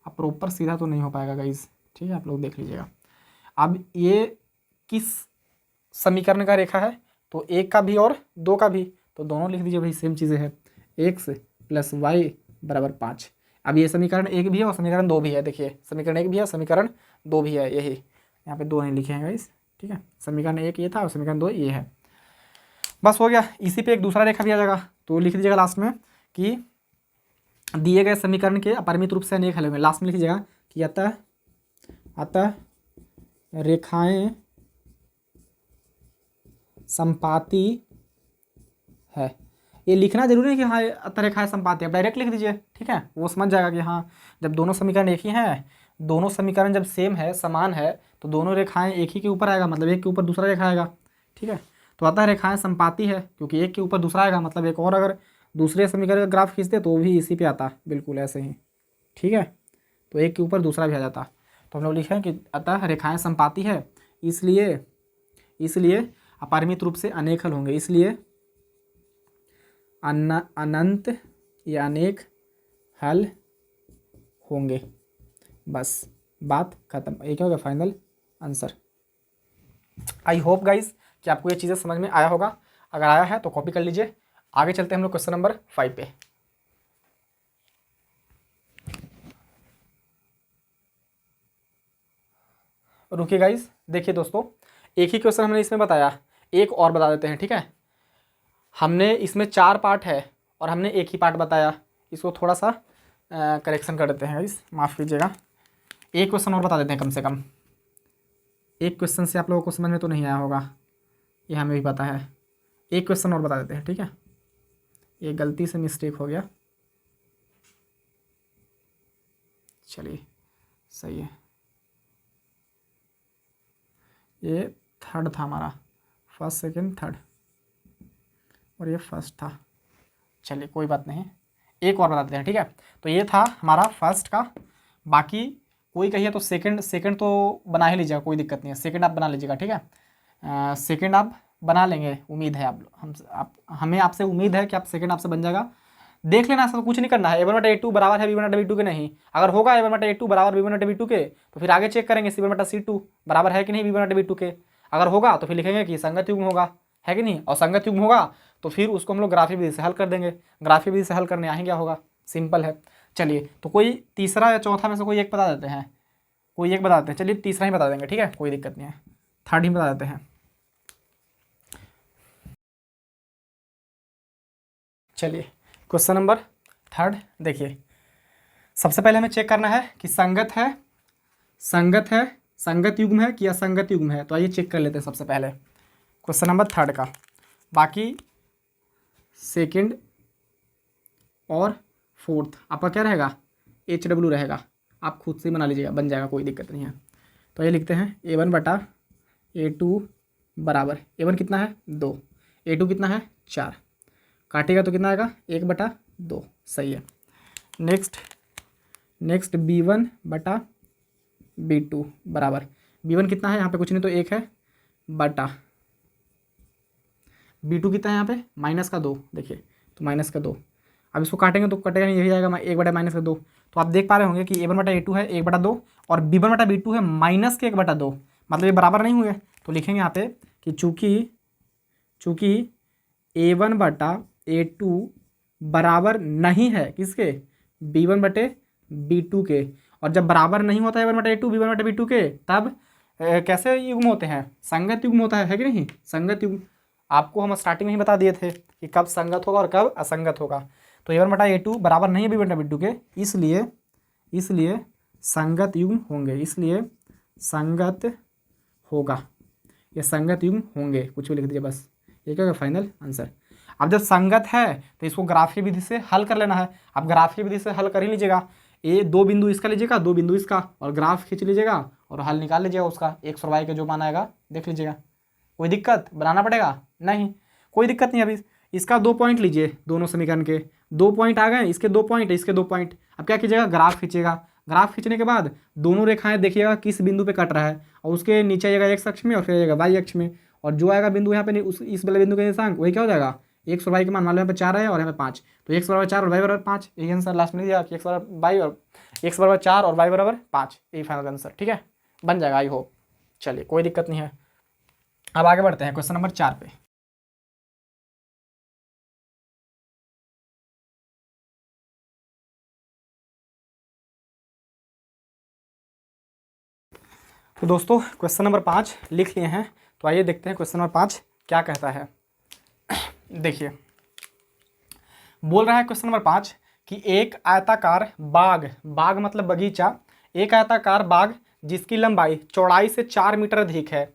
अब प्रॉपर सीधा तो नहीं हो पाएगा गाइज, ठीक है, आप लोग देख लीजिएगा। अब ये किस समीकरण का रेखा है, तो 1 का भी और 2 का भी, तो दोनों लिख दीजिए भाई, सेम चीज़ें हैं, x + y बराबर 5। अब ये समीकरण 1 भी है और समीकरण 2 भी है। देखिए समीकरण 1 भी है, समीकरण 2 भी है, यही यहाँ पे 2 नहीं लिखे हैं गाइस, ठीक है। समीकरण 1 ये था और समीकरण 2 ये है। बस हो गया। इसी पे एक दूसरा रेखा भी आ जाएगा, तो लिख दीजिएगा लास्ट में कि दिए गए समीकरण के अपरिमित रूप से अनेक हल होंगे। लास्ट में लिख दीजिएगा कि अतः रेखाएं संपाती है। ये लिखना जरूरी है कि हाँ अतः रेखाएं संपाती है, डायरेक्ट लिख दीजिए, ठीक है, वो समझ जाएगा कि हाँ जब दोनों समीकरण एक ही हैं, दोनों समीकरण जब सेम है, समान है, तो दोनों रेखाएं एक ही के ऊपर आएगा, मतलब एक के ऊपर दूसरा रेखा आएगा, ठीक है। तो अतः रेखाएं संपाती है, क्योंकि एक के ऊपर दूसरा आएगा, मतलब एक और अगर दूसरे समीकरण का ग्राफ खींचते तो भी इसी पे आता, बिल्कुल ऐसे ही, ठीक है। तो एक के ऊपर दूसरा भी आ जाता। तो हम लोग लिखे हैं कि अतः रेखाएं संपाती है, इसलिए अपरिमित रूप से अनेक हल होंगे, इसलिए अनंत या अनेक हल होंगे। बस बात खत्म। ये क्या हो गया, final answer. I hope guys कि आपको ये चीज़ें समझ में आया होगा। अगर आया है तो कॉपी कर लीजिए। आगे चलते हैं हम लोग क्वेश्चन नंबर 5 पे। रुकिए गाइज, देखिए दोस्तों, एक ही क्वेश्चन हमने इसमें बताया, एक और बता देते हैं, ठीक है। हमने इसमें 4 पार्ट है और हमने एक ही पार्ट बताया। इसको थोड़ा सा करेक्शन कर देते हैं, इस माफ़ कीजिएगा। एक क्वेश्चन और बता देते हैं कम से कम। एक क्वेश्चन से आप लोगों को समझ में तो नहीं आया होगा, ये हमें भी पता है। एक क्वेश्चन और बता देते हैं, ठीक है। ये गलती से मिस्टेक हो गया, चलिए सही है। ये थर्ड था हमारा, फर्स्ट सेकंड थर्ड, और ये फर्स्ट था। चलिए कोई बात नहीं, एक और बता देते हैं, ठीक है। तो ये था हमारा फर्स्ट का। बाकी कोई कहिए तो सेकंड, सेकंड तो बना ही लीजिएगा, कोई दिक्कत नहीं है। सेकंड आप बना लीजिएगा, ठीक है। सेकंड आप बना लेंगे, उम्मीद है हमें आपसे उम्मीद है कि आप सेकंड आपसे बन जाएगा। देख लेना, ऐसा कुछ नहीं करना है। A1/A2 बराबर है B1/B2 के नहीं। अगर होगा A1/A2 बराबर B1/B2 के तो फिर आगे चेक करेंगे C1/C2 बराबर है कि नहीं B1/B2 के। अगर होगा तो फिर लिखेंगे कि संगत युग्म होगा, है कि नहीं। और संगत युग्म होगा तो फिर उसको हम लोग ग्राफी विधि से हल कर देंगे। ग्राफी विधि से हल करने आएंगे, क्या होगा, सिंपल है। चलिए तो कोई तीसरा या चौथा में से कोई एक बता देते हैं, कोई एक बता देते हैं। चलिए तीसरा ही बता देंगे, ठीक है, कोई दिक्कत नहीं है। थर्ड ही बता देते हैं। चलिए क्वेश्चन नंबर थर्ड देखिए। सबसे पहले हमें चेक करना है कि संगत है, संगत है, संगत युग्म है कि असंगत युग्म है। तो आइए चेक कर लेते हैं सबसे पहले क्वेश्चन नंबर थर्ड का। बाकी सेकंड और फोर्थ आपका क्या रहेगा, HW रहेगा। आप खुद से बना लीजिएगा, बन जाएगा, कोई दिक्कत नहीं है। तो ये लिखते हैं A1/A2 बराबर, A1 कितना है 2, A2 कितना है 4, काटेगा तो कितना आएगा 1/2, सही है। नेक्स्ट B1/B2 बराबर, B1 कितना है यहाँ पे, कुछ नहीं तो 1 है, बटा B2 कितना है यहाँ पे -2, देखिए तो -2। अब इसको काटेंगे तो कटेगा नहीं, यही आएगा 1/-2। तो आप देख पा रहे होंगे कि A1/A2 है 1/2 और B1/B2 है -1/2, मतलब ये बराबर नहीं हुए। तो लिखेंगे यहाँ पे कि चूँकि A1/A2 बराबर नहीं है किसके, B1/B2 के। और जब बराबर नहीं होता है A1/A2 B1/B2 के, तब कैसे युग्म होते हैं, संगत युग्म होता है कि नहीं, संगत युग्म। आपको हम स्टार्टिंग में ही बता दिए थे कि कब संगत होगा और कब असंगत होगा। तो A1/A2 बराबर नहीं है B1/B2 के, इसलिए संगत युग्म होंगे, इसलिए संगत होगा, ये संगत युग्म होंगे। कुछ भी लिख दीजिए बस, ये क्या होगा फाइनल आंसर। अब जब संगत है तो इसको ग्राफीय विधि से हल कर लेना है। अब ग्राफीय विधि से हल कर ही लीजिएगा, ये 2 बिंदु इसका लीजिएगा, 2 बिंदु इसका, और ग्राफ खींच लीजिएगा और हल निकाल लीजिएगा उसका। X और Y का जो मान आएगा देख लीजिएगा। कोई दिक्कत, बनाना पड़ेगा नहीं, कोई दिक्कत नहीं। अभी इसका 2 पॉइंट लीजिए, दोनों समीकरण के 2 पॉइंट आ गए, इसके 2 पॉइंट, इसके 2 पॉइंट। अब क्या कीजिएगा, ग्राफ खींचिएगा। ग्राफ खींचने के बाद दोनों रेखाएं देखिएगा किस बिंदु पे कट रहा है, और उसके नीचे आएगा X अक्ष में और फिर आएगा Y अक्ष में। और जो आएगा बिंदु यहाँ पे उस इस वाले बिंदु का निशांक वही क्या हो जाएगा, X और Y के मान लो यहाँ पे 4 है और यहाँ पे 5, तो X बराबर 4 और Y बराबर 5, यही आंसर लास्ट में दिया कि X बराबर 4 और Y बराबर 5, यही फाइनल आंसर, ठीक है, बन जाएगा आई होप। चलिए कोई दिक्कत नहीं है। अब आगे बढ़ते हैं क्वेश्चन नंबर 4 पे। तो दोस्तों क्वेश्चन नंबर 5 लिख लिए हैं, तो आइए देखते हैं क्वेश्चन नंबर 5 क्या कहता है। देखिए बोल रहा है क्वेश्चन नंबर 5 कि एक आयताकार बाग, बाग मतलब बगीचा, एक आयताकार बाग जिसकी लंबाई चौड़ाई से 4 मीटर अधिक है।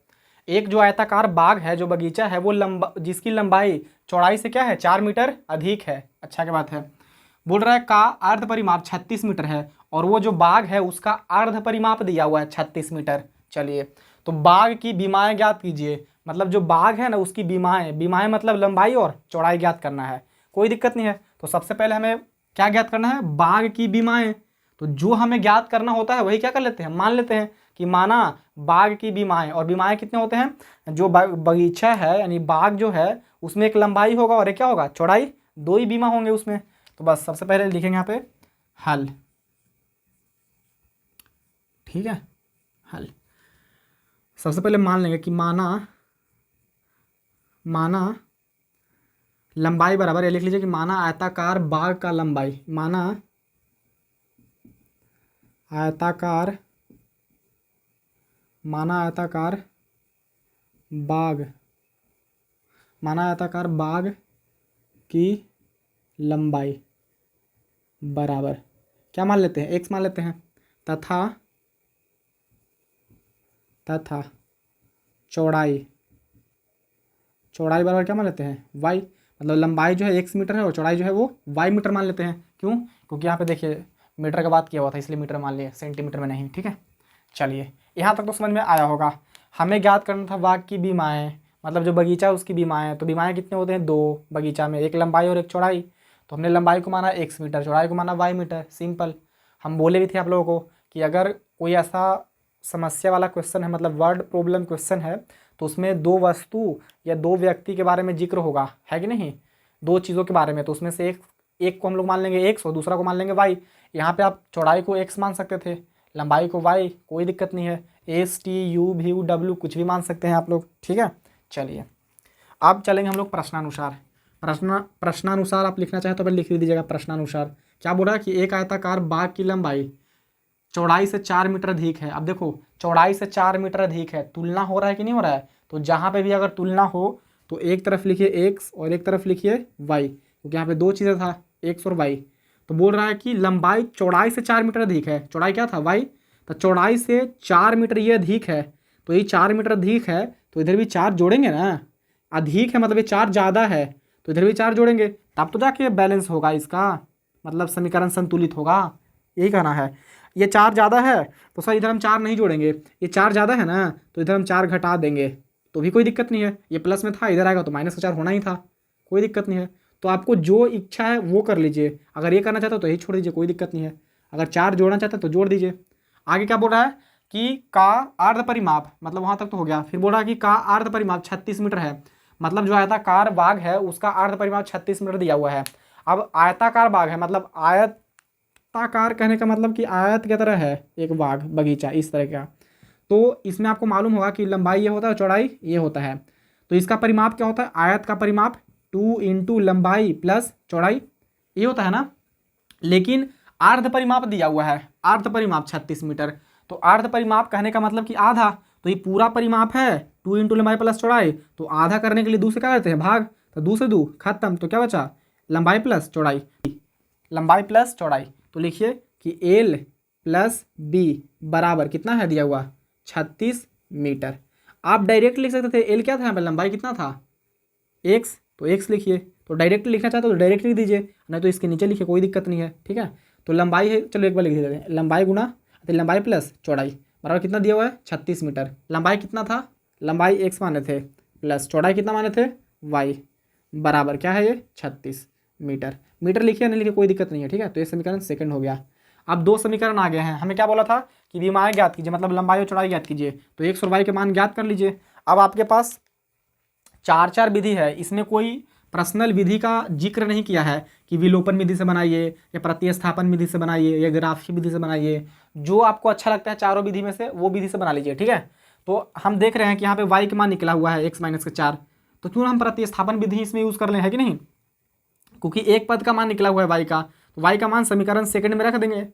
एक जो आयताकार बाग है, जो बगीचा है, वो जिसकी लंबाई चौड़ाई से क्या है 4 मीटर अधिक है। अच्छा क्या बात है। बोल रहा है का अर्ध परिमाप 36 मीटर है, और वो जो बाग है उसका अर्ध परिमाप दिया हुआ है 36 मीटर। चलिए तो बाग की बीमाएं ज्ञात कीजिए, मतलब जो बाग है ना उसकी बीमाएं, बीमाएं मतलब लंबाई और चौड़ाई ज्ञात करना है। कोई दिक्कत नहीं है। तो सबसे पहले हमें क्या ज्ञात करना है, बाग की बीमाएं। तो जो हमें ज्ञात करना होता है वही क्या कर लेते हैं, मान लेते हैं कि माना बाग की बीमाएं, और बीमाएं कितने होते हैं, जो बगीचा है यानी बाग जो है उसमें एक लंबाई होगा और एक क्या होगा चौड़ाई, 2 ही बीमा होंगे उसमें। तो बस सबसे पहले लिखेंगे यहाँ पे हल, ठीक है, हल। सबसे पहले मान लेंगे कि माना लंबाई बराबर, ये लिख लीजिए कि माना आयताकार बाग का लंबाई, माना आयताकार बाग, माना आयताकार बाग की लंबाई बराबर क्या मान लेते हैं, एक्स मान लेते हैं, तथा चौड़ाई बराबर क्या मान लेते हैं, वाई। मतलब लंबाई जो है एक्स मीटर है और चौड़ाई जो है वो वाई मीटर मान लेते हैं। क्यों? क्योंकि यहाँ पे देखिए मीटर का बात किया हुआ था, इसलिए मीटर मान लिए, सेंटीमीटर में नहीं। ठीक है, चलिए यहाँ तक तो समझ में आया होगा। हमें ज्ञात करना था बाग की बीमाएँ, मतलब जो बगीचा है उसकी बीमाएँ। तो बीमाएँ कितने होते हैं, 2 बगीचा में, एक लंबाई और एक चौड़ाई। तो हमने लंबाई को माना एक्स मीटर, चौड़ाई को माना वाई मीटर, सिंपल। हम बोले भी थे आप लोगों को कि अगर कोई ऐसा समस्या वाला क्वेश्चन है, मतलब वर्ड प्रॉब्लम क्वेश्चन है, तो उसमें 2 वस्तु या 2 व्यक्ति के बारे में जिक्र होगा, है कि नहीं, 2 चीज़ों के बारे में। तो उसमें से एक को हम लोग मान लेंगे एक्स और दूसरा को मान लेंगे वाई। यहाँ पे आप चौड़ाई को एक्स मान सकते थे, लंबाई को वाई, कोई दिक्कत नहीं है। S T U V W कुछ भी मान सकते हैं आप लोग। ठीक है, चलिए अब चलेंगे हम लोग प्रश्नानुसार। प्रश्नानुसार आप लिखना चाहे तो पहले लिख दीजिएगा। प्रश्नानुसार क्या बोल रहा है कि एक आयताकार बाग की लंबाई चौड़ाई से 4 मीटर अधिक है। अब देखो चौड़ाई से 4 मीटर अधिक है, तुलना हो रहा है कि नहीं हो रहा है? तो जहाँ पे भी अगर तुलना हो तो एक तरफ लिखिए एक्स और एक तरफ लिखिए वाई, क्योंकि यहाँ पे 2 चीज़ें था, एक्स और वाई। तो बोल रहा है कि लंबाई चौड़ाई से 4 मीटर अधिक है, चौड़ाई क्या था, वाई। तो चौड़ाई से 4 मीटर ये अधिक है, तो ये 4 मीटर अधिक है, तो इधर भी 4 जोड़ेंगे ना। अधिक है मतलब ये 4 ज़्यादा है, तो इधर भी 4 जोड़ेंगे, तब तो जाके बैलेंस होगा इसका, मतलब समीकरण संतुलित होगा, यही कहना है। ये 4 ज़्यादा है तो सर इधर हम 4 नहीं जोड़ेंगे, ये 4 ज़्यादा है ना, तो इधर हम 4 घटा देंगे तो भी कोई दिक्कत नहीं है। ये प्लस में था, इधर आएगा तो माइनस का 4 होना ही था, कोई दिक्कत नहीं है। तो आपको जो इच्छा है वो कर लीजिए, अगर ये करना चाहते हो तो यही छोड़ दीजिए, कोई दिक्कत नहीं है। अगर 4 जोड़ना चाहते हैं तो जोड़ दीजिए। आगे क्या बोल रहा है कि का अर्ध परिमाप, मतलब वहाँ तक तो हो गया। फिर बोल रहा है कि का अर्ध परिमाप 36 मीटर है, मतलब जो आयताकार बाग है उसका अर्ध परिमाप 36 मीटर दिया हुआ है। अब आयताकार बाग है, मतलब आयताकार कहने का मतलब कि आयत की तरह है एक बाग, बगीचा इस तरह का। तो इसमें आपको मालूम होगा कि लंबाई ये होता है, चौड़ाई ये होता है। तो इसका परिमाप क्या होता है, आयत का परिमाप 2 इंटू लंबाई प्लस चौड़ाई, ये होता है ना। लेकिन अर्ध परिमाप दिया हुआ है, अर्ध परिमाप 36 मीटर। तो अर्ध परिमाप कहने का मतलब कि आधा, तो ये पूरा परिमाप है 2 इंटू लंबाई प्लस चौड़ाई, तो आधा करने के लिए 2 से क्या करते हैं, भाग। तो 2 से 2 खत्म, तो क्या बचा, लंबाई प्लस चौड़ाई, लंबाई प्लस चौड़ाई। तो लिखिए कि एल प्लस बी बराबर कितना है दिया हुआ, 36 मीटर। आप डायरेक्ट लिख सकते थे, एल क्या था यहाँ पर, लंबाई कितना था, एक्स, तो एक्स लिखिए। तो डायरेक्ट लिखना चाहते हो तो डायरेक्ट लिख दीजिए, नहीं तो इसके नीचे लिखिए, कोई दिक्कत नहीं है। ठीक है, तो लंबाई है, चलो एक बार लिख देते हैं, लंबाई गुना लंबाई प्लस चौड़ाई बराबर कितना दिया हुआ है, 36 मीटर। लंबाई कितना था, लंबाई एक्स माने थे, प्लस चौड़ाई कितना माने थे, वाई, बराबर क्या है ये, 36 मीटर। मीटर लिखिए नहीं लिखिए कोई दिक्कत नहीं है। ठीक है, तो ये समीकरण सेकंड हो गया। अब 2 समीकरण आ गए हैं। हमें क्या बोला था कि विमाएँ ज्ञात कीजिए, मतलब लंबाई और चौड़ाई ज्ञात कीजिए। तो एक्स और वाई के मान ज्ञात कर लीजिए। अब आपके पास 4 विधि है, इसमें कोई पर्सनल विधि का जिक्र नहीं किया है कि विलोपन विधि से बनाइए या प्रतिस्थापन विधि से बनाइए या ग्राफीय विधि से बनाइए। जो आपको अच्छा लगता है चारों विधि में से वो विधि से बना लीजिए। ठीक है, तो हम देख रहे हैं कि यहाँ पे वाई का मान निकला हुआ है x माइनस का 4, तो क्यों हम प्रतिस्थापन विधि इसमें यूज़ कर लें, है कि नहीं। क्योंकि एक पद का मान निकला हुआ है वाई का, तो वाई का मान समीकरण सेकंड में रख देंगे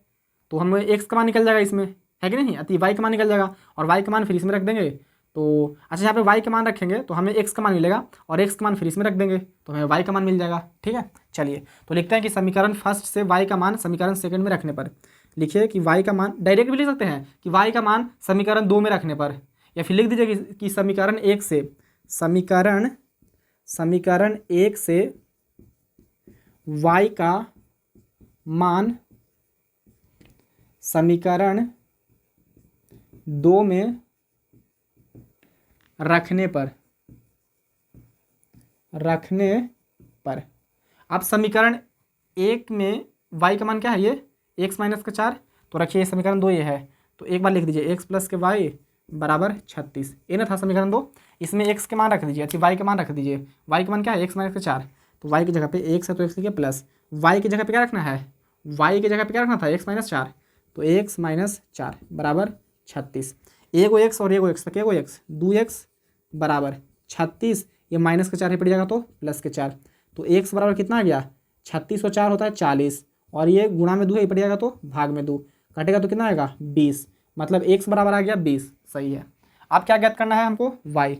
तो हमें एक्स का मान निकल जाएगा इसमें, है कि नहीं, अति वाई का मान निकल जाएगा और वाई का मान फिर इसमें रख देंगे। तो अच्छा यहाँ पे वाई का मान रखेंगे तो हमें एक्स का मान मिलेगा और एक्स का मान फिर इसमें रख देंगे तो हमें वाई का मान मिल जाएगा। ठीक है, चलिए तो लिखते हैं कि समीकरण फर्स्ट से वाई का मान समीकरण सेकंड में रखने पर, लिखिए कि वाई का मान डायरेक्ट भी लिख सकते हैं कि वाई का मान समीकरण 2 में रखने पर, या फिर लिख दीजिए कि समीकरण 1 से समीकरण 1 से वाई का मान समीकरण 2 में रखने पर अब समीकरण 1 में y का मान क्या है, ये x माइनस का 4, तो रखिए समीकरण 2 ये है। तो एक बार लिख दीजिए x प्लस के y बराबर 36, ये ना था समीकरण 2। इसमें x के मान रख दीजिए, अच्छा y के मान रख दीजिए। y का मान क्या है, x माइनस का 4, तो y की जगह पे x है तो x लिखिए प्लस y की जगह पे क्या रखना है, y की जगह पे क्या रखना था, x माइनस 4, तो x माइनस 4 बराबर 36। एगो x और एगो x, तक एगो x 2x बराबर 36, ये माइनस का 4 ही पड़ जाएगा तो प्लस के 4, तो x बराबर कितना आ गया, 36 और 4 होता है 40, और ये गुणा में 2 है, पड़ जाएगा तो भाग में 2 कटेगा तो कितना आएगा 20, मतलब x बराबर आ गया 20। सही है। अब क्या ज्ञात करना है हमको, y।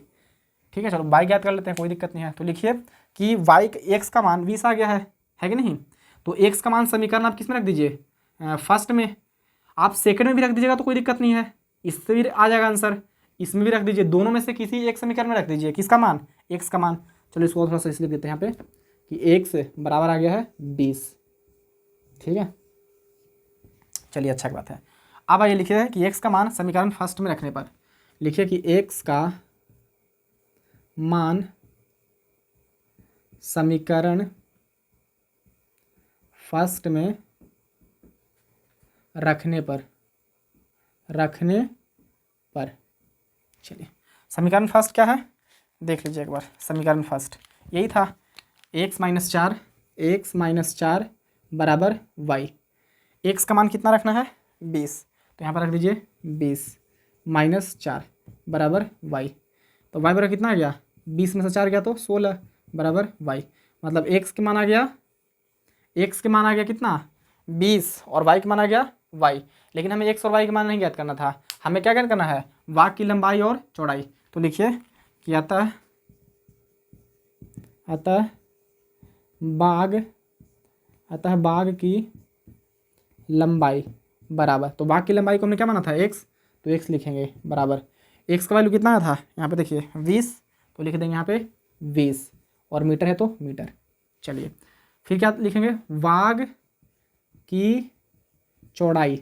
ठीक है, चलो y ज्ञात कर लेते हैं, कोई दिक्कत नहीं है। तो लिखिए कि y x का मान 20 आ गया है है कि नहीं। तो x का मान समीकरण आप किस में रख दीजिए, फर्स्ट में। आप सेकंड में भी रख दीजिएगा तो कोई दिक्कत नहीं है, इससे भी आ जाएगा आंसर। इसमें भी रख दीजिए, दोनों में से किसी एक समीकरण में रख दीजिए किसका मान, x का मान। चलो इसको थोड़ा सा इसलिए देते हैं यहाँ पे कि x बराबर आ गया है 20, ठीक है। चलिए अच्छा की बात है। अब आइए लिखिए कि x का मान समीकरण फर्स्ट में रखने पर लिखिए कि x का मान समीकरण फर्स्ट में रखने पर चलिए समीकरण फर्स्ट क्या है देख लीजिए एक बार। समीकरण फर्स्ट यही था, x माइनस 4 बराबर y। x का मान कितना रखना है 20, तो यहाँ पर रख दीजिए 20 माइनस 4 बराबर y। तो y बराबर कितना आ गया, 20 में से 4 गया तो 16 बराबर y। मतलब x के मान आ गया, x के मान आ गया कितना 20 और y के मान आ गया y। लेकिन हमें x और y के मान नहीं ज्ञात करना था, हमें क्या ज्ञात करना है, वाग की लंबाई और चौड़ाई। तो लिखिए कि अतः बाग की लंबाई बराबर, तो बाग की लंबाई को हमने क्या माना था x, तो x लिखेंगे बराबर, x का वैल्यू कितना था यहाँ पे देखिए 20, तो लिख देंगे यहाँ पे 20 और मीटर है तो मीटर। चलिए फिर क्या लिखेंगे, वाग की चौड़ाई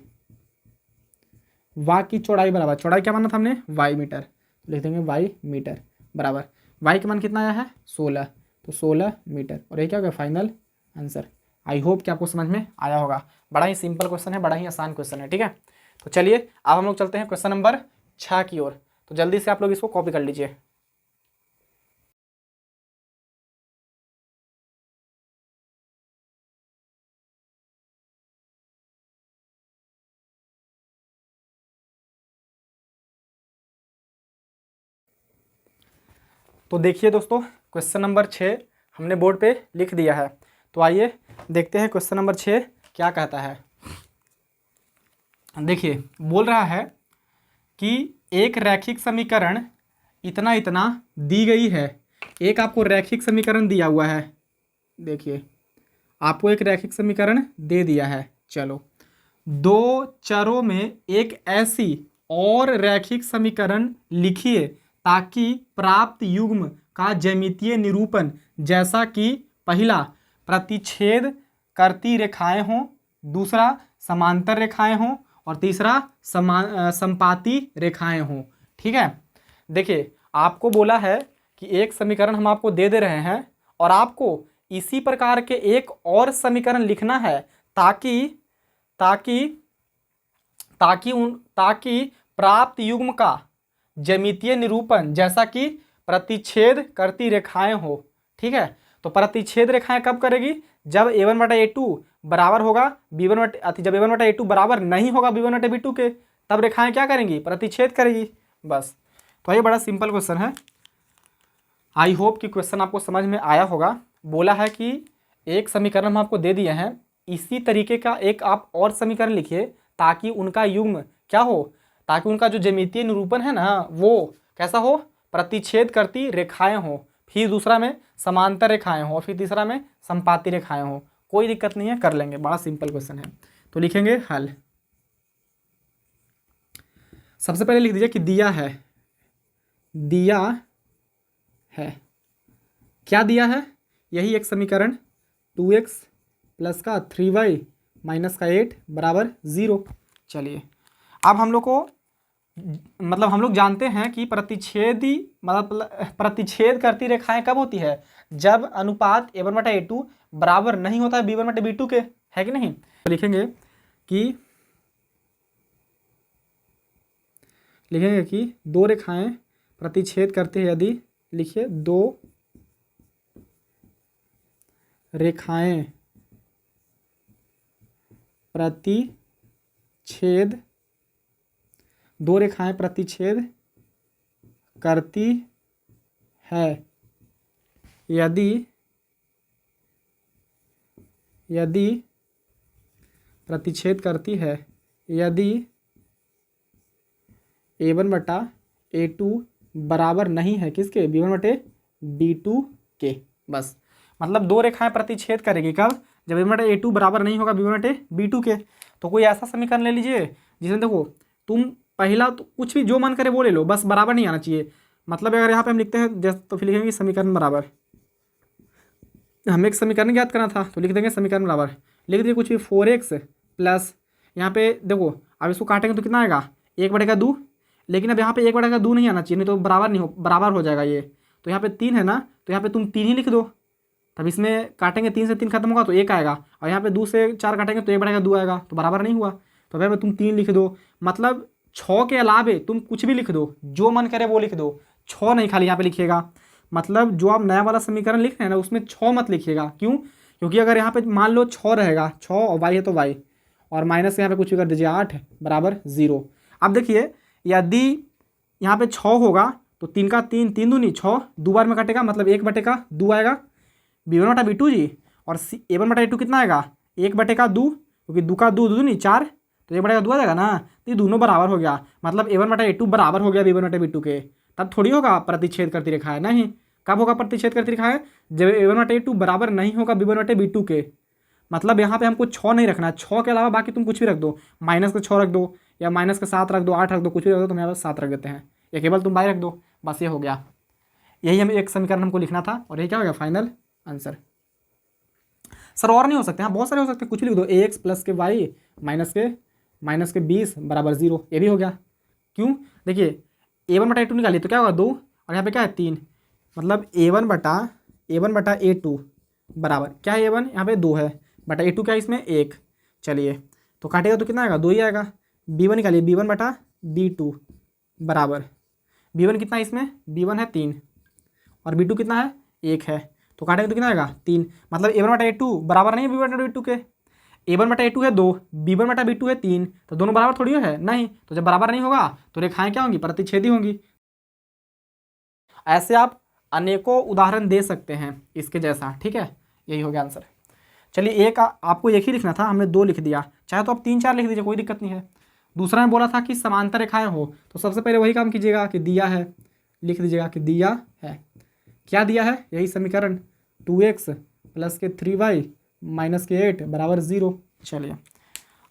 बराबर, चौड़ाई क्या माना था हमने y मीटर, लिख देंगे y मीटर बराबर, y का मान कितना आया है 16, तो 16 मीटर। और ये क्या होगा फाइनल आंसर। आई होप कि आपको समझ में आया होगा। बड़ा ही सिंपल क्वेश्चन है, बड़ा ही आसान क्वेश्चन है, ठीक है। तो चलिए अब हम लोग चलते हैं क्वेश्चन नंबर 6 की ओर। तो जल्दी से आप लोग इसको कॉपी कर लीजिए। तो देखिए दोस्तों क्वेश्चन नंबर 6 हमने बोर्ड पे लिख दिया है। तो आइए देखते हैं क्वेश्चन नंबर 6 क्या कहता है। देखिए बोल रहा है कि एक रैखिक समीकरण इतना इतना दी गई है। एक आपको रैखिक समीकरण दिया हुआ है, देखिए आपको एक रैखिक समीकरण दे दिया है। चलो दो चरों में एक ऐसी और रैखिक समीकरण लिखिए ताकि प्राप्त युग्म का ज्यामितीय निरूपण जैसा कि पहला प्रतिच्छेद करती रेखाएं हों, दूसरा समांतर रेखाएं हों और तीसरा संपाती रेखाएं हों। ठीक है, देखिए आपको बोला है कि एक समीकरण हम आपको दे रहे हैं और आपको इसी प्रकार के एक और समीकरण लिखना है ताकि प्राप्त युग्म का ज्यामितीय निरूपण जैसा कि प्रतिच्छेद करती रेखाएं हो। ठीक है, तो प्रतिच्छेद रेखाएं कब करेगी, जब a1/a2 बराबर होगा जब a1/a2 बराबर नहीं होगा b1/b2 के, तब रेखाएं क्या करेंगी, प्रतिच्छेद करेगी। बस, तो ये बड़ा सिंपल क्वेश्चन है। आई होप कि क्वेश्चन आपको समझ में आया होगा। बोला है कि एक समीकरण हम आपको दे दिए हैं, इसी तरीके का एक आप और समीकरण लिखिए ताकि उनका युग्म क्या हो, ताकि उनका जो ज्यामितीय निरूपण है ना वो कैसा हो, प्रतिच्छेद करती रेखाएं हो, फिर दूसरा में समांतर रेखाएं हो और फिर तीसरा में संपाती रेखाएं हो। कोई दिक्कत नहीं है, कर लेंगे, बड़ा सिंपल क्वेश्चन है। तो लिखेंगे हल। सबसे पहले लिख दीजिए कि दिया है क्या दिया है, यही एक समीकरण 2x प्लस का 3y माइनस का 8 बराबर 0। चलिए अब हम लोग को हम लोग जानते हैं कि प्रतिच्छेद करती रेखाएं कब होती है, जब अनुपात a1/a2 बराबर नहीं होता है b1/b2 के, है कि नहीं। तो लिखेंगे कि दो रेखाएं प्रतिच्छेद करती है यदि, लिखिए दो रेखाएं प्रतिच्छेद करती है यदि प्रतिच्छेद करती है यदि a1/a2 बराबर नहीं है किसके, b1/b2 के। बस मतलब दो रेखाएं प्रतिच्छेद करेगी कब, जब a1/a2 बराबर नहीं होगा b1/b2 के। तो कोई ऐसा समीकरण ले लीजिए जिसमें देखो तुम पहला तो कुछ भी जो मन करे वो ले लो, बस बराबर नहीं आना चाहिए। मतलब अगर यहाँ पे हम लिखते हैं जैसे, तो फिर लिखेंगे समीकरण बराबर, हमें एक समीकरण याद करना था तो लिख देंगे समीकरण बराबर, लिख दीजिए कुछ भी 4x प्लस, यहाँ पे देखो अब इसको काटेंगे तो कितना आएगा 1/2, लेकिन अब यहाँ पे 1/2 नहीं आना चाहिए, नहीं तो बराबर हो जाएगा ये। तो यहाँ पे 3 है ना, तो यहाँ पे तुम 3 ही लिख दो, तब इसमें काटेंगे 3 से 3 खत्म होगा तो 1 आएगा, और यहाँ पे 2 से 4 काटेंगे तो 1/2 आएगा, तो बराबर नहीं हुआ। तो यहाँ पे तुम 3 लिख दो, मतलब 6 के अलावे तुम कुछ भी लिख दो, जो मन करे वो लिख दो, 6 नहीं खाली यहाँ पे लिखिएगा। मतलब जो आप नया वाला समीकरण लिख रहे हैं ना उसमें 6 मत लिखिएगा, क्यों? क्योंकि अगर यहाँ पे मान लो 6 रहेगा, 6 और y है तो y, और माइनस यहाँ पे कुछ भी कर दीजिए 8 बराबर 0। अब देखिए यदि यहाँ पे 6 होगा तो 3 का 3, 3 दूनी 6, 2 बार में कटेगा मतलब 1/2 आएगा b1/b2 जी, और a1/a2 कितना आएगा 1/2, क्योंकि 2 का 2 दूनी 4, तो 1/2 आ जाएगा ना, तो ये दोनों बराबर हो गया, मतलब a1/a2 बराबर हो गया b1/b2 के। तब थोड़ी होगा प्रतिच्छेद करती रेखा है, नहीं। कब होगा प्रतिच्छेद करती रेखा है, जब a1/a2 बराबर नहीं होगा b1/b2 के। मतलब यहाँ पे हमको 6 नहीं रखना है, 6 के अलावा बाकी तुम कुछ भी रख दो, -6 रख दो या -7 रख दो, 8 रख दो, कुछ भी रख दो, तुम यहाँ पर 7 रख देते हैं, या केवल तुम y रख दो, बस ये हो गया। यही हम एक समीकरण हमको लिखना था, और ये क्या हो गया फाइनल आंसर। सर और नहीं हो सकते, हाँ बहुत सारे हो सकते हैं, कुछ भी लिख दो, ax प्लस के y माइनस के 20 बराबर 0, ये भी हो गया। क्यों? देखिए a1/a2 निकालिए तो क्या होगा 2, और यहाँ पे क्या है 3, मतलब a1/a2 बराबर क्या है, a1 यहाँ पे 2 है, बटा a2 क्या है इसमें 1। चलिए तो काटेगा तो कितना आएगा 2 ही आएगा। b1 निकालिए, b1/b2 बराबर, b1 कितना है इसमें, b1 है 3 और b2 कितना है 1 है, तो काटेगा तो कितना आएगा 3। मतलब a1/a2 बराबर नहीं है b1/b2 के, a1/a2 है 2, b1/b2 है 3, तो दोनों बराबर थोड़ी है, नहीं। तो जब बराबर नहीं होगा तो रेखाएं क्या होंगी, प्रतिच्छेदी होंगी। ऐसे आप अनेकों उदाहरण दे सकते हैं इसके जैसा, ठीक है। यही हो गया आंसर। चलिए एक आपको एक ही लिखना था, हमने 2 लिख दिया, चाहे तो आप 3 4 लिख दीजिए, कोई दिक्कत नहीं है। दूसरा में बोला था कि समांतर रेखाएं हो, तो सबसे पहले वही काम कीजिएगा कि दिया है, लिख दीजिएगा कि दिया है। क्या दिया है, यही समीकरण 2x प्लस के 3y माइनस के 8 बराबर 0। चलिए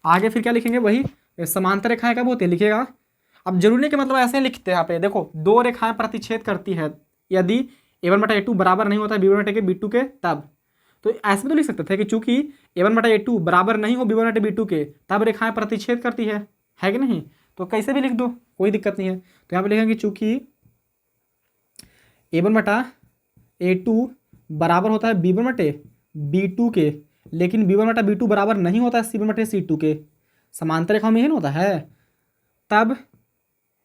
आगे फिर क्या लिखेंगे, वही समांतर रेखाएं कब होती है लिखिएगा। अब जरूरी नहीं कि मतलब ऐसे लिखते हैं, यहाँ पे देखो 2 रेखाएं प्रतिच्छेद करती है, यदि a1/a2 बराबर नहीं होता b1/b2 के, तब तो ऐसे भी तो लिख सकते थे कि चूंकि a1/a2 बराबर नहीं हो b1/b2 के, तब रेखाएं प्रतिच्छेद करती है कि नहीं। तो कैसे भी लिख दो, कोई दिक्कत नहीं है। तो यहाँ पे लिखेंगे चूंकि a1/a2 बराबर होता है b1/b2 के, लेकिन b1/b2 बराबर नहीं होता है c1/c2 के, समांतर रेखाओं में ही होता है, तब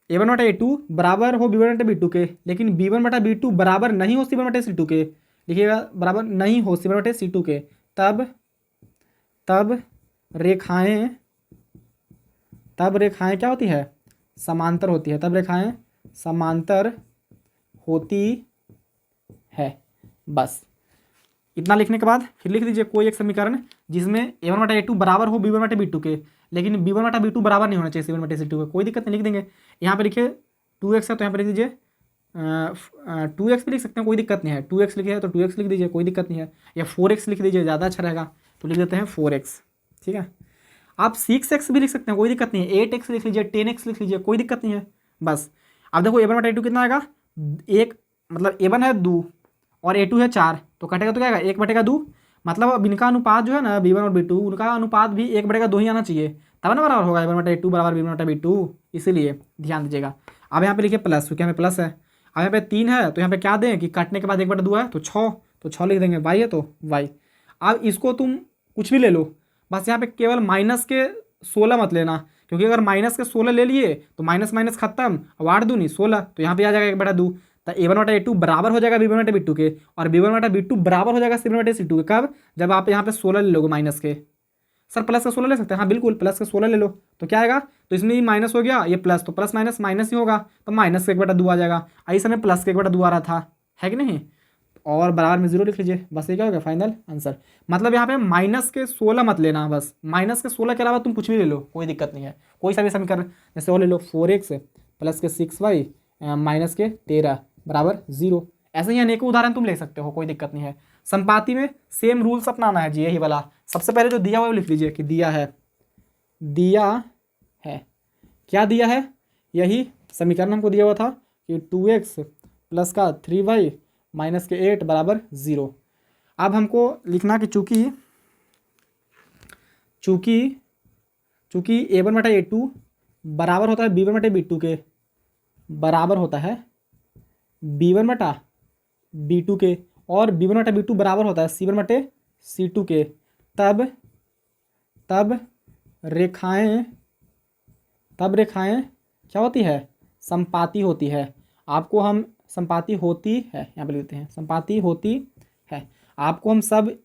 a1/a2 बराबर हो b1/b2 के, लेकिन b1/b2 बराबर नहीं हो c1/c2 के, लिखिएगा बराबर नहीं हो c1/c2 के, तब रेखाएं क्या होती है, समांतर होती है, तब रेखाएं समांतर होती है। बस इतना लिखने के बाद फिर लिख दीजिए कोई एक समीकरण जिसमें a1/a2 बराबर हो b1/b2 के, लेकिन b1/b2 बराबर नहीं होना चाहिए c1/c2 के, कोई दिक्कत नहीं, लिख देंगे। यहाँ पे लिखिए 2x है तो यहाँ पे लिख दीजिए 2x भी लिख सकते हैं, कोई दिक्कत नहीं है, 2x लिखे है तो 2x लिख दीजिए, कोई दिक्कत नहीं है, या 4x लिख दीजिए, ज़्यादा अच्छा रहेगा, तो लिख देते हैं 4x, ठीक है। आप 6x भी लिख सकते हैं, कोई दिक्कत नहीं है, 8x लिख लीजिए, 10x लिख लीजिए, कोई दिक्कत नहीं है। बस अब देखो a1/a2 कितना आएगा, एक मतलब a1 है 2 और a2 है 4, तो कटेगा तो क्या आएगा 1/2, मतलब अब इनका अनुपात जो है ना b1 और b2, उनका अनुपात भी 1/2 ही आना चाहिए, तब ना बराबर होगा a1/a2 बराबर b1/b2, इसीलिए ध्यान दीजिएगा। अब यहाँ पे लिखिए प्लस, क्योंकि यहाँ पे प्लस है। अब यहाँ पे 3 है तो यहाँ पे क्या दें कि काटने के बाद 1/2 है तो 6, तो 6 लिख देंगे, y है तो y। अब इसको तुम कुछ भी ले लो, बस यहाँ पे केवल माइनस के 16 मत लेना, क्योंकि अगर माइनस के 16 ले लिए तो माइनस माइनस खत्म, अब 8 दूनी 16, तो यहाँ पे आ जाएगा 1/2, तो a1/a2 बराबर हो जाएगा b1/b2 के, और b1/b2 बराबर हो जाएगा c1/c2 के, कब, जब आप यहाँ पे 16 ले लोगे माइनस के। सर प्लस का 16 ले सकते हैं, हाँ बिल्कुल प्लस का 16 ले लो, तो क्या आएगा, तो इसमें ये माइनस हो गया, ये प्लस, तो प्लस माइनस माइनस ही होगा, तो माइनस का 1/2 आ जाएगा, इस समय प्लस का 1/2 आ रहा था, है कि नहीं, और बराबर में 0 लिख लीजिए, बस ये क्या हो गया फाइनल आंसर। मतलब यहाँ पे माइनस के 16 मत लेना, बस माइनस के 16 के अलावा तुम कुछ भी ले लो, कोई दिक्कत नहीं है, कोई सा भी समीकरण, जैसे वो ले लो 4x प्लस के 6y माइनस के 13 बराबर 0, ऐसे ही अनेकों उदाहरण तुम ले सकते हो, कोई दिक्कत नहीं है। संपाति में सेम रूल्स अपनाना है जी, यही वाला। सबसे पहले जो दिया हुआ है वो लिख लीजिए कि दिया है, क्या दिया है, यही समीकरण हमको दिया हुआ था कि 2x प्लस का 3y माइनस के 8 बराबर 0। अब हमको लिखना कि चूँकि a1 बटा a2 बराबर होता है b1 बटे b2 के, बराबर होता है b1 बटा b2 के, और b1 बटा b2 बराबर होता है c1 बटे c2 के, तब रेखाएं क्या होती है, संपाती होती है। आपको हम संपाती होती है यहाँ पे लिखते हैं, संपाती होती है। आपको हम सब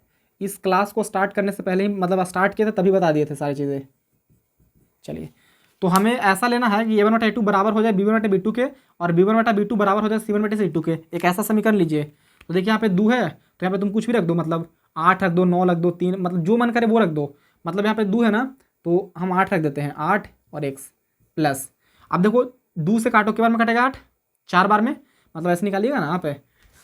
इस क्लास को स्टार्ट करने से पहले ही, मतलब स्टार्ट किए थे तभी बता दिए थे सारी चीज़ें। चलिए, तो हमें ऐसा लेना है कि a1 बटा a2 बराबर हो जाए b1 बटे b2 के, और b1 बटा b2 बराबर हो जाए c1 बटे c2 के। एक ऐसा समीकरण लीजिए। तो देखिए यहाँ पे 2 है, तो यहाँ पे तुम कुछ भी रख दो, मतलब 8 रख दो, 9 रख दो, 3, मतलब जो मन करे वो रख दो। मतलब यहाँ पे 2 है ना, तो हम 8 रख देते हैं, 8 और x प्लस। अब देखो 2 से काटो, के बार में कटेगा 8, 4 बार में, मतलब ऐसे निकालिएगा ना आप,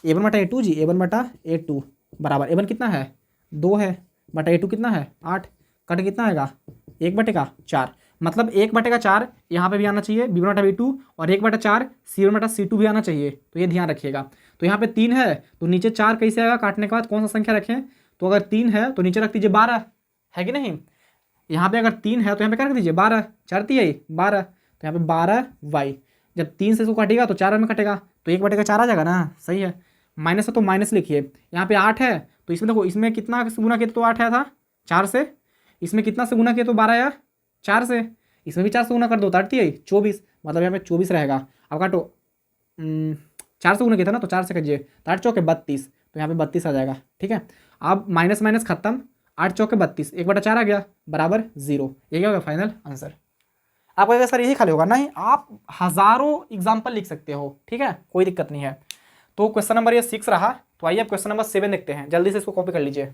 a1 बटा a2 जी, a1 बटा a2 बराबर, a1 कितना है 2 है, बटा a2 कितना है 8, कट कितना आएगा 1 बटे का 4, मतलब 1 बटे का 4 यहाँ पे भी आना चाहिए b1 बटा b2, और 1 बटा 4 c1 बटा c2 भी आना चाहिए। तो ये ध्यान रखिएगा। तो यहाँ पे 3 है तो नीचे 4 कैसे आएगा, काटने के बाद कौन सा संख्या रखें, तो अगर 3 है तो नीचे रख दीजिए 12, है कि नहीं। यहाँ पे अगर 3 है तो यहाँ पे क्या रख दीजिए 12, 4 3 12, तो यहाँ पे 12y। जब 3 से इसको काटेगा तो 4 में कटेगा, तो 1 बटे का 4 आ जाएगा ना, सही है। माइनस है तो माइनस लिखिए। यहाँ पे 8 है तो इसमें देखो, इसमें कितना गुना किया तो 8 आया था 4 से, इसमें कितना से गुना किया तो 12 आया 4 से, इसमें भी 4 से गुना कर दो, 24, मतलब यहाँ पे 24 रहेगा। अब काटो, 4 से गुना किया था ना, तो 4 से करिए, तो 8 चौके 32, तो यहाँ पे 32 आ जाएगा, ठीक है। अब माइनस माइनस खत्म, 8 चौके 32, 1 बटा 4 आ गया बराबर 0। ये क्या होगा फाइनल आंसर। आपको अगर सर यही खाली होगा, नहीं आप हज़ारों एग्जाम्पल लिख सकते हो, ठीक है, कोई दिक्कत नहीं है। तो क्वेश्चन नंबर ये 6 रहा। तो आइए अब क्वेश्चन नंबर 7 देखते हैं, जल्दी से इसको कॉपी कर लीजिए।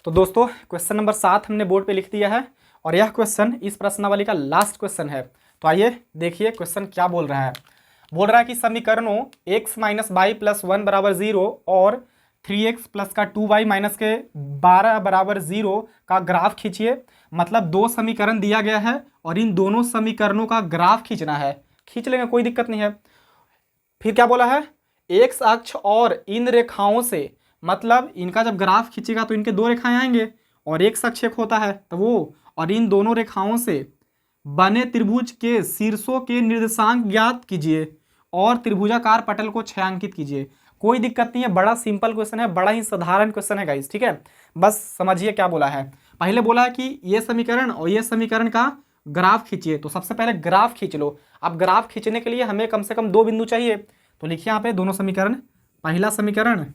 तो दोस्तों क्वेश्चन नंबर 7 हमने बोर्ड पे लिख दिया है, और यह क्वेश्चन इस प्रश्नावली का लास्ट क्वेश्चन है। तो आइए देखिए क्वेश्चन क्या बोल रहा है। बोल रहा है कि समीकरणों x माइनस वाई प्लस 1 बराबर 0 और 3x प्लस का 2y माइनस के 12 बराबर 0 का ग्राफ खींचिए। मतलब दो समीकरण दिया गया है और इन दोनों समीकरणों का ग्राफ खींचना है। खींच लेंगे, कोई दिक्कत नहीं है। फिर क्या बोला है, x अक्ष और इन रेखाओं से, मतलब इनका जब ग्राफ खींचेगा तो इनके दो रेखाएं आएंगे, और एक अक्ष एक होता है तो वो, और इन दोनों रेखाओं से बने त्रिभुज के शीर्षों के निर्देशांक ज्ञात कीजिए और त्रिभुजाकार पटल को छायांकित कीजिए। कोई दिक्कत नहीं है, बड़ा सिंपल क्वेश्चन है, बड़ा ही साधारण क्वेश्चन है गाइस, ठीक है। बस समझिए क्या बोला है। पहले बोला है कि ये समीकरण और ये समीकरण का ग्राफ खींचिए, तो सबसे पहले ग्राफ खींच लो। अब ग्राफ खींचने के लिए हमें कम से कम 2 बिंदु चाहिए, तो लिखिए यहाँ पे दोनों समीकरण। पहला समीकरण,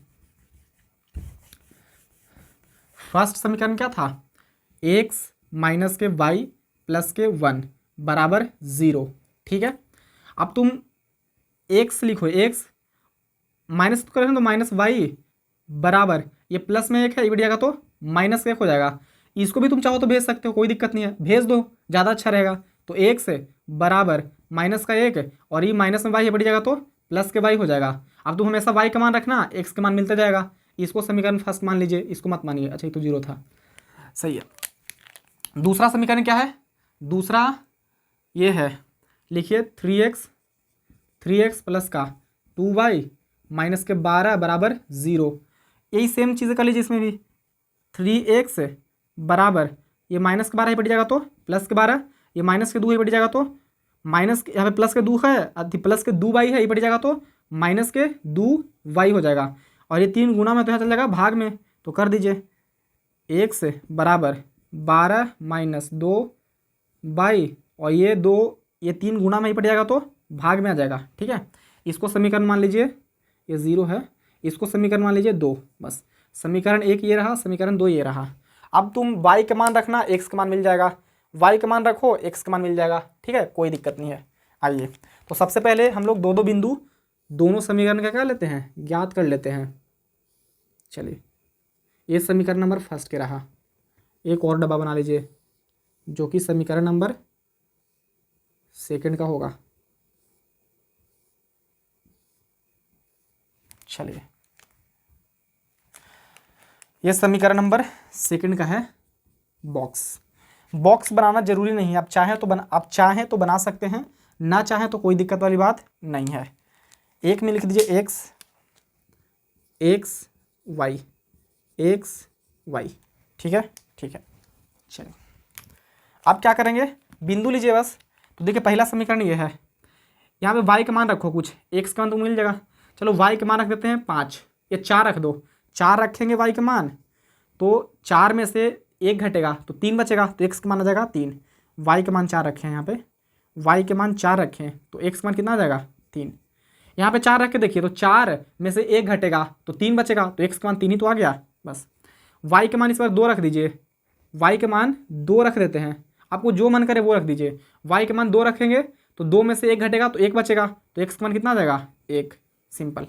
फर्स्ट समीकरण क्या था, x माइनस के y प्लस के 1 बराबर 0, ठीक है। अब तुम x लिखो, x माइनस तो करें तो माइनस y बराबर, ये प्लस में 1 है, ये बढ़ जाएगा तो माइनस 1 हो जाएगा। इसको भी तुम चाहो तो भेज सकते हो, कोई दिक्कत नहीं है, भेज दो, ज़्यादा अच्छा रहेगा। तो x बराबर माइनस का 1, और ये माइनस में y बढ़ जाएगा तो प्लस के y हो जाएगा। अब तुम हमेशा y का मान रखना, x का मान मिलता जाएगा। इसको समीकरण फर्स्ट मान लीजिए, इसको मत मानिए, अच्छा ये तो 0 था, सही है। दूसरा समीकरण क्या है, दूसरा ये है, लिखिए 3x प्लस का 2y माइनस के 12 बराबर 0। यही सेम चीज़ें कर लीजिए इसमें भी, 3x बराबर, ये माइनस के 12 ही बढ़ जाएगा तो प्लस के 12, ये माइनस के 2 ही बढ़ जाएगा तो माइनस, यहाँ पे प्लस के 2 है, प्लस के 2y है, ये बढ़ जाएगा तो माइनस के 2y हो जाएगा। और ये 3 गुना में तो यहाँ चल जाएगा भाग में, तो कर दीजिए x बराबर 12 माइनस 2y, और ये 2, ये 3 गुना में ही पड़ जाएगा तो भाग में आ जाएगा, ठीक है। इसको समीकरण मान लीजिए, ये 0 है, इसको समीकरण मान लीजिए 2, बस। समीकरण 1 ये रहा, समीकरण 2 ये रहा। अब तुम y का मान रखना, x का मान मिल जाएगा, y का मान रखो, x का मान मिल जाएगा, ठीक है, कोई दिक्कत नहीं है। आइए, तो सबसे पहले हम लोग दो बिंदु दोनों समीकरण का क्या लेते हैं, ज्ञात कर लेते हैं। चलिए, ये समीकरण नंबर फर्स्ट के रहा। एक और डब्बा बना लीजिए जो कि समीकरण नंबर सेकंड का होगा। चलिए, ये समीकरण नंबर सेकंड का है बॉक्स। बॉक्स बनाना जरूरी नहीं है, आप चाहें तो बना सकते हैं, ना चाहें तो कोई दिक्कत वाली बात नहीं है। एक में लिख दीजिए एक्स वाई एक्स वाई। ठीक है, ठीक है। चलिए, अब क्या करेंगे, बिंदु लीजिए बस। तो देखिए पहला समीकरण ये है, यहाँ पे y का मान रखो कुछ, x का मान तो मिल जाएगा। चलो y का मान रख देते हैं 5, या 4 रख दो। 4 रखेंगे y का मान, तो 4 में से 1 घटेगा तो 3 बचेगा, तो x का मान आ जाएगा 3। y का मान 4 रखे हैं यहाँ पे, y के मान 4 रखे हैं तो x का मान कितना आ जाएगा 3। यहाँ पे 4 रख के देखिए, तो 4 में से 1 घटेगा तो 3 बचेगा, तो x का मान 3 ही तो आ गया बस। y के मान इस बार 2 रख दीजिए, y के मान 2 रख देते हैं, आपको जो मन करे वो रख दीजिए। y के मान 2 रखेंगे तो 2 में से 1 घटेगा तो 1 बचेगा, तो x का मान कितना आ जाएगा 1। सिंपल,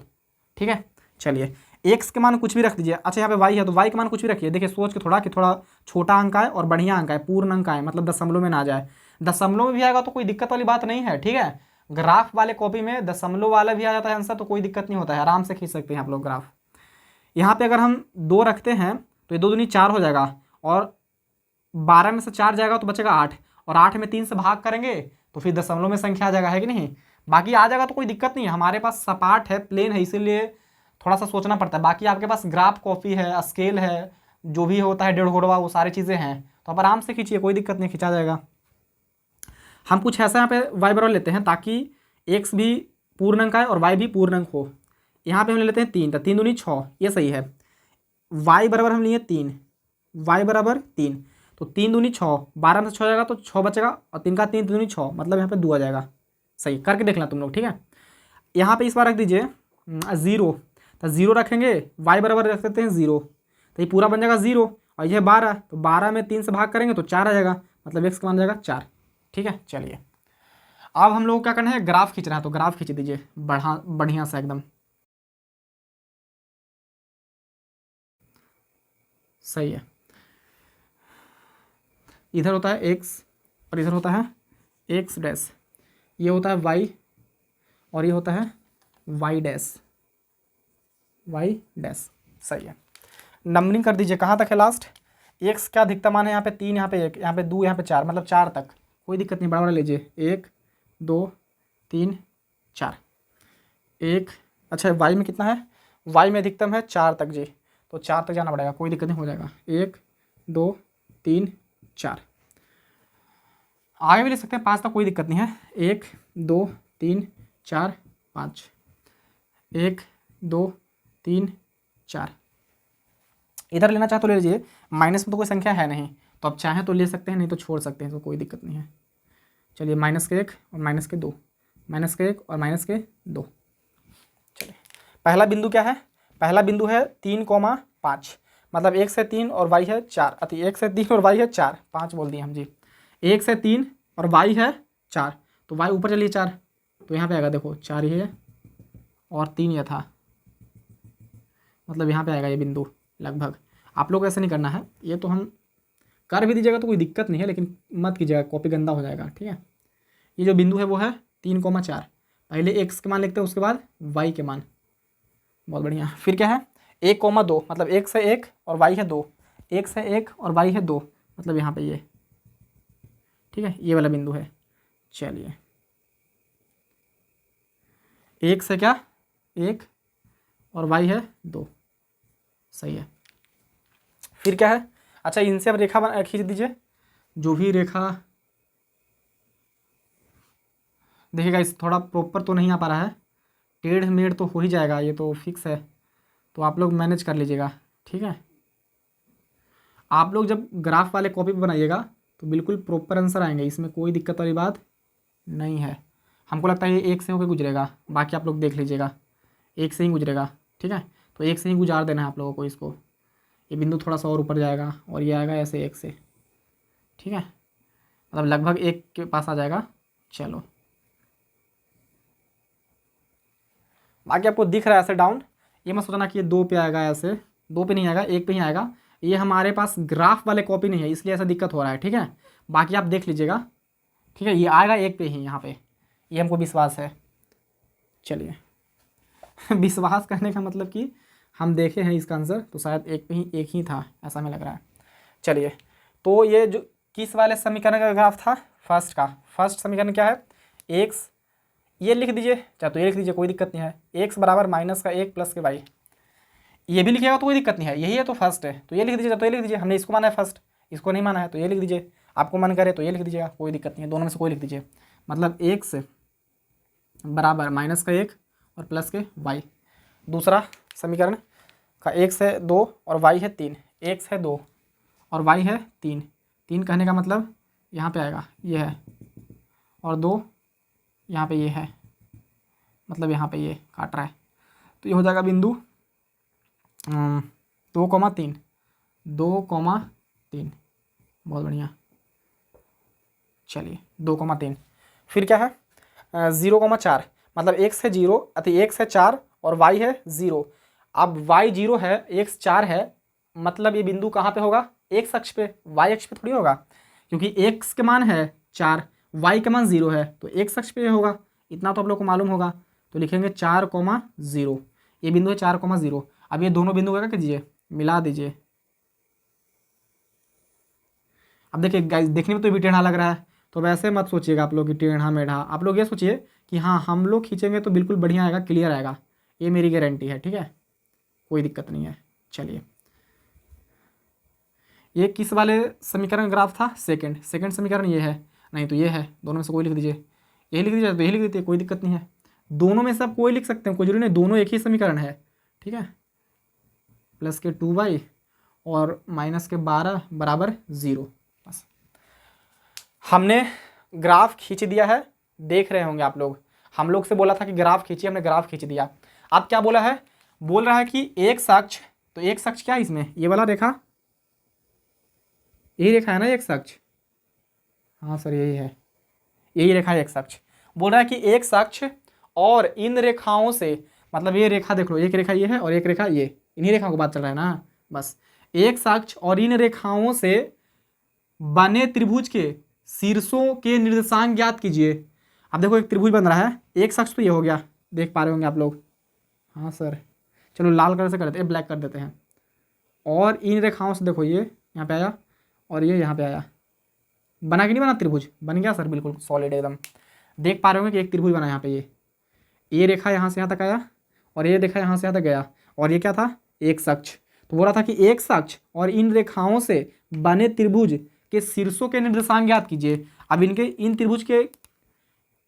ठीक है। चलिए, x के मान कुछ भी रख दीजिए। अच्छा, यहाँ पे y है तो y के मान कुछ भी रखिए। देखिए सोच के थोड़ा कि थोड़ा छोटा अंक आए और बढ़िया अंक आए, पूर्ण अंक आए, मतलब दशमलव में ना आ जाए। दशमलव में भी आएगा तो कोई दिक्कत वाली बात नहीं है, ठीक है। ग्राफ वाले कॉपी में दशमलव वाला भी आ जाता है आंसर, तो कोई दिक्कत नहीं होता है, आराम से खींच सकते हैं आप लोग ग्राफ। यहाँ पे अगर हम 2 रखते हैं तो ये 2 दूनी 4 हो जाएगा, और 12 में से 4 जाएगा तो बचेगा 8, और 8 में 3 से भाग करेंगे तो फिर दशमलव में संख्या आ जाएगा, है कि नहीं। बाकी आ जाएगा तो कोई दिक्कत नहीं है, हमारे पास सपाट है, प्लेन है, इसीलिए थोड़ा सा सोचना पड़ता है। बाकी आपके पास ग्राफ कॉपी है, स्केल है, जो भी होता है डेढ़ वो सारी चीज़ें हैं, तो आप आराम से खींचिए, कोई दिक्कत नहीं, खींचा जाएगा। हम कुछ ऐसा यहाँ पे y बराबर लेते हैं ताकि x भी पूर्ण अंक आए और y भी पूर्ण अंक हो। यहाँ पे हम ले लेते हैं 3, तो 3 दूनी 6, ये सही है। y बराबर हम लिए 3, y बराबर 3, तो 3 दूनी 6, 12 में से 6 जाएगा तो 6 बचेगा, और 3 का 3 दूनी 6, मतलब यहाँ पे 2 आ जाएगा। सही करके देखना तुम लोग, ठीक है। यहाँ पे इस बार रख दीजिए 0, तो 0 रखेंगे, y बराबर रख देते हैं 0, तो ये पूरा बन जाएगा 0, और ये 12, तो 12 में 3 से भाग करेंगे तो 4 आ जाएगा, मतलब x का मान जाएगा 4। ठीक है, चलिए अब हम लोग क्या करना है, ग्राफ खींचना है, तो ग्राफ खींच दीजिए बढ़िया सा एकदम। सही है, इधर होता है x और इधर होता है x डैश, ये होता है y और ये होता है y डैश, y डैश। सही है, नंबरिंग कर दीजिए, कहाँ तक है लास्ट। x का अधिकतम मान है यहाँ पे 3, यहाँ पे 1, यहाँ पे 2, यहाँ पे 4, मतलब 4 तक, कोई दिक्कत नहीं, बड़ा बड़ा लीजिए। 1 2 3 4, 1। अच्छा, y में कितना है, y में अधिकतम है 4 तक जी, तो 4 तक जाना पड़ेगा, कोई दिक्कत नहीं, हो जाएगा। 1 2 3 4, आगे भी ले सकते हैं 5 तक, कोई दिक्कत नहीं है। 1 2 3 4 5, 1 2 3 4। इधर लेना चाहे तो ले लीजिए, माइनस में तो कोई संख्या है नहीं, तो आप चाहें तो ले सकते हैं, नहीं तो छोड़ सकते हैं, तो कोई दिक्कत नहीं है। चलिए, -1 और -2, -1 और -2। चलिए, पहला बिंदु क्या है, पहला बिंदु है 3,5, मतलब 1 से 3 और y है 4, अति 1 से 3 और y है 4, 5 बोल दिए हम जी। 1 से 3 और y है 4, तो y ऊपर चलिए 4, तो यहाँ पे आएगा, देखो 4 ये है और 3 ये था, मतलब यहाँ पे आएगा ये बिंदु लगभग। आप लोग ऐसा नहीं करना है, ये तो हम कर भी दीजिएगा तो कोई दिक्कत नहीं है, लेकिन मत कीजिएगा, कॉपी गंदा हो जाएगा, ठीक है। ये जो बिंदु है वो है 3,4, पहले x के मान लिखते हैं, उसके बाद y के मान, बहुत बढ़िया। फिर क्या है 1,2, मतलब 1 से 1 और y है 2, 1 से 1 और y है 2, मतलब यहाँ पे ये, ठीक है, ये वाला बिंदु है। चलिए, 1 से क्या 1 और y है 2, सही है। फिर क्या है, अच्छा इनसे अब रेखा खींच दीजिए, जो भी रेखा, देखिएगा इस थोड़ा प्रॉपर तो नहीं आ पा रहा है, टेढ़ मेढ़ तो हो ही जाएगा, ये तो फिक्स है, तो आप लोग मैनेज कर लीजिएगा, ठीक है। आप लोग जब ग्राफ वाले कॉपी पर बनाइएगा तो बिल्कुल प्रॉपर आंसर आएंगे, इसमें कोई दिक्कत वाली बात नहीं है। हमको लगता है ये 1 से होकर गुजरेगा, बाकी आप लोग देख लीजिएगा, 1 से ही गुजरेगा, ठीक है। तो 1 से ही गुजार देना है आप लोगों को इसको, ये बिंदु थोड़ा सा और ऊपर जाएगा और ये आएगा ऐसे 1 से, ठीक है, मतलब लगभग 1 के पास आ जाएगा। चलो, बाकी आपको दिख रहा है ऐसे डाउन, ये मत सोचना कि ये 2 पे आएगा, ऐसे 2 पे नहीं आएगा, 1 पे ही आएगा। ये हमारे पास ग्राफ वाले कॉपी नहीं है इसलिए ऐसा दिक्कत हो रहा है, ठीक है। बाकी आप देख लीजिएगा, ठीक है, ये आएगा 1 पे ही यहाँ पे, ये हमको विश्वास है। चलिए विश्वास करने का मतलब कि हम देखे हैं इसका आंसर, तो शायद 1 ही था, ऐसा हमें लग रहा है। चलिए, तो ये जो किस वाले समीकरण का ग्राफ था, फर्स्ट का। फर्स्ट समीकरण क्या है, एक्स, ये लिख दीजिए, चाहे तो ये लिख दीजिए, कोई दिक्कत नहीं है। एक्स बराबर माइनस का 1 प्लस के वाई, ये भी लिखिएगा तो कोई दिक्कत नहीं है, यही है तो फर्स्ट है, तो ये लिख दीजिए, तो ये लिख दीजिए। हमने इसको माना है फर्स्ट, इसको नहीं माना है तो ये लिख दीजिए। आपको मन करे तो ये लिख दीजिएगा, कोई दिक्कत नहीं है, दोनों में से कोई लिख दीजिए। मतलब एक्स बराबर माइनस का 1 और प्लस के वाई। दूसरा समीकरण का एक्स है 2 और वाई है 3, एक्स है 2 और वाई है 3। 3 कहने का मतलब यहाँ पे आएगा, ये है, और 2 यहाँ पे ये है, मतलब यहाँ पे ये काट रहा है, तो ये हो जाएगा बिंदु 2,3, 2,3। बहुत बढ़िया। चलिए 2,3, फिर क्या है 0,4, मतलब एक्स है 0 अति एक्स है 4 और वाई है 0। अब वाई 0 है, एक्स 4 है, मतलब ये बिंदु कहाँ पे होगा, एक्स अक्ष पे, वाई अक्ष पे थोड़ी होगा, क्योंकि एक्स के मान है 4, वाई का मान 0 है, तो एक्स अक्ष पे होगा। इतना तो आप लोग को मालूम होगा, तो लिखेंगे 4,0, ये बिंदु है 4,0। अब ये दोनों बिंदु क्या कीजिए, मिला दीजिए। अब देखिए गाइस, देखने में तो भी टेढ़ा लग रहा है, तो वैसे मत सोचिएगा आप लोग कि टेढ़ा मेढ़ा, आप लोग ये सोचिए कि हाँ हम लोग खींचेंगे तो बिल्कुल बढ़िया आएगा, क्लियर आएगा, ये मेरी गारंटी है, ठीक है, कोई दिक्कत नहीं है। चलिए, ये किस वाले समीकरण ग्राफ था, सेकंड समीकरण ये है, नहीं तो ये है, दोनों में से कोई लिख दीजिए। यही लिख दीजिए तो यही लिख दीजिए, कोई दिक्कत नहीं है, दोनों में से आप कोई लिख सकते हैं, कोई जरूरी नहीं, दोनों एक ही समीकरण है, ठीक है। प्लस के 2y और माइनस के 12 बराबर 0। बस हमने ग्राफ खींच दिया है, देख रहे होंगे आप लोग। हम लोग से बोला था कि ग्राफ खींचिए, हमने ग्राफ खींच दिया। अब क्या बोला है, बोल रहा है कि एक अक्ष, तो एक अक्ष क्या है इसमें, ये वाला रेखा, यही रेखा है ना एक अक्ष, हाँ सर यही है, यही रेखा है एक अक्ष। बोल रहा है कि एक अक्ष और इन रेखाओं से, मतलब ये रेखा देख लो, एक रेखा ये है और एक रेखा ये, इन्हीं रेखाओं को बात चल रहा है ना। बस एक अक्ष और इन रेखाओं से बने त्रिभुज के शीर्षों के निर्देशांक ज्ञात कीजिए। अब देखो एक त्रिभुज बन रहा है, एक अक्ष तो ये हो गया, देख पा रहे होंगे आप लोग, हाँ सर, चलो लाल कलर से कर देते हैं, ब्लैक कर देते हैं। और इन रेखाओं से देखो, ये यहाँ पे आया और ये यहाँ पे आया, बना कि नहीं बना त्रिभुज, बन गया सर, बिल्कुल सॉलिड एकदम। देख पा रहे होंगे कि एक त्रिभुज बना यहाँ पे, ये रेखा यहाँ से यहाँ तक आया और ये रेखा यहाँ से यहाँ तक गया, और ये क्या था, एक अक्ष। तो बोल रहा था कि एक अक्ष और इन रेखाओं से बने त्रिभुज के शीर्षों के निर्देशांक ज्ञात कीजिए। अब इनके इन त्रिभुज के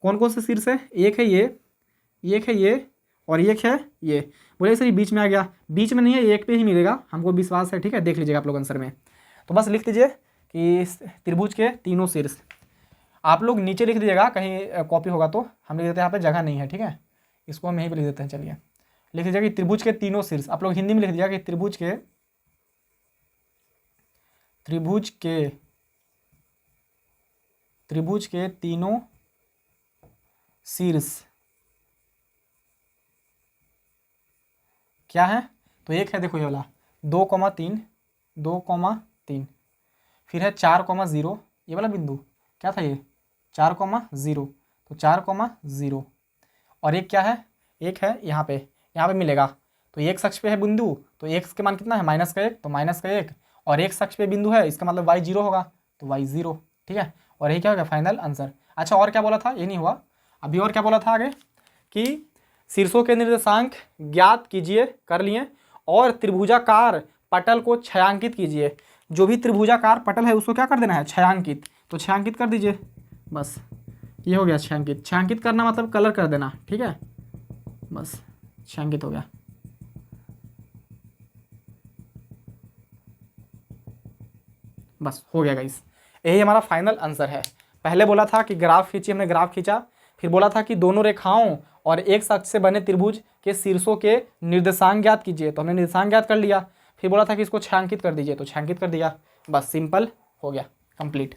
कौन कौन से शीर्ष है, एक है ये, एक है ये और एक है ये। बोले सर ये बीच में आ गया, बीच में नहीं है, एक पे ही मिलेगा, हमको विश्वास है, ठीक है, देख लीजिएगा आप लोग आंसर में। तो बस लिख दीजिए कि त्रिभुज के तीनों शीर्ष, आप लोग नीचे लिख दीजिएगा, कहीं कॉपी होगा तो, हम लिख देते हैं, यहाँ पे जगह नहीं है, ठीक है, इसको हम यहीं पे लिख देते हैं। चलिए लिख दीजिएगा कि त्रिभुज के तीनों शीर्ष, आप लोग हिंदी में लिख दीजिएगा कि त्रिभुज के तीनों शीर्ष क्या है, तो एक है, देखो ये वाला 2,3, 2,3, फिर है 4,0, ये वाला बिंदु क्या था, ये 4,0, तो 4,0, और एक क्या है, एक है यहाँ पे मिलेगा, तो एक अक्ष पे है बिंदु, तो एक्स के मान कितना है, -1, तो -1, और एक अक्ष पे बिंदु है, इसका मतलब y 0 होगा, तो y 0, ठीक है, और यही क्या होगा फाइनल आंसर। अच्छा, और क्या बोला था, ये नहीं हुआ अभी, और क्या बोला था आगे कि शीर्षों के निर्देशांक ज्ञात कीजिए, कर लिए, और त्रिभुजाकार पटल को छायांकित कीजिए। जो भी त्रिभुजाकार पटल है उसको क्या कर देना है, छायांकित, तो छायांकित कर दीजिए। बस ये हो गया छायांकित, छायांकित करना मतलब कलर कर देना, ठीक है, बस छायांकित हो गया। बस हो गया गाइस, यही हमारा फाइनल आंसर है। पहले बोला था कि ग्राफ खींचिए, हमने ग्राफ खींचा, फिर बोला था कि दोनों रेखाओं और एक अक्ष से बने त्रिभुज के शीर्षों के निर्देशांक ज्ञात कीजिए, तो हमने निर्देशांक ज्ञात कर लिया। फिर बोला था कि इसको छायांकित कर दीजिए, तो छायांकित कर दिया, बस सिंपल हो गया, कंप्लीट।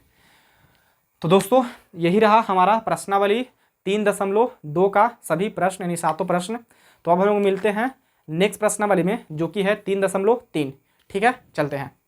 तो दोस्तों यही रहा हमारा प्रश्नावली 3.2 का सभी प्रश्न यानी 7 प्रश्न। तो अब हम लोग मिलते हैं नेक्स्ट प्रश्नावली में जो कि है 3.3। ठीक है, चलते हैं।